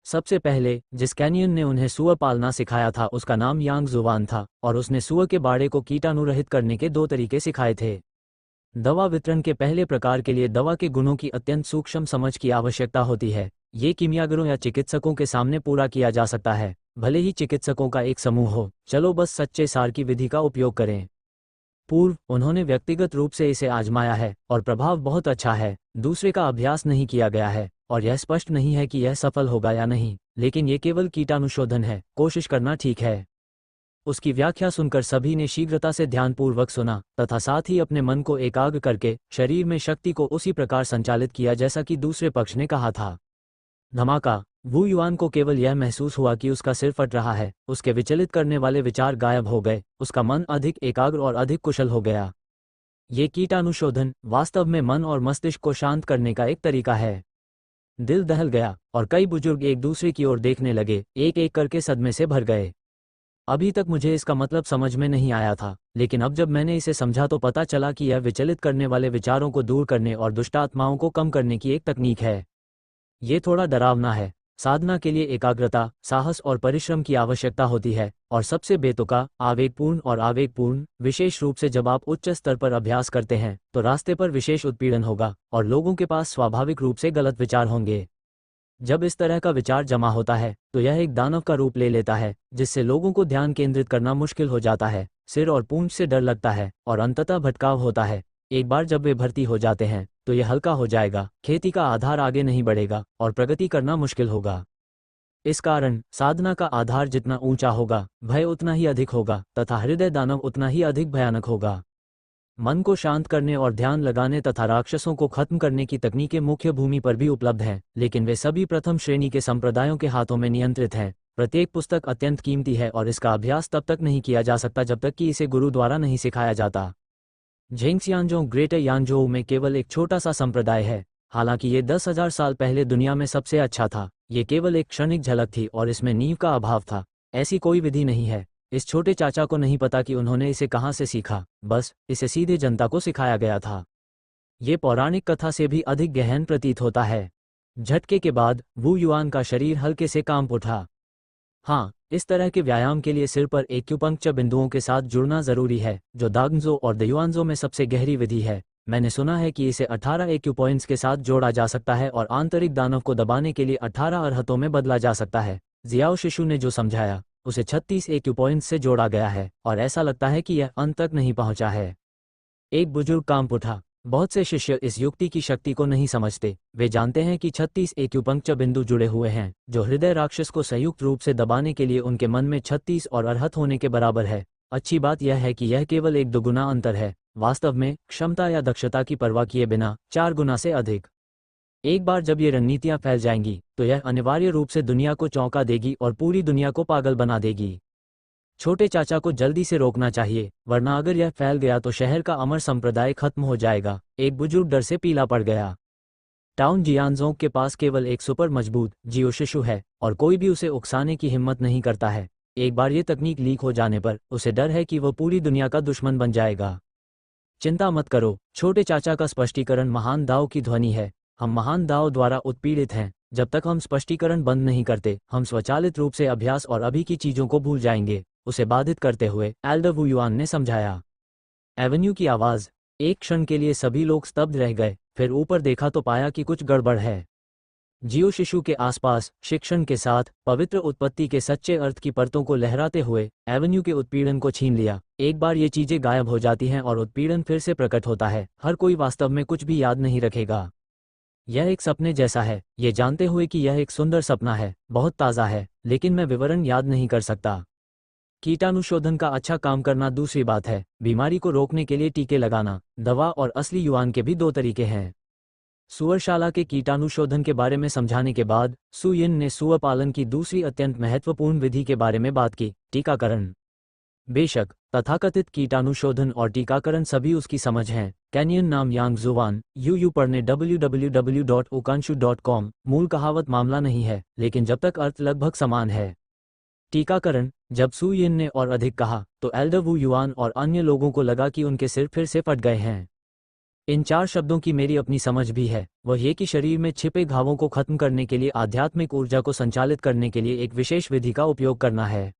सबसे पहले जिस कैनियन ने उन्हें सूअर पालना सिखाया था उसका नाम यांग जुवान था और उसने सूअर के बाड़े को कीटाणुरहित करने के 2 तरीके सिखाए थे। दवा वितरण के पहले प्रकार के लिए दवा के गुणों की अत्यंत सूक्ष्म समझ की आवश्यकता होती है। ये कीमियागरों या चिकित्सकों के सामने पूरा किया जा सकता है, भले ही चिकित्सकों का एक समूह हो। चलो बस सच्चे सार की विधि का उपयोग करें। पूर्व उन्होंने व्यक्तिगत रूप से इसे आजमाया है और प्रभाव बहुत अच्छा है। दूसरे का अभ्यास नहीं किया गया है और यह स्पष्ट नहीं है कि यह सफल होगा या नहीं, लेकिन ये केवल कीटाणुशोधन है, कोशिश करना ठीक है। उसकी व्याख्या सुनकर सभी ने शीघ्रता से ध्यानपूर्वक सुना तथा साथ ही अपने मन को एकाग्र करके शरीर में शक्ति को उसी प्रकार संचालित किया जैसा कि दूसरे पक्ष ने कहा था। धमाका। वू युआन को केवल यह महसूस हुआ कि उसका सिर फट रहा है। उसके विचलित करने वाले विचार गायब हो गए। उसका मन अधिक एकाग्र और अधिक कुशल हो गया। ये कीटाणुशोधन वास्तव में मन और मस्तिष्क को शांत करने का एक तरीका है। दिल दहल गया और कई बुजुर्ग एक दूसरे की ओर देखने लगे, एक एक करके सदमे से भर गए। अभी तक मुझे इसका मतलब समझ में नहीं आया था, लेकिन अब जब मैंने इसे समझा तो पता चला कि यह विचलित करने वाले विचारों को दूर करने और दुष्ट आत्माओं को कम करने की एक तकनीक है। ये थोड़ा डरावना है। साधना के लिए एकाग्रता, साहस और परिश्रम की आवश्यकता होती है, और सबसे बेतुका, आवेगपूर्ण, विशेष रूप से जब आप उच्च स्तर पर अभ्यास करते हैं तो रास्ते पर विशेष उत्पीड़न होगा और लोगों के पास स्वाभाविक रूप से गलत विचार होंगे। जब इस तरह का विचार जमा होता है तो यह एक दानव का रूप ले लेता है, जिससे लोगों को ध्यान केंद्रित करना मुश्किल हो जाता है, सिर और पूंछ से डर लगता है और अंततः भटकाव होता है। एक बार जब वे भर्ती हो जाते हैं तो यह हल्का हो जाएगा, खेती का आधार आगे नहीं बढ़ेगा और प्रगति करना मुश्किल होगा। इस कारण साधना का आधार जितना ऊंचा होगा, भय उतना ही अधिक होगा तथा हृदय दानव उतना ही अधिक भयानक होगा। मन को शांत करने और ध्यान लगाने तथा राक्षसों को खत्म करने की तकनीकें मुख्य भूमि पर भी उपलब्ध हैं, लेकिन वे सभी प्रथम श्रेणी के संप्रदायों के हाथों में नियंत्रित हैं। प्रत्येक पुस्तक अत्यंत कीमती है और इसका अभ्यास तब तक नहीं किया जा सकता जब तक कि इसे गुरु द्वारा नहीं सिखाया जाता। झेंगसियांजों ग्रेटर यांजोउ में केवल एक छोटा सा संप्रदाय है। हालांकि ये 10,000 साल पहले दुनिया में सबसे अच्छा था। ये केवल एक क्षणिक झलक थी और इसमें नींव का अभाव था। ऐसी कोई विधि नहीं है। इस छोटे चाचा को नहीं पता कि उन्होंने इसे कहाँ से सीखा, बस इसे सीधे जनता को सिखाया गया था। ये पौराणिक कथा से भी अधिक गहन प्रतीत होता है। झटके के बाद वू युआन का शरीर हल्के से कांप उठा। हाँ, इस तरह के व्यायाम के लिए सिर पर एक्यूपंक्चर बिंदुओं के साथ जुड़ना जरूरी है, जो दाग्जो और दयुआनजो में सबसे गहरी विधि है। मैंने सुना है कि इसे 18 एक्यूपॉइंट्स के साथ जोड़ा जा सकता है और आंतरिक दानव को दबाने के लिए 18 अरहतों में बदला जा सकता है। जियाओ शिशु ने जो समझाया उसे 36 एक्यूपॉइंट्स से जोड़ा गया है और ऐसा लगता है कि यह अंत तक नहीं पहुंचा है। एक बुजुर्ग कांप उठा। बहुत से शिष्य इस युक्ति की शक्ति को नहीं समझते। वे जानते हैं कि 36 एक्यूपंक्चर बिंदु जुड़े हुए हैं, जो हृदय राक्षस को संयुक्त रूप से दबाने के लिए उनके मन में 36 और अरहत होने के बराबर है। अच्छी बात यह है कि यह केवल एक दोगुना अंतर है, वास्तव में क्षमता या दक्षता की परवाह किए बिना 4 गुना से अधिक। एक बार जब ये रणनीतियां फैल जाएंगी तो यह अनिवार्य रूप से दुनिया को चौंका देगी और पूरी दुनिया को पागल बना देगी। छोटे चाचा को जल्दी से रोकना चाहिए, वरना अगर यह फैल गया तो शहर का अमर संप्रदाय खत्म हो जाएगा। एक बुजुर्ग डर से पीला पड़ गया। टाउन जियानजोंग के पास केवल एक सुपर मजबूत जियो शिशु है और कोई भी उसे उकसाने की हिम्मत नहीं करता है। एक बार ये तकनीक लीक हो जाने पर उसे डर है कि वह पूरी दुनिया का दुश्मन बन जाएगा। चिंता मत करो, छोटे चाचा का स्पष्टीकरण महान दाओ की ध्वनि है। हम महान दाओ द्वारा उत्पीड़ित हैं। जब तक हम स्पष्टीकरण बंद नहीं करते, हम स्वचालित रूप से अभ्यास और अभी की चीजों को भूल जाएंगे, उसे बाधित करते हुए एल्डर वू युआन ने समझाया। एवेन्यू की आवाज। एक क्षण के लिए सभी लोग स्तब्ध रह गए, फिर ऊपर देखा तो पाया कि कुछ गड़बड़ है। जियो शिशु के आसपास शिक्षण के साथ पवित्र उत्पत्ति के सच्चे अर्थ की परतों को लहराते हुए एवेन्यू के उत्पीड़न को छीन लिया। एक बार ये चीजें गायब हो जाती हैं और उत्पीड़न फिर से प्रकट होता है, हर कोई वास्तव में कुछ भी याद नहीं रखेगा। यह एक सपने जैसा है, ये जानते हुए कि यह एक सुंदर सपना है, बहुत ताज़ा है, लेकिन मैं विवरण याद नहीं कर सकता। कीटाणुशोधन का अच्छा काम करना दूसरी बात है। बीमारी को रोकने के लिए टीके लगाना, दवा और असली युआन के भी 2 तरीके हैं। सुअरशाला के कीटाणुशोधन के बारे में समझाने के बाद सु यिन ने सुअर पालन की दूसरी अत्यंत महत्वपूर्ण विधि के बारे में बात की, टीकाकरण। बेशक तथाकथित कीटाणुशोधन और टीकाकरण सभी उसकी समझ हैं। कैनियन नाम यांग जुवान यू पढ़ने www.okanshu.com। मूल कहावत मामला नहीं है, लेकिन जब तक अर्थ लगभग समान है। टीकाकरण। जब सु यिन ने और अधिक कहा तो एल्डर वू युआन और अन्य लोगों को लगा कि उनके सिर फिर से फट गए हैं। इन 4 शब्दों की मेरी अपनी समझ भी है, वह ये कि शरीर में छिपे घावों को खत्म करने के लिए आध्यात्मिक ऊर्जा को संचालित करने के लिए एक विशेष विधि का उपयोग करना है।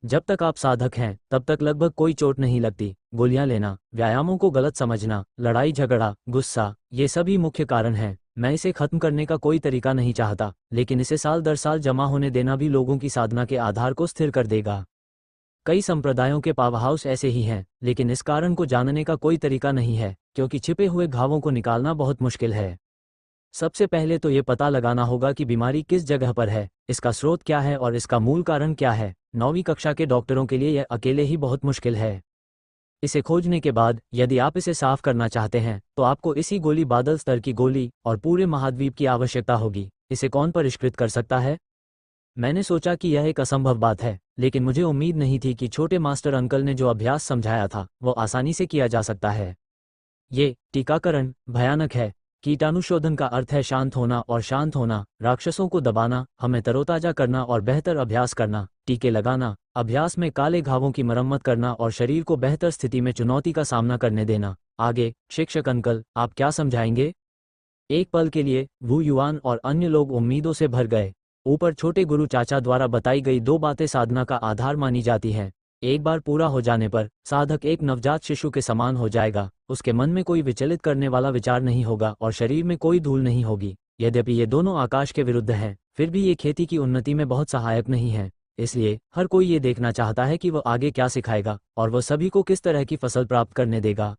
जब तक आप साधक हैं तब तक लगभग कोई चोट नहीं लगती। गोलियां लेना, व्यायामों को गलत समझना, लड़ाई झगड़ा, गुस्सा, ये सभी मुख्य कारण हैं। मैं इसे खत्म करने का कोई तरीका नहीं चाहता, लेकिन इसे साल दर साल जमा होने देना भी लोगों की साधना के आधार को स्थिर कर देगा। कई संप्रदायों के पावरहाउस ऐसे ही हैं, लेकिन इस कारण को जानने का कोई तरीका नहीं है, क्योंकि छिपे हुए घावों को निकालना बहुत मुश्किल है। सबसे पहले तो ये पता लगाना होगा कि बीमारी किस जगह पर है, इसका स्रोत क्या है और इसका मूल कारण क्या है। 9वीं कक्षा के डॉक्टरों के लिए यह अकेले ही बहुत मुश्किल है। इसे खोजने के बाद यदि आप इसे साफ करना चाहते हैं तो आपको इसी गोली बादल स्तर की गोली और पूरे महाद्वीप की आवश्यकता होगी। इसे कौन परिष्कृत कर सकता है? मैंने सोचा कि यह एक असंभव बात है, लेकिन मुझे उम्मीद नहीं थी कि छोटे मास्टर अंकल ने जो अभ्यास समझाया था वो आसानी से किया जा सकता है। ये टीकाकरण भयानक है। कीटाणुशोधन का अर्थ है शांत होना, और शांत होना राक्षसों को दबाना, हमें तरोताजा करना और बेहतर अभ्यास करना। टीके लगाना, अभ्यास में काले घावों की मरम्मत करना और शरीर को बेहतर स्थिति में चुनौती का सामना करने देना। आगे शिक्षक अंकल, आप क्या समझाएंगे? एक पल के लिए वू युआन और अन्य लोग उम्मीदों से भर गए। ऊपर छोटे गुरु चाचा द्वारा बताई गई 2 बातें साधना का आधार मानी जाती हैं। एक बार पूरा हो जाने पर साधक एक नवजात शिशु के समान हो जाएगा। उसके मन में कोई विचलित करने वाला विचार नहीं होगा और शरीर में कोई धूल नहीं होगी। यद्यपि ये दोनों आकाश के विरुद्ध हैं, फिर भी ये खेती की उन्नति में बहुत सहायक नहीं है। इसलिए हर कोई ये देखना चाहता है कि वह आगे क्या सिखाएगा और वह सभी को किस तरह की फसल प्राप्त करने देगा।